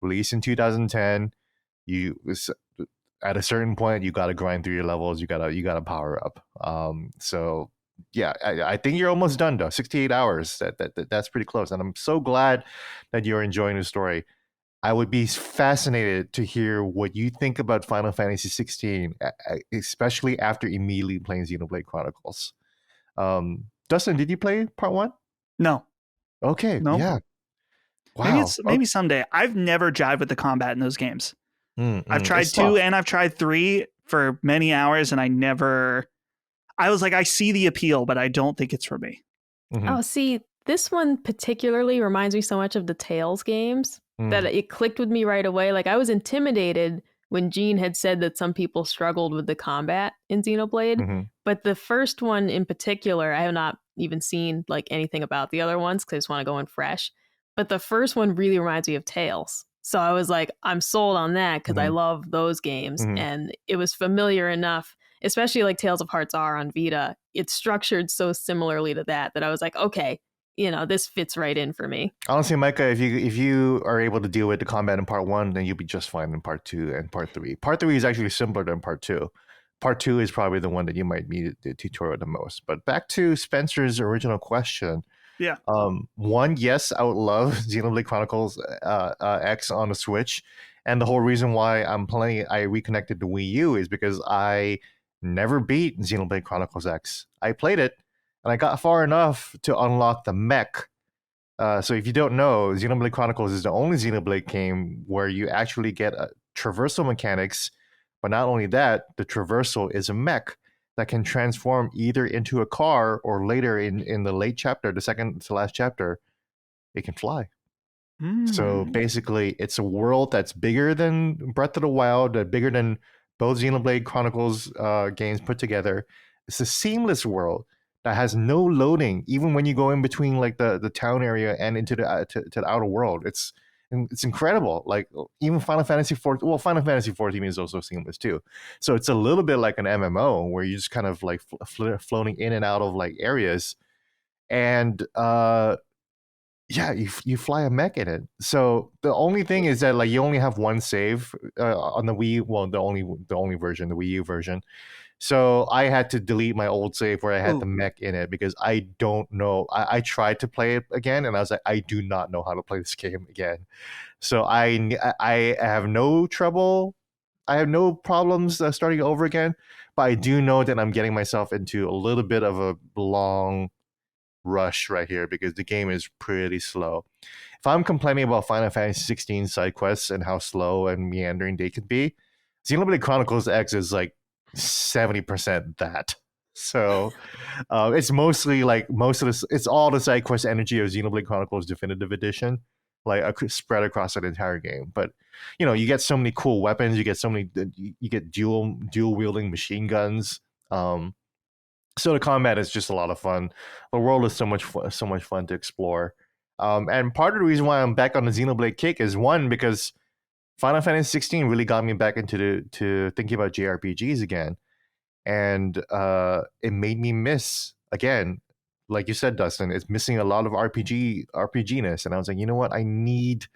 released in 2010. At a certain point, you got to grind through your levels. You gotta power up. So yeah, I think you're almost done though. 68 hours. That's pretty close. And I'm so glad that you're enjoying the story. I would be fascinated to hear what you think about Final Fantasy 16, especially after immediately playing Xenoblade Chronicles. Dustin, did you play part 1? No. Okay. No. Yeah. Wow. Maybe someday. I've never jived with the combat in those games. I've tried 2 tough. and I've tried 3 for many hours, and I was like, I see the appeal, but I don't think it's for me. Oh, see, This one particularly reminds me so much of the Tales games that it clicked with me right away. Like I was intimidated when Gene had said that some people struggled with the combat in Xenoblade, Mm-hmm. but the first one in particular, I have not even seen like anything about the other ones because I just want to go in fresh. But the first one really reminds me of Tales. So I was like, I'm sold on that because I Mm-hmm. love those games. Mm-hmm. And it was familiar enough, especially like Tales of Hearts are on Vita. It's structured so similarly to that I was like, okay, this fits right in for me. Honestly, Micah, if you are able to deal with the combat in part 1, then you'll be just fine in part 2 and part 3. Part 3 is actually simpler than part 2. Part 2 is probably the one that you might need the tutorial the most. But back to Spencer's original question. Yeah. One, yes, I would love Xenoblade Chronicles X on the Switch, and the whole reason why I reconnected to Wii U is because I never beat Xenoblade Chronicles X. I played it, and I got far enough to unlock the mech. So if you don't know, Xenoblade Chronicles is the only Xenoblade game where you actually get traversal mechanics, but not only that, the traversal is a mech that can transform either into a car or later in the late chapter, the second to last chapter, it can fly. So basically, it's a world that's bigger than Breath of the Wild, bigger than both Xenoblade Chronicles games put together. It's a seamless world that has no loading, even when you go in between like the town area and into the to the outer world. It's incredible. Like even Final Fantasy 14. Well, Final Fantasy 14 is also seamless too. So it's a little bit like an MMO where you just kind of like floating in and out of like areas, and yeah, you fly a mech in it. So the only thing is that like you only have one save on the Wii. Well, the only version, the Wii U version. So I had to delete my old save where I had the mech in it because I don't know. I tried to play it again, and I was like, I do not know how to play this game again. So I have no trouble. I have no problems starting over again, but I do know that I'm getting myself into a little bit of a long rush right here because the game is pretty slow. If I'm complaining about Final Fantasy 16 side quests and how slow and meandering they could be, Xenoblade Chronicles X is like 70% that. So it's mostly like it's all the side quest energy of Xenoblade Chronicles Definitive Edition, like spread across an entire game. But you get so many cool weapons. You get dual wielding machine guns. So the combat is just a lot of fun. The world is so much fun to explore. And part of the reason why I'm back on the Xenoblade kick is one because Final Fantasy 16 really got me back into thinking about JRPGs again, and it made me miss again, like you said, Dustin. It's missing a lot of RPGness, and I was like, you know what? I need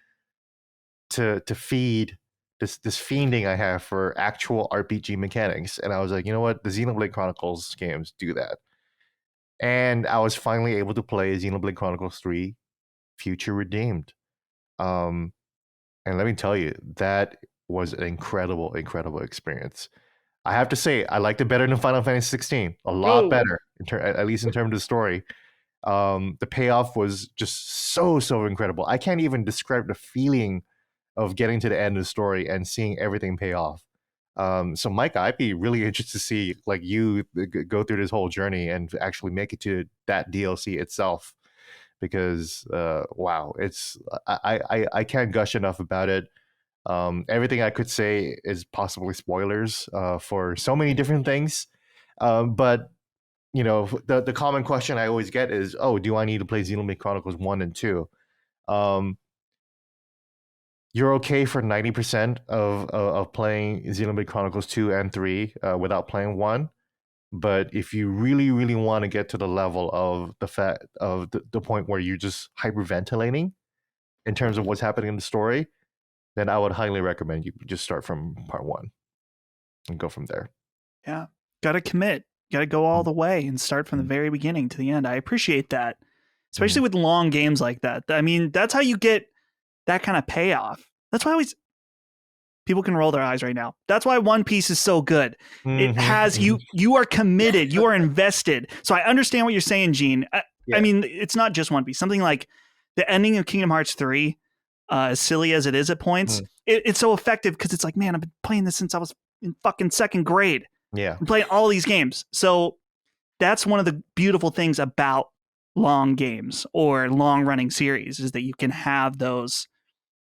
to feed this fiending I have for actual RPG mechanics, and I was like, you know what? The Xenoblade Chronicles games do that, and I was finally able to play Xenoblade Chronicles 3 Future Redeemed. And let me tell you, that was an incredible experience. I have to say, I liked it better than Final Fantasy 16. A lot better, at least in terms of the story. The payoff was just so incredible. I can't even describe the feeling of getting to the end of the story and seeing everything pay off. So, Micah, I'd be really interested to see like you go through this whole journey and actually make it to that DLC itself. Because wow, it's I can't gush enough about it. Everything I could say is possibly spoilers for so many different things. But the common question I always get is, oh, do I need to play Xenoblade Chronicles 1 and 2? You're okay for 90% of playing Xenoblade Chronicles 2 and 3 without playing 1. But if you really want to get to the level of the fact of the point where you're just hyperventilating in terms of what's happening in the story, then I would highly recommend you just start from part 1 and go from there. Yeah. Got to commit. Got to go all the way and start from the very beginning to the end. I appreciate that, especially with long games like that. I mean, that's how you get that kind of payoff. That's why people can roll their eyes right now. That's why One Piece is so good. It has you are committed, you are invested. So I understand what you're saying, Gene. I mean, it's not just One Piece. Something like the ending of Kingdom Hearts 3, as silly as it is at points, it's so effective because it's like, man, I've been playing this since I was in fucking second grade. Yeah. I'm playing all these games. So that's one of the beautiful things about long games or long running series, is that you can have those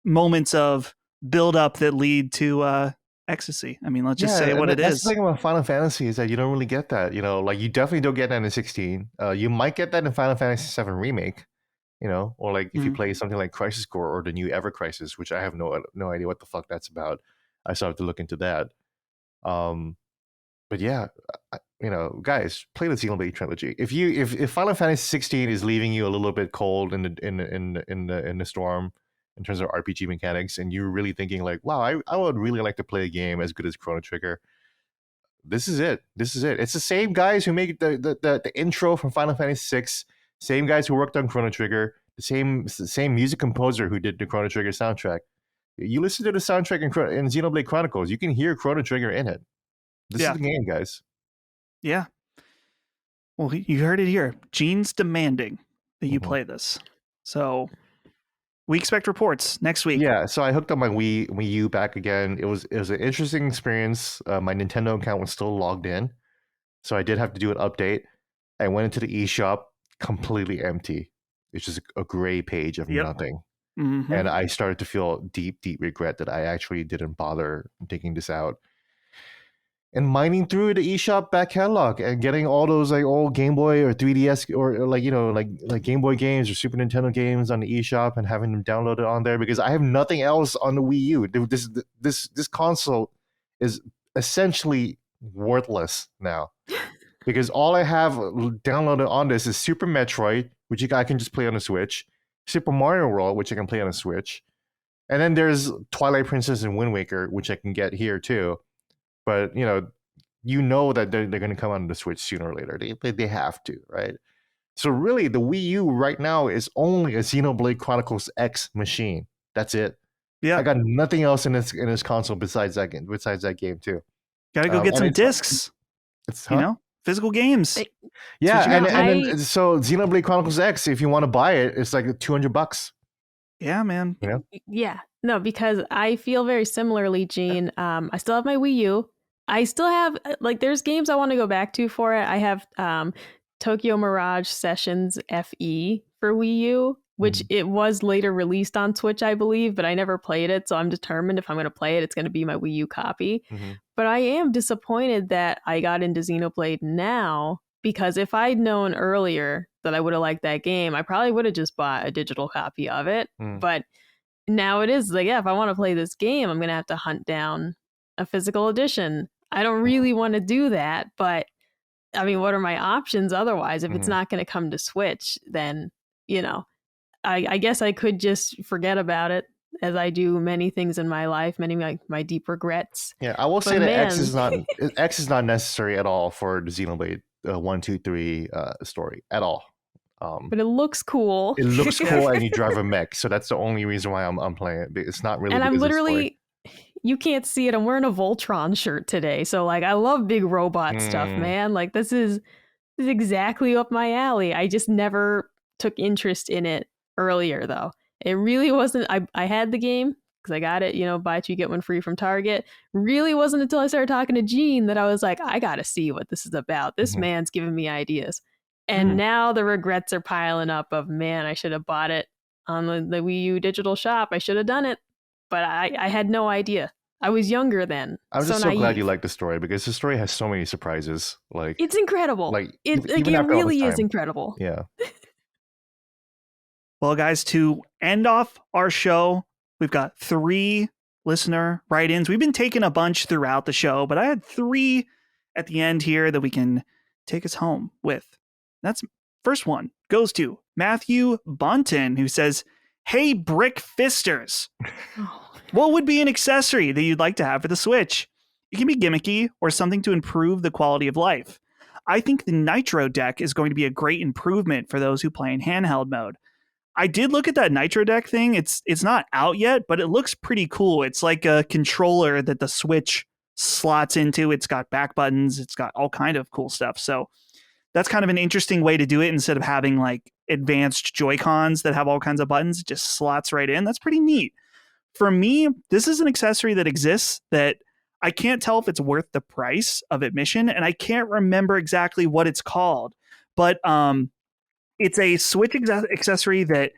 moments of build up that lead to ecstasy. I mean, let's just say Yeah, and what it that's the is. thing about Final Fantasy is that you don't really get that. Like you definitely don't get that in 16. You might get that in Final Fantasy 7 remake. Or like if you Mhm. play something like Crisis Core or the new Ever Crisis, which I have no idea what the fuck that's about. I still have to look into that. Um, but yeah, guys, play the Xenoblade trilogy. If Final Fantasy 16 is leaving you a little bit cold in the storm in terms of RPG mechanics, and you're really thinking like, wow, I would really like to play a game as good as Chrono Trigger. This is it. This is it. It's the same guys who make the intro from Final Fantasy 6, same guys who worked on Chrono Trigger, the same music composer who did the Chrono Trigger soundtrack. You listen to the soundtrack in Xenoblade Chronicles, you can hear Chrono Trigger in it. This is Yeah. the game, guys. Yeah. Well, you heard it here. Gene's demanding that you Mhm. play this. So we expect reports next week. Yeah, so I hooked up my Wii U back again. It was an interesting experience. My Nintendo account was still logged in, so I did have to do an update. I went into the eShop, completely empty. It's just a gray page of Yep. nothing. Mm-hmm. And I started to feel deep, deep regret that I actually didn't bother taking this out and mining through the eShop back catalog and getting all those like old Game Boy or 3DS or like like Game Boy games or Super Nintendo games on the eShop and having them downloaded on there because I have nothing else on the Wii U. This console is essentially worthless now because all I have downloaded on this is Super Metroid, which I can just play on the Switch, Super Mario World, which I can play on the Switch, and then there's Twilight Princess and Wind Waker, which I can get here too. But that they're going to come on the Switch sooner or later. They have to, right? So really, the Wii U right now is only a Xenoblade Chronicles X machine. That's it. Yeah. I got nothing else in this console besides that game. Besides that game too. Got to go get And some discs. It's Physical games. Yeah, what you and got. then so Xenoblade Chronicles X, if you want to buy it, it's like $200. Yeah, man. Yeah. No, because I feel very similarly, Gene. I still have my Wii U. I still have there's games I want to go back to for it. I have Tokyo Mirage Sessions FE for Wii U, which it was later released on Switch, I believe, but I never played it, so I'm determined if I'm going to play it, it's going to be my Wii U copy. But I am disappointed that I got into Xenoblade now, because if I'd known earlier that I would have liked that game, I probably would have just bought a digital copy of it. But now it is like, yeah, if I want to play this game, I'm going to have to hunt down a physical edition. I don't really want to do that, but I mean, what are my options otherwise? If it's not going to come to Switch, then, I guess I could just forget about it, as I do many things in my life, many of my deep regrets. Yeah, I will say that X is not necessary at all for the Xenoblade 1, 2, 3 story at all. But it looks cool. It looks cool, and you drive a mech, so that's the only reason why I'm playing it. It's not really. And I'm because of the story. literally, you can't see it, I'm wearing a Voltron shirt today, so I love big robot stuff, man. This is exactly up my alley. I just never took interest in it earlier, though. It really wasn't. I had the game because I got it, buy two get one free from Target. Really wasn't until I started talking to Gene that I was like, I gotta see what this is about. This man's giving me ideas. And now the regrets are piling up of, man, I should have bought it on the Wii U digital shop. I should have done it. But I had no idea. I was younger then. I'm just so so glad you like the story, because the story has so many surprises. It's incredible. It really is incredible. Yeah. Well, guys, to end off our show, we've got 3 listener write-ins. We've been taking a bunch throughout the show, but I had 3 at the end here that we can take us home with. That's first one goes to Matthew Bunton, who says, "Hey, Brick Fisters, what would be an accessory that you'd like to have for the Switch? It can be gimmicky or something to improve the quality of life. I think the Nitro deck is going to be a great improvement for those who play in handheld mode. I did look at that Nitro deck thing. It's not out yet, but it looks pretty cool. It's like a controller that the Switch slots into. It's got back buttons. It's got all kind of cool stuff. So that's kind of an interesting way to do it. Instead of having like advanced Joy-Cons that have all kinds of buttons, it just slots right in. That's pretty neat. For me, this is an accessory that exists that I can't tell if it's worth the price of admission, and I can't remember exactly what it's called. But It's a Switch accessory that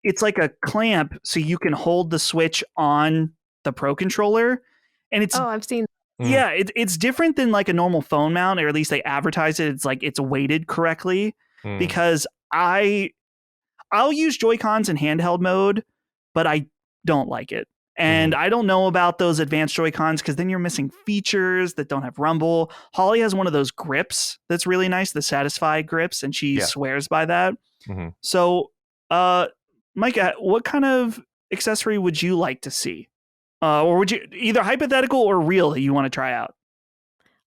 it's like a clamp, so you can hold the Switch on the Pro controller, and it's Oh, I've seen. Mm, yeah, it's different than like a normal phone mount, or at least they advertise it. It's like it's weighted correctly mm, because I'll use Joy-Cons in handheld mode, but I don't like it. And mhm. I don't know about those advanced Joy-Cons because then you're missing features that don't have rumble. Holly has one of those grips that's really nice, the Satisfy grips, and she Yeah. swears by that. Mhm. So, Mike, what kind of accessory would you like to see? Or would you either hypothetical or real that you want to try out?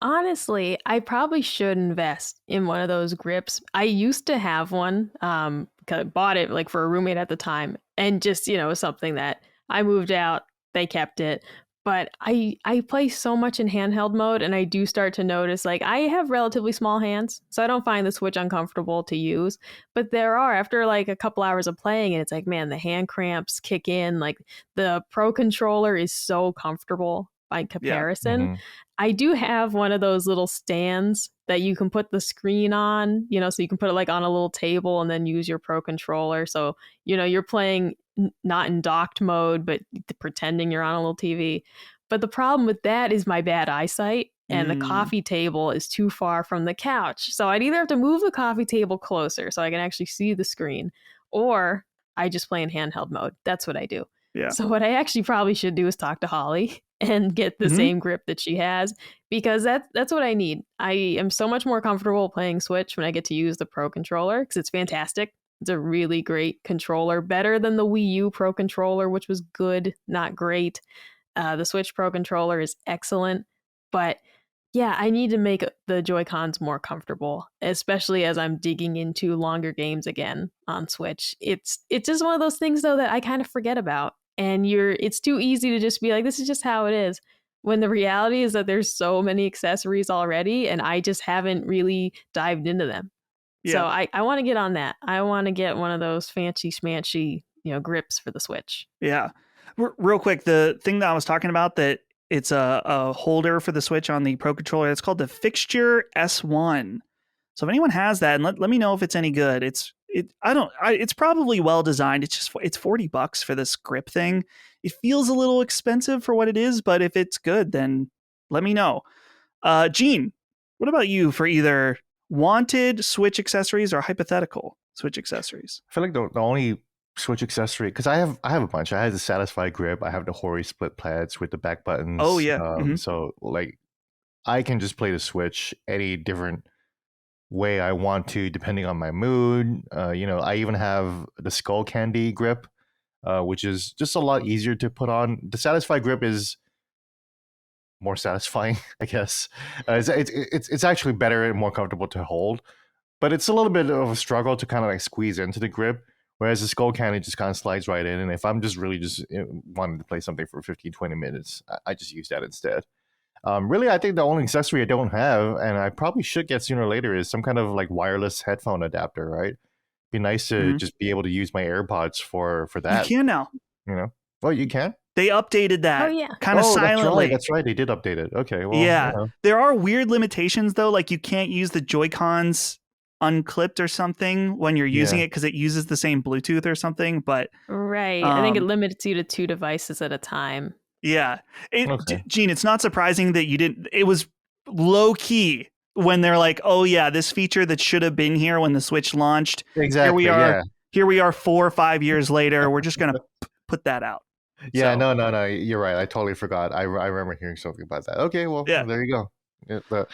Honestly, I probably should invest in one of those grips. I used to have one, 'cause I bought it like for a roommate at the time, and just it was something that I moved out. They kept it, but I play so much in handheld mode, and I do start to notice like I have relatively small hands, so I don't find the Switch uncomfortable to use. But there are after like a couple hours of playing, and it's like man, the hand cramps kick in. Like the Pro controller is so comfortable by Yeah. comparison. Mhm. I do have one of those little stands that you can put the screen on, so you can put it like on a little table and then use your Pro controller. So, you're playing not in docked mode, but pretending you're on a little TV. But the problem with that is my bad eyesight, and the Mm, coffee table is too far from the couch. So I'd either have to move the coffee table closer so I can actually see the screen, or I just play in handheld mode. That's what I do. yeah. So what I actually probably should do is talk to Holly and get the Hmm. same grip that she has, because that's what I need. I am so much more comfortable playing Switch when I get to use the Pro controller because it's fantastic. It's a really great controller, better than the Wii U Pro controller, which was good, not great. The Switch Pro controller is excellent, but yeah, I need to make the Joy Cons more comfortable, especially as I'm digging into longer games again on Switch. It's just one of those things though that I kind of forget about, and it's too easy to just be like, this is just how it is. When the reality is that there's so many accessories already, and I just haven't really dived into them. So Yeah. I want to get on that. I want to get one of those fancy schmancy, grips for the Switch. Yeah. Real quick, the thing that I was talking about that it's a holder for the Switch on the Pro controller, it's called the Fixture S1. So if anyone has that, and let me know if it's any good. It's probably well designed. It's $40 for this grip thing. It feels a little expensive for what it is, but if it's good, then let me know. Gene, what about you for either wanted Switch accessories or hypothetical Switch accessories? I feel like the only Switch accessory, because I have a bunch. I have the Satisfy grip. I have the Hori split pads with the back Oh buttons. yeah. Hmm. So like I can just play the Switch any different way I want to, depending on my mood. I even have the Skull Candy grip, which is just a lot easier to put on. The Satisfy grip is more satisfying, I guess. It's actually better and more comfortable to hold, but it's a little bit of a struggle to kind of like squeeze into the grip. Whereas the Skull Candy just kind of slides right in, and if I'm just really just wanting to play something for 15, 20 minutes, I just use that instead. Really, I think the only accessory I don't have, and I probably should get sooner or later, is some kind of like wireless headphone adapter. Right? Be nice to Hmm. just be able to use my AirPods for You that. can now. You know? Oh, you can? They updated Oh that yeah. kind of Oh, that's right. silently. That's right. They did update it. Okay. Well, Yeah. There are weird limitations though, like you can't use the Joy-Cons unclipped or something when you're using yeah. it because it uses the same Bluetooth or something. But Right. I think it um, limits you to 2 devices at a time. yeah, Okay. Gene, it's not surprising that you didn't. It was low key when they're like, "Oh yeah, this feature that should have been here when the Switch launched. Here we Exactly. are. Yeah. Here we are 4 or 5 years later. We're just gonna put that out." Yeah. So No. No. No. You're right. I totally forgot. I remember hearing something about that. Okay. Well, yeah, there you go.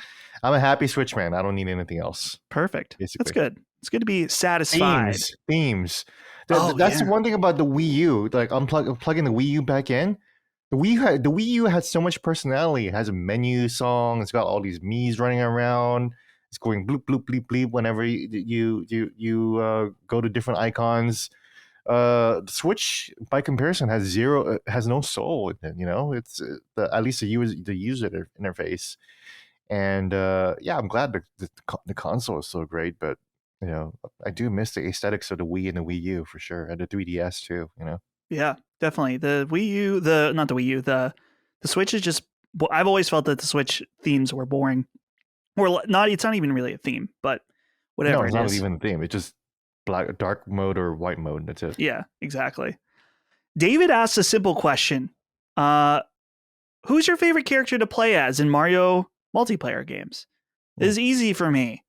I'm a happy Switch man. I don't need anything else. perfect. That's Basically. good. It's good to be satisfied. Themes. Oh That's the yeah. one thing about the Wii U. Like plugging the Wii U back in. The Wii U has so much personality. It has a menu song. It's got all these Mii's running around. It's going bloop bloop bleep bleep whenever you go to different icons. The Switch, by comparison, has no soul in it. It's at least the user interface. And yeah, I'm glad the console is so great, but I do miss the aesthetics of the Wii and the Wii U for sure, and the 3DS too. Yeah, definitely. The Wii U, the not the Wii U, the Switch is just. I've always felt that the Switch themes were boring, or not. It's not even really a theme, but No, whatever it's it not is. even a theme. It's just dark mode or white mode. That's it. Yeah, exactly. David asks a simple question. Who's your favorite character to play as in Mario multiplayer games? This is easy for me.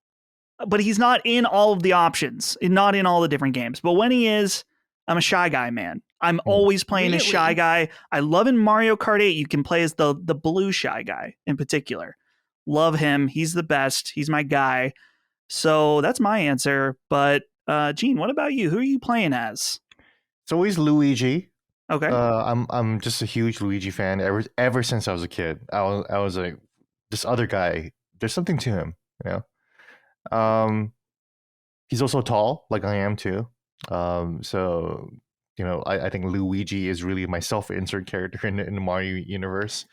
But he's not in all of the options, not in all the different games. But when he is, I'm a Shy Guy, man. I'm always playing as Shy Guy. I love in Mario Kart 8, you can play as the blue Shy Guy in particular. Love him. He's the best. He's my guy. So that's my answer. But Gene, what about you? Who are you playing as? It's always Luigi. Okay. I'm just a huge Luigi fan ever since I was a kid. I was like, this other guy, there's something to him, you know? He's also tall, like I am too. So, you know, I think Luigi is really my self-insert character in the Mario universe.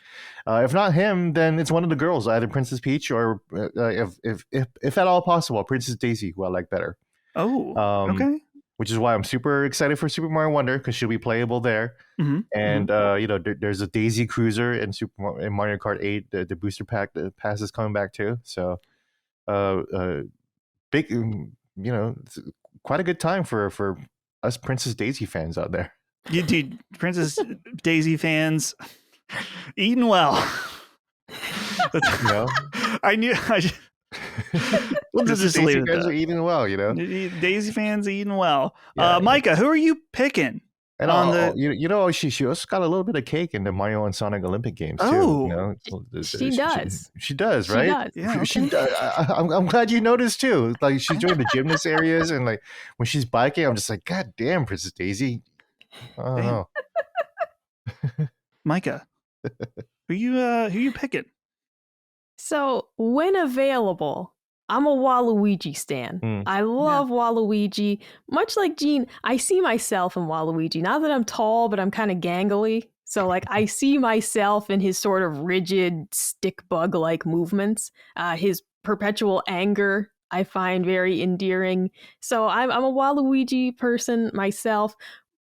If not him, then it's one of the girls, either Princess Peach or, if at all possible, Princess Daisy, who I like better. Oh, okay. Which is why I'm super excited for Super Mario Wonder, because she'll be playable there. Mm-hmm. And you know, there's a Daisy Cruiser in Mario Kart 8. The booster pack, the pass is coming back too. So, big, you know, it's quite a good time for us Princess Daisy fans out there. You dude, Princess Daisy fans, eating well. You know, I knew. We'll just Daisy leave it fans there. are eating well, you know. Daisy fans eating well. Yeah. Micah, who are you picking? And you know, she also got a little bit of cake in the Mario and Sonic Olympic games too. Oh, you know? She does. She does, right? She does. Yeah, okay. She does. I'm glad you noticed too. Like she's doing the gymnast areas, and like when she's biking, I'm just like, God damn, Princess Daisy. I don't know. Micah, who you picking? So when available, I'm a Waluigi stan. I love Waluigi. Much like Gene, I see myself in Waluigi. Not that I'm tall, but I'm kind of gangly. So like I see myself in his sort of rigid stick bug-like movements. His perpetual anger I find very endearing. So I'm a Waluigi person myself.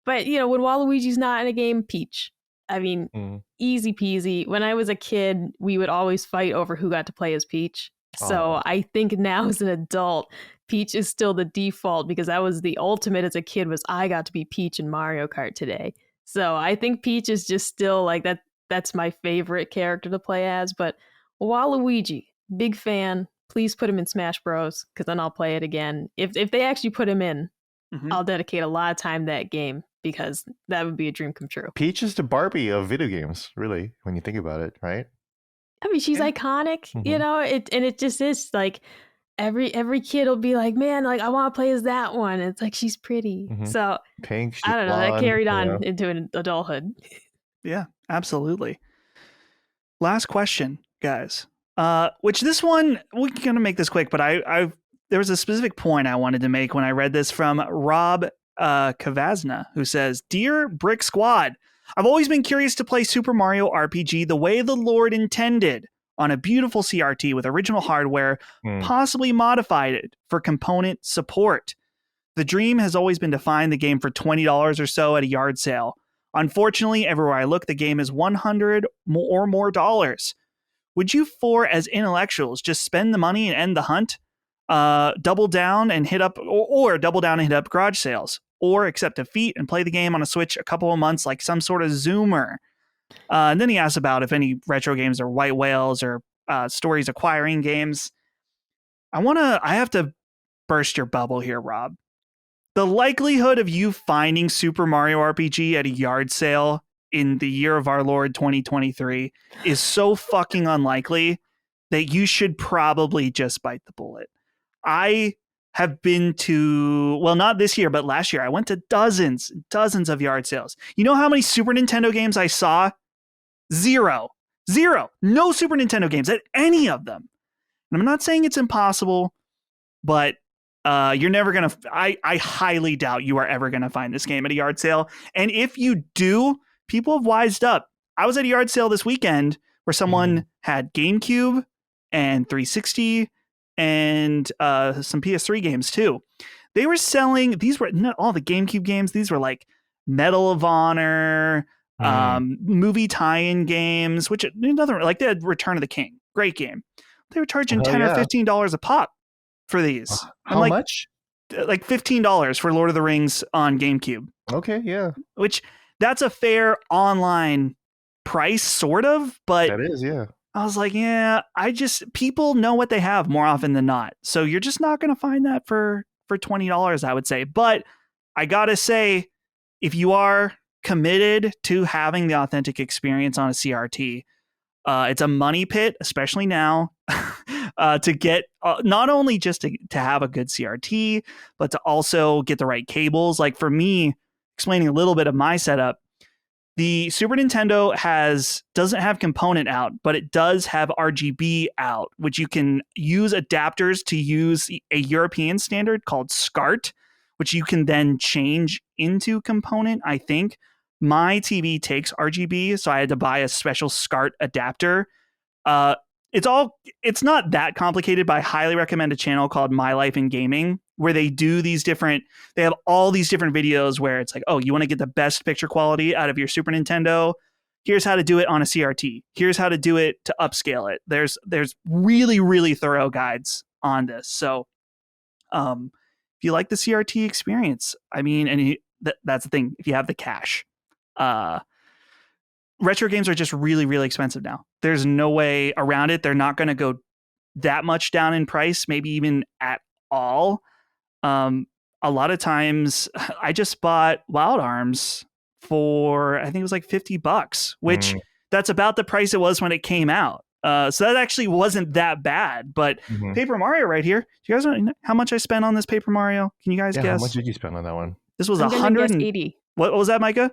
But you know, when Waluigi's not in a game, Peach. I mean, easy peasy. When I was a kid, we would always fight over who got to play as Peach. So I think now as an adult, Peach is still the default because that was the ultimate as a kid was I got to be Peach in Mario Kart today. So I think Peach is just still like that. That's my favorite character to play as. But Waluigi, big fan. Please put him in Smash Bros. Because then I'll play it again. If they actually put him in, I'll dedicate a lot of time to that game. Because that would be a dream come true. Peach is the Barbie of video games, really, when you think about it, right? I mean, she's iconic, you know. It just is like every kid will be like, man, like I want to play as that one. It's like she's pretty, so pink. I don't know. That carried on into an adulthood. Yeah, absolutely. Last question, guys. Which this one we're gonna make this quick, but I there was a specific point I wanted to make when I read this from Rob Kavazna, who says, "Dear Brick Squad, I've always been curious to play Super Mario RPG the way the Lord intended, on a beautiful CRT with original hardware, possibly modified for component support. The dream has always been to find the game for $20 or so at a yard sale. Unfortunately, everywhere I look, the game is $100 or more dollars. Would you four, as intellectuals, just spend the money and end the hunt? Double down and hit up, or double down and hit up garage sales, or accept defeat and play the game on a Switch a couple of months like some sort of Zoomer." And then he asks about if any retro games are white whales or stories acquiring games. I have to burst your bubble here, Rob. The likelihood of you finding Super Mario RPG at a yard sale in the year of our Lord 2023 is so fucking unlikely that you should probably just bite the bullet. I have been to, well, not this year, but last year, I went to dozens of yard sales. You know how many Super Nintendo games I saw? Zero. No Super Nintendo games at any of them. And I'm not saying it's impossible, but you're never going to, I highly doubt you are ever going to find this game at a yard sale. And if you do, people have wised up. I was at a yard sale this weekend where someone had GameCube and 360 and some PS3 games too. They were selling, these were not all the GameCube games. These were like Medal of Honor, movie tie-in games, which another, like they had Return of the King. Great game. They were charging $10 or $15 a pop for these. How much? like $15 for Lord of the Rings on GameCube, Okay, yeah, which that's a fair online price, sort of. But that is, yeah. I was like, yeah, people know what they have more often than not. So you're just not going to find that for $20, I would say. But I got to say, if you are committed to having the authentic experience on a CRT, it's a money pit, especially now, to get not only just to have a good CRT, but to also get the right cables. Like for me, explaining a little bit of my setup, the Super Nintendo doesn't have component out, but it does have RGB out, which you can use adapters to use a European standard called SCART, which you can then change into component, I think. My TV takes RGB, so I had to buy a special SCART adapter. Uh, it's not that complicated, but I highly recommend a channel called My Life in Gaming, where they have all these different videos where it's like, oh, you want to get the best picture quality out of your Super Nintendo? Here's how to do it on a CRT. Here's how to do it to upscale it. There's really, really thorough guides on this. So, if you like the CRT experience, I mean, and that's the thing, if you have the cash, retro games are just really, really expensive now. There's no way around it. They're not going to go that much down in price, maybe even at all. A lot of times I just bought Wild Arms for, I think it was like $50, which that's about the price it was when it came out. So that actually wasn't that bad. But Paper Mario right here. Do you guys know how much I spent on this Paper Mario? Can you guys guess? How much did you spend on that one? This was I'm gonna guess 80. What was that, Micah?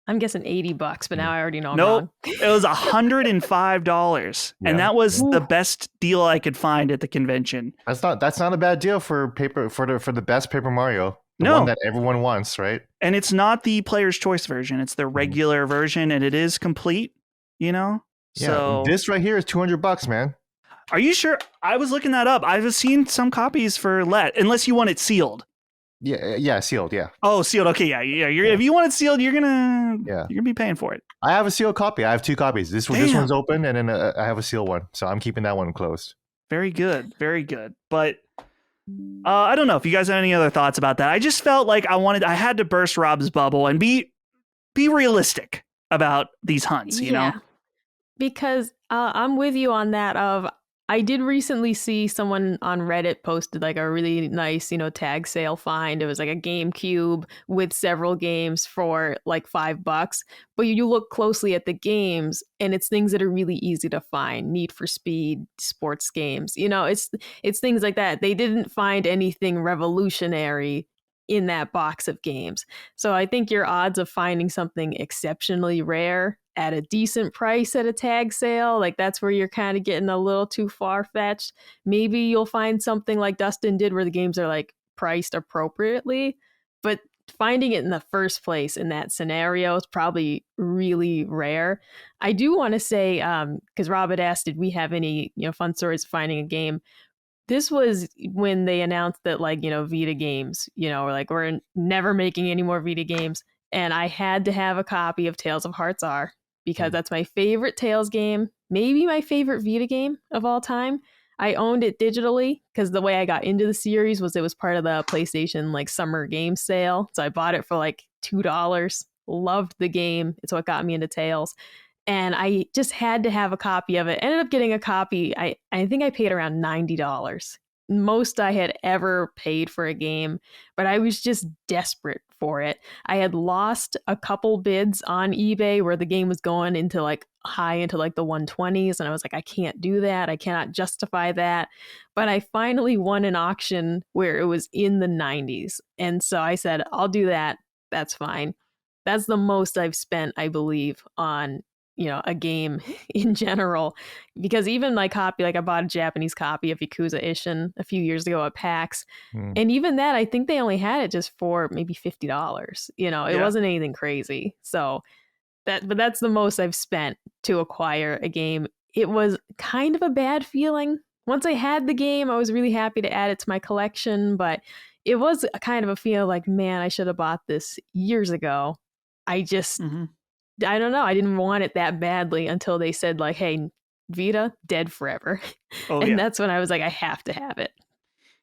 I'm guessing $80, but now I already know I'm Nope. wrong. It was $105. Yeah. And that was Ooh. the best deal I could find at the convention. That's not a bad deal for the best Paper Mario. The No. one that everyone wants, right? And it's not the player's choice version. It's the regular version, and it is complete, you know? Yeah. So This right here is $200, man. Are you sure? I was looking that up. I've seen some copies for unless you want it sealed. Yeah, sealed, yeah. Oh, sealed. Okay, yeah. If you want it sealed, you're gonna be paying for it. I have a sealed copy. I have 2 copies. This one's open, and then I have a sealed one. So I'm keeping that one closed. Very good. Very good. But I don't know if you guys have any other thoughts about that. I just felt like I had to burst Rob's bubble and be realistic about these hunts, you know? Because I'm with you on that. I did recently see someone on Reddit posted like a really nice, tag sale find. It was like a GameCube with several games for like $5. But you look closely at the games and it's things that are really easy to find. Need for Speed, sports games. It's things like that. They didn't find anything revolutionary in that box of games. So I think your odds of finding something exceptionally rare at a decent price at a tag sale, like that's where you're kind of getting a little too far-fetched. Maybe you'll find something like Dustin did where the games are like priced appropriately, but finding it in the first place in that scenario is probably really rare. I do want to say, because Rob had asked, did we have any fun stories of finding a game? This was when they announced that Vita games, were like, we're never making any more Vita games. And I had to have a copy of Tales of Hearts R because that's my favorite Tales game, maybe my favorite Vita game of all time. I owned it digitally because the way I got into the series was it was part of the PlayStation summer game sale. So I bought it for $2. Loved the game. It's what got me into Tales. And I just had to have a copy of it. Ended up getting a copy. I think I paid around $90. Most I had ever paid for a game, but I was just desperate for it. I had lost a couple bids on eBay where the game was going into high into the 120s. And I was like, I can't do that. I cannot justify that. But I finally won an auction where it was in the 90s. And so I said, I'll do that. That's fine. That's the most I've spent, I believe, on a game in general, because even my copy, I bought a Japanese copy of Yakuza Ishin a few years ago at PAX. And even that, I think they only had it just for maybe $50. It wasn't anything crazy. So but that's the most I've spent to acquire a game. It was kind of a bad feeling. Once I had the game, I was really happy to add it to my collection, but it was kind of a feel like, man, I should have bought this years ago. I just, I don't know. I didn't want it that badly until they said hey, Vita, dead forever. And that's when I was like, I have to have it.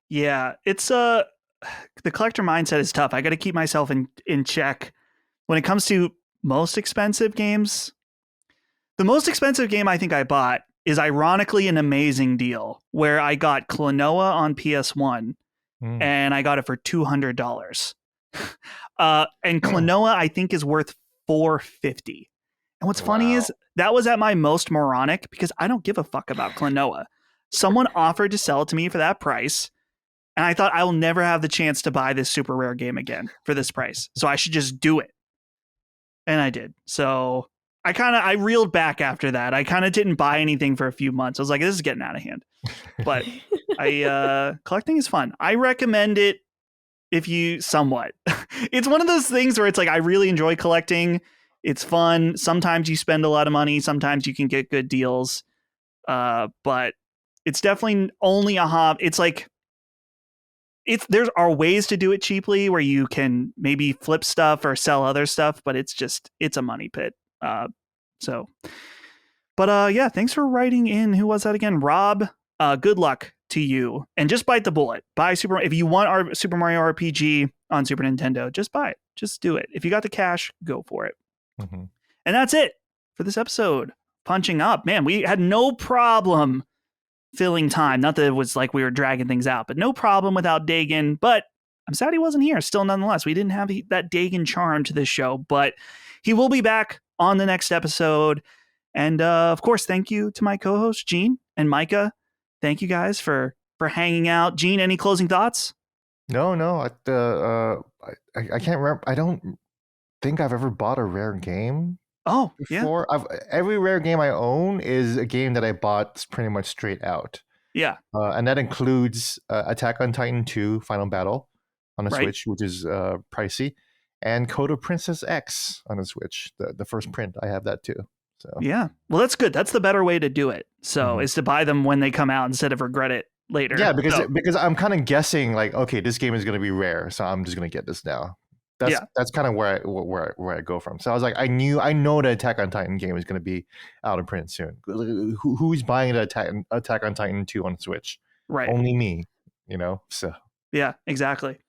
Yeah, it's the collector mindset is tough. I got to keep myself in check when it comes to most expensive games. The most expensive game I think I bought is ironically an amazing deal where I got Klonoa on PS1 and I got it for $200. And Klonoa I think is worth $450. And what's funny is that was at my most moronic because I don't give a fuck about Klonoa. Someone offered to sell it to me for that price. And I thought I will never have the chance to buy this super rare game again for this price. So I should just do it. And I did. So I reeled back after that. I kind of didn't buy anything for a few months. I was like, this is getting out of hand. But collecting is fun. I recommend it if you somewhat. It's one of those things where it's like, I really enjoy collecting. It's fun. Sometimes you spend a lot of money. Sometimes you can get good deals. But it's definitely only a hobby. It's like, there are ways to do it cheaply where you can maybe flip stuff or sell other stuff, but it's a money pit. Yeah, thanks for writing in. Who was that again? Rob. Good luck to you, and just bite the bullet. Buy if you want our Super Mario RPG on Super Nintendo, just buy it. Just do it. If you got the cash, go for it. And that's it for this episode. Punching Up, man, we had no problem filling time. Not that it was like we were dragging things out, but no problem without Dagan. But I'm sad he wasn't here. Still, nonetheless, we didn't have that Dagan charm to this show, but he will be back on the next episode. And of course, thank you to my co-hosts, Gene and Micah. Thank you guys for hanging out. Gene, any closing thoughts? No. I can't remember. I don't think I've ever bought a rare game. Oh, before. Yeah. Every rare game I own is a game that I bought pretty much straight out. Yeah. And that includes Attack on Titan 2 Final Battle on the Switch, which is pricey, and Code of Princess X on the Switch, the first print. I have that too. So yeah. Well, that's good. That's the better way to do it. So is to buy them when they come out instead of regret it later. Yeah, because I'm kind of guessing like, okay, this game is going to be rare, so I'm just going to get this now. That's kind of where I go from. So I was like, I know the Attack on Titan game is going to be out of print soon. Who's buying the Attack on Titan 2 on Switch? Right. Only me, So yeah, exactly.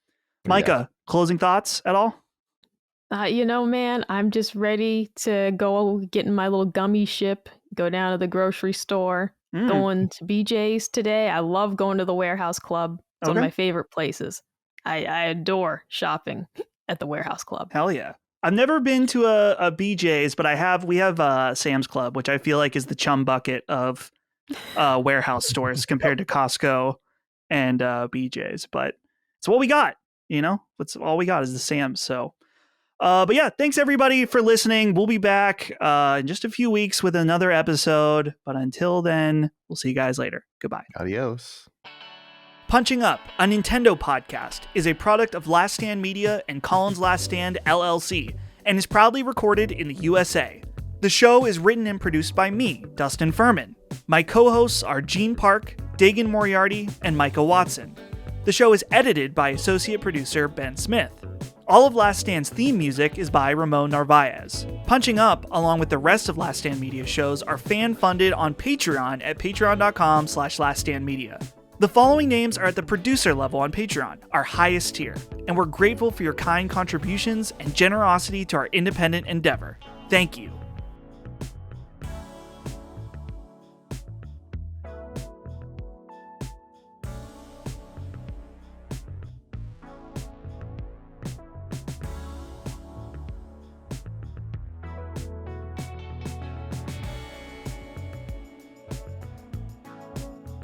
Micah, closing thoughts at all? Man, I'm just ready to go get in my little gummy ship, go down to the grocery store, going to BJ's today. I love going to the Warehouse Club. It's one of my favorite places. I adore shopping at the Warehouse Club. Hell yeah. I've never been to a BJ's, but we have Sam's Club, which I feel like is the chum bucket of warehouse stores compared to Costco and BJ's. But it's what we got, What's all we got is the Sam's. So, but yeah, thanks everybody for listening. We'll be back in just a few weeks with another episode. But until then, we'll see you guys later. Goodbye. Adios. Punching Up, a Nintendo podcast, is a product of Last Stand Media and Collins Last Stand LLC, and is proudly recorded in the USA. The show is written and produced by me, Dustin Furman. My co-hosts are Gene Park, Dagan Moriarty, and Micah Watson. The show is edited by associate producer Ben Smith. All of Last Stand's theme music is by Ramon Narvaez. Punching Up, along with the rest of Last Stand Media shows, are fan-funded on Patreon at patreon.com/laststandmedia. The following names are at the producer level on Patreon, our highest tier, and we're grateful for your kind contributions and generosity to our independent endeavor. Thank you.